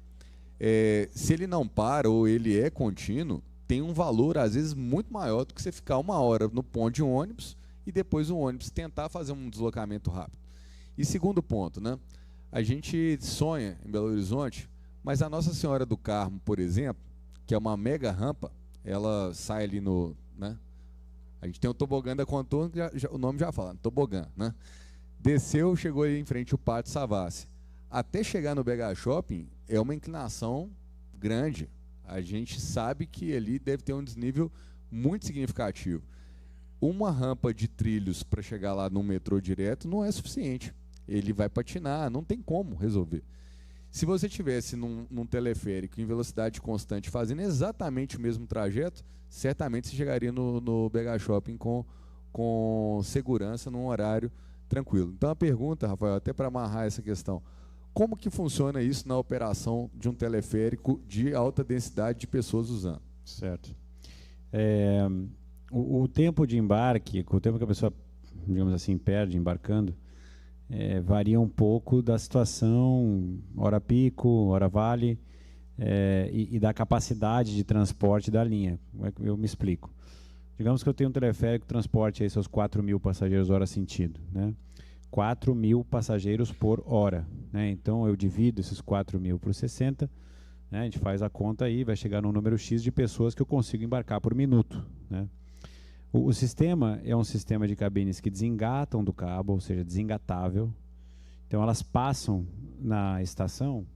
se ele não para ou ele é contínuo, tem um valor às vezes muito maior do que você ficar 1 hora no ponto de ônibus e depois o ônibus tentar fazer um deslocamento rápido. E segundo ponto, né? A gente sonha em Belo Horizonte, mas a Nossa Senhora do Carmo, por exemplo, que é uma mega rampa, ela sai ali né? A gente tem o tobogã da Contorno, o nome já fala, tobogã, né? Desceu, chegou aí em frente ao Pátio Savassi. Até chegar no BH Shopping é uma inclinação grande. A gente sabe que ali deve ter um desnível muito significativo. Uma rampa de trilhos para chegar lá no metrô direto não é suficiente. Ele vai patinar, não tem como resolver. Se você tivesse num teleférico em velocidade constante fazendo exatamente o mesmo trajeto, certamente você chegaria no BH Shopping com segurança, num horário tranquilo. Então a pergunta, Rafael, até para amarrar essa questão, como que funciona isso na operação de um teleférico de alta densidade de pessoas usando? Certo. O tempo de embarque, o tempo que a pessoa, digamos assim, perde embarcando, varia um pouco da situação, hora pico, hora vale, e da capacidade de transporte da linha. Eu me explico. Digamos que eu tenho um teleférico que transporte aí seus 4.000 passageiros hora sentido, né? 4.000 passageiros por hora, né? Então eu divido esses 4.000 por 60, né? A gente faz a conta aí, vai chegar num número X de pessoas que eu consigo embarcar por minuto, né? O sistema é um sistema de cabines que desengatam do cabo, ou seja, desengatável. Então elas passam na estação,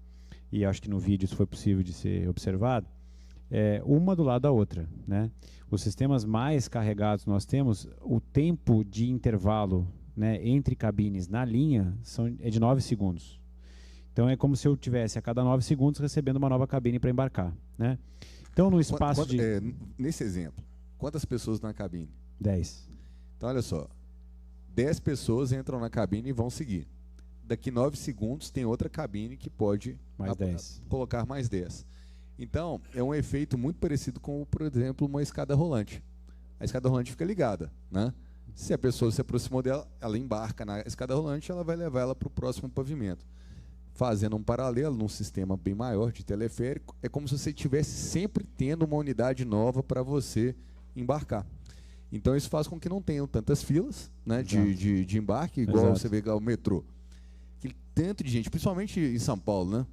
e acho que no vídeo isso foi possível de ser observado, uma do lado da outra, né? Os sistemas mais carregados nós temos, o tempo de intervalo, né, entre cabines na linha é de 9 segundos. Então é como se eu tivesse a cada 9 segundos recebendo uma nova cabine para embarcar, né? Então no espaço nesse exemplo, quantas pessoas na cabine? 10. Então olha só, 10 pessoas entram na cabine e vão seguir. Daqui 9 segundos tem outra cabine que pode colocar mais 10. Então é um efeito muito parecido com, por exemplo, uma escada rolante. A escada rolante fica ligada, né? Se a pessoa se aproximou dela, ela embarca na escada rolante, ela vai levar ela para o próximo pavimento. Fazendo um paralelo num sistema bem maior de teleférico, é como se você estivesse sempre tendo uma unidade nova para você embarcar. Então isso faz com que não tenham tantas filas, né, de embarque, igual você vê o metrô. Aquele tanto de gente, principalmente em São Paulo, né?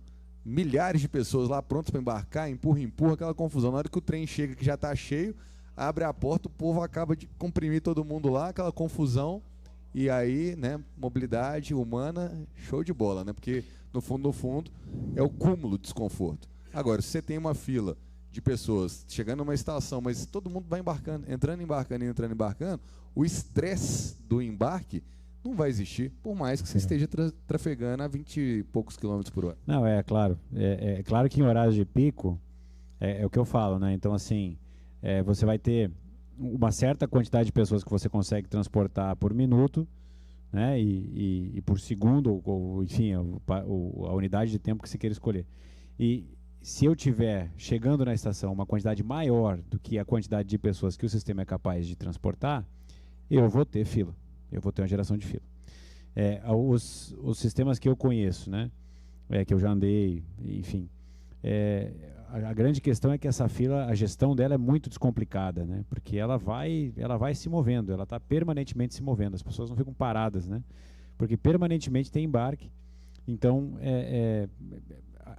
Milhares de pessoas lá prontas para embarcar, empurra, aquela confusão. Na hora que o trem chega, que já está cheio, abre a porta, o povo acaba de comprimir todo mundo lá, aquela confusão, e aí, né, mobilidade humana, show de bola, né? Porque no fundo, é o cúmulo de desconforto. Agora, se você tem uma fila de pessoas chegando numa estação, mas todo mundo vai embarcando, entrando, embarcando, o estresse do embarque não vai existir, por mais que você esteja trafegando a 20 e poucos quilômetros por hora. Não, claro. É claro que em horários de pico, é o que eu falo, né? Então, assim, você vai ter uma certa quantidade de pessoas que você consegue transportar por minuto, né? E por segundo, ou enfim, a unidade de tempo que você queira escolher. E se eu tiver chegando na estação uma quantidade maior do que a quantidade de pessoas que o sistema é capaz de transportar, eu vou ter fila. Eu vou ter uma geração de fila. Os sistemas que eu conheço, né? que eu já andei, enfim. A grande questão é que essa fila, a gestão dela é muito descomplicada, né? Porque ela vai se movendo, ela está permanentemente se movendo, as pessoas não ficam paradas, né? Porque permanentemente tem embarque, então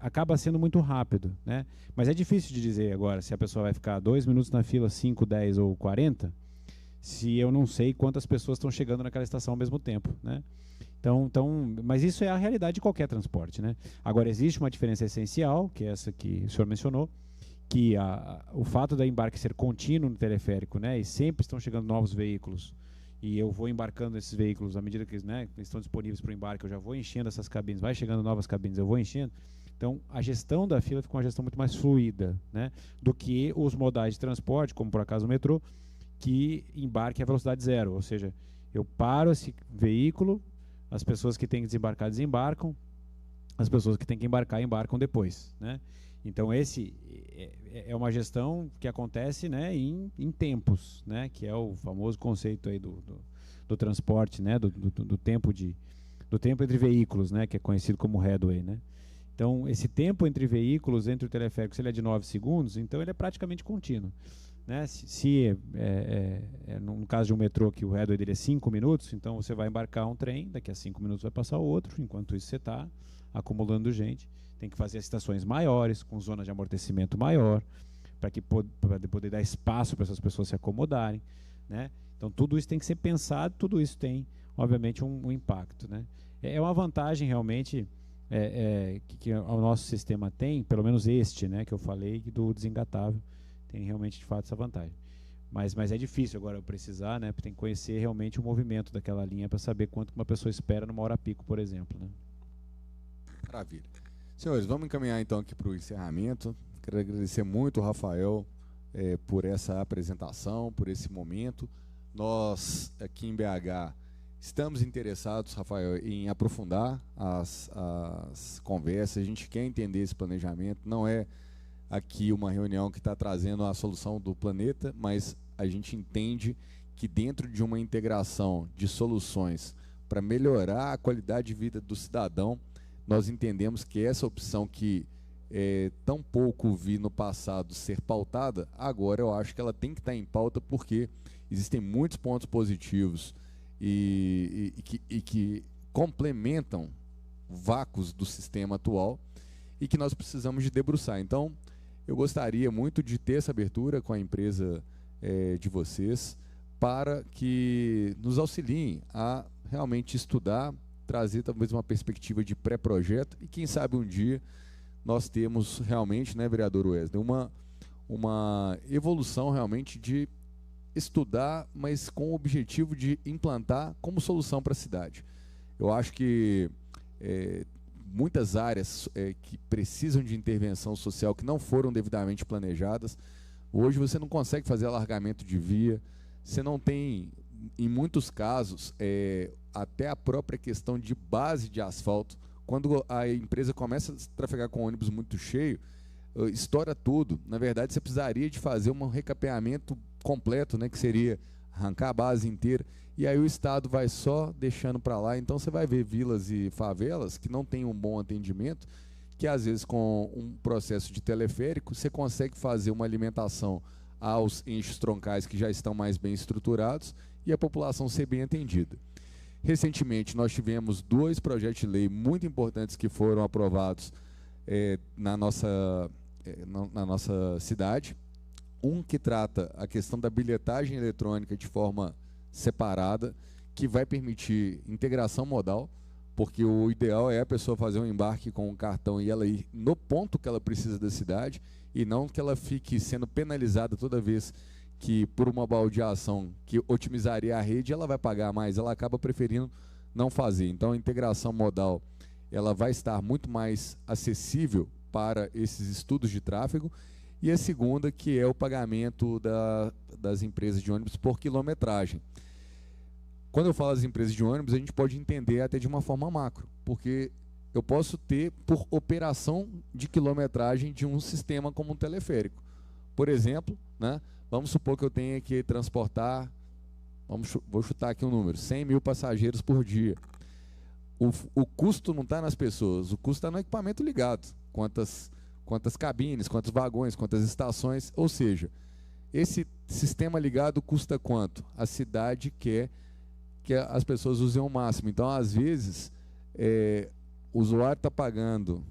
acaba sendo muito rápido, né? Mas é difícil de dizer agora se a pessoa vai ficar 2 minutos na fila, 5, 10 ou 40, se eu não sei quantas pessoas estão chegando naquela estação ao mesmo tempo, né? Então, mas isso é a realidade de qualquer transporte, né? Agora, existe uma diferença essencial, que é essa que o senhor mencionou, que o fato da embarque ser contínuo no teleférico, né? E sempre estão chegando novos veículos, e eu vou embarcando esses veículos à medida que, né, estão disponíveis para o embarque, eu já vou enchendo essas cabines, vai chegando novas cabines, eu vou enchendo. Então, a gestão da fila fica uma gestão muito mais fluida, né, do que os modais de transporte, como por acaso o metrô, que embarque a velocidade zero, ou seja, eu paro esse veículo, as pessoas que têm que desembarcar, desembarcam, as pessoas que têm que embarcar, embarcam depois, né? Então, esse é uma gestão que acontece, né, em tempos, né, que é o famoso conceito aí do transporte, né, do tempo entre veículos, né, que é conhecido como headway, né? Então, esse tempo entre veículos, entre o teleférico, se ele é de 9 segundos, então ele é praticamente contínuo, né? No caso de um metrô, que o headway dele é 5 minutos, então você vai embarcar um trem, daqui a 5 minutos vai passar outro, enquanto isso você está acumulando gente. Tem que fazer as estações maiores, com zonas de amortecimento maior, para poder dar espaço para essas pessoas se acomodarem, né? Então, tudo isso tem que ser pensado, tudo isso tem, obviamente, um impacto, né? É uma vantagem, realmente, que o nosso sistema tem, pelo menos este, né, que eu falei, do desengatável, tem realmente, de fato, essa vantagem. Mas é difícil agora eu precisar, né, porque tem que conhecer realmente o movimento daquela linha para saber quanto uma pessoa espera numa hora pico, por exemplo, né? Maravilha. Senhores, vamos encaminhar então aqui para o encerramento. Quero agradecer muito o Rafael por essa apresentação, por esse momento. Nós, aqui em BH, estamos interessados, Rafael, em aprofundar as conversas. A gente quer entender esse planejamento. Não é aqui uma reunião que está trazendo a solução do planeta, mas a gente entende que dentro de uma integração de soluções para melhorar a qualidade de vida do cidadão, nós entendemos que essa opção que tão pouco vi no passado ser pautada, agora eu acho que ela tem que estar em pauta, porque existem muitos pontos positivos e que complementam vácuos do sistema atual e que nós precisamos de debruçar. Então, eu gostaria muito de ter essa abertura com a empresa de vocês para que nos auxiliem a realmente estudar, trazer talvez uma perspectiva de pré-projeto e quem sabe um dia nós temos realmente, né, vereador Wesley, uma evolução realmente de estudar, mas com o objetivo de implantar como solução para a cidade. Eu acho que muitas áreas que precisam de intervenção social, que não foram devidamente planejadas, hoje você não consegue fazer alargamento de via, você não tem, em muitos casos, até a própria questão de base de asfalto. Quando a empresa começa a trafegar com ônibus muito cheio, estoura tudo. Na verdade, você precisaria de fazer um recapeamento completo, né, que seria arrancar a base inteira, e aí o Estado vai só deixando para lá. Então você vai ver vilas e favelas que não têm um bom atendimento, que às vezes com um processo de teleférico você consegue fazer uma alimentação aos eixos troncais que já estão mais bem estruturados e a população ser bem atendida. Recentemente nós tivemos 2 projetos de lei muito importantes que foram aprovados na nossa cidade. Um que trata a questão da bilhetagem eletrônica de forma separada, que vai permitir integração modal, porque o ideal é a pessoa fazer um embarque com um cartão e ela ir no ponto que ela precisa da cidade, e não que ela fique sendo penalizada toda vez que, por uma baldeação que otimizaria a rede, ela vai pagar mais, ela acaba preferindo não fazer. Então a integração modal ela vai estar muito mais acessível para esses estudos de tráfego. E a segunda, que é o pagamento das empresas de ônibus por quilometragem. Quando eu falo das empresas de ônibus, a gente pode entender até de uma forma macro, porque eu posso ter por operação de quilometragem de um sistema como um teleférico. Por exemplo, né, vamos supor que eu tenha que transportar, vou chutar aqui um número, 100 mil passageiros por dia. o custo não está nas pessoas, o custo está no equipamento ligado. Quantas cabines, quantos vagões, quantas estações. Ou seja, esse sistema ligado custa quanto? A cidade quer que as pessoas usem o máximo. Então, às vezes, o usuário está pagando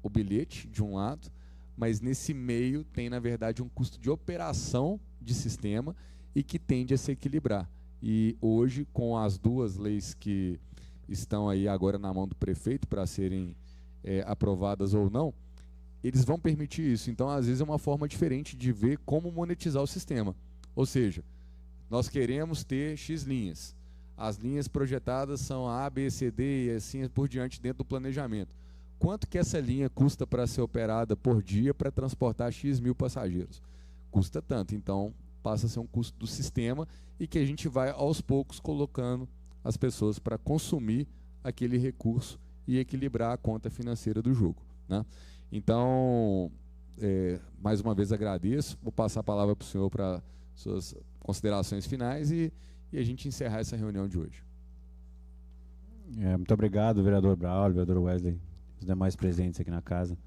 o bilhete de um lado, mas nesse meio tem, na verdade, um custo de operação de sistema e que tende a se equilibrar. E hoje, com as duas leis que estão aí agora na mão do prefeito para serem aprovadas ou não, eles vão permitir isso. Então, às vezes, é uma forma diferente de ver como monetizar o sistema. Ou seja, nós queremos ter X linhas. As linhas projetadas são A, B, C, D e assim por diante dentro do planejamento. Quanto que essa linha custa para ser operada por dia para transportar X mil passageiros? Custa tanto. Então, passa a ser um custo do sistema e que a gente vai, aos poucos, colocando as pessoas para consumir aquele recurso e equilibrar a conta financeira do jogo, né? Então, mais uma vez agradeço. Vou passar a palavra para o senhor para suas considerações finais e a gente encerrar essa reunião de hoje. Muito obrigado, vereador Braulio, vereador Wesley, os demais presentes aqui na casa,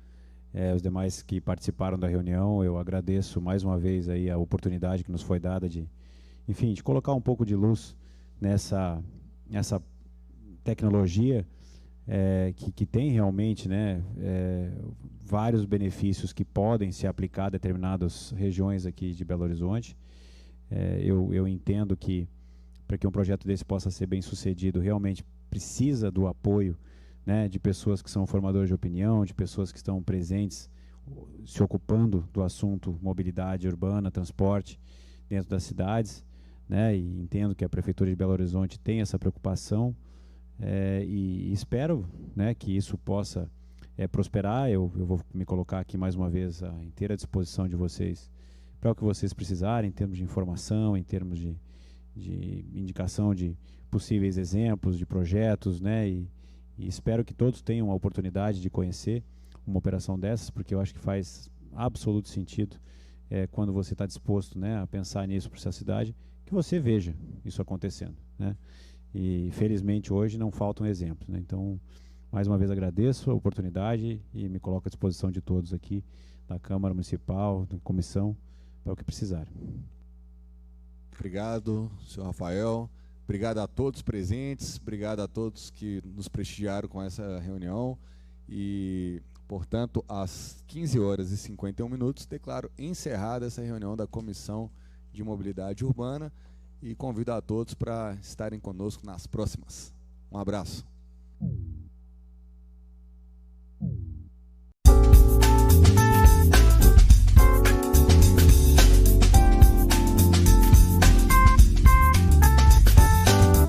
os demais que participaram da reunião. Eu agradeço mais uma vez aí a oportunidade que nos foi dada de, enfim, de colocar um pouco de luz nessa tecnologia que tem realmente, né, vários benefícios que podem se aplicar a determinadas regiões aqui de Belo Horizonte. Eu entendo que para que um projeto desse possa ser bem sucedido, realmente precisa do apoio, né, de pessoas que são formadores de opinião, de pessoas que estão presentes, se ocupando do assunto mobilidade urbana, transporte dentro das cidades, né, e entendo que a Prefeitura de Belo Horizonte tem essa preocupação, e espero, né, que isso possa prosperar. Eu vou me colocar aqui mais uma vez à inteira disposição de vocês para o que vocês precisarem, em termos de informação, em termos de indicação de possíveis exemplos de projetos, né, e espero que todos tenham a oportunidade de conhecer uma operação dessas, porque eu acho que faz absoluto sentido, quando você está disposto, né, a pensar nisso para essa cidade, que você veja isso acontecendo, né? E felizmente hoje não faltam exemplos, né? Então, mais uma vez agradeço a oportunidade e me coloco à disposição de todos aqui da Câmara Municipal, da comissão, para o que precisar. Obrigado, senhor Rafael. Obrigado a todos presentes, obrigado a todos que nos prestigiaram com essa reunião. E, portanto, às 15h51, declaro encerrada essa reunião da Comissão de Mobilidade Urbana e convido a todos para estarem conosco nas próximas. Um abraço.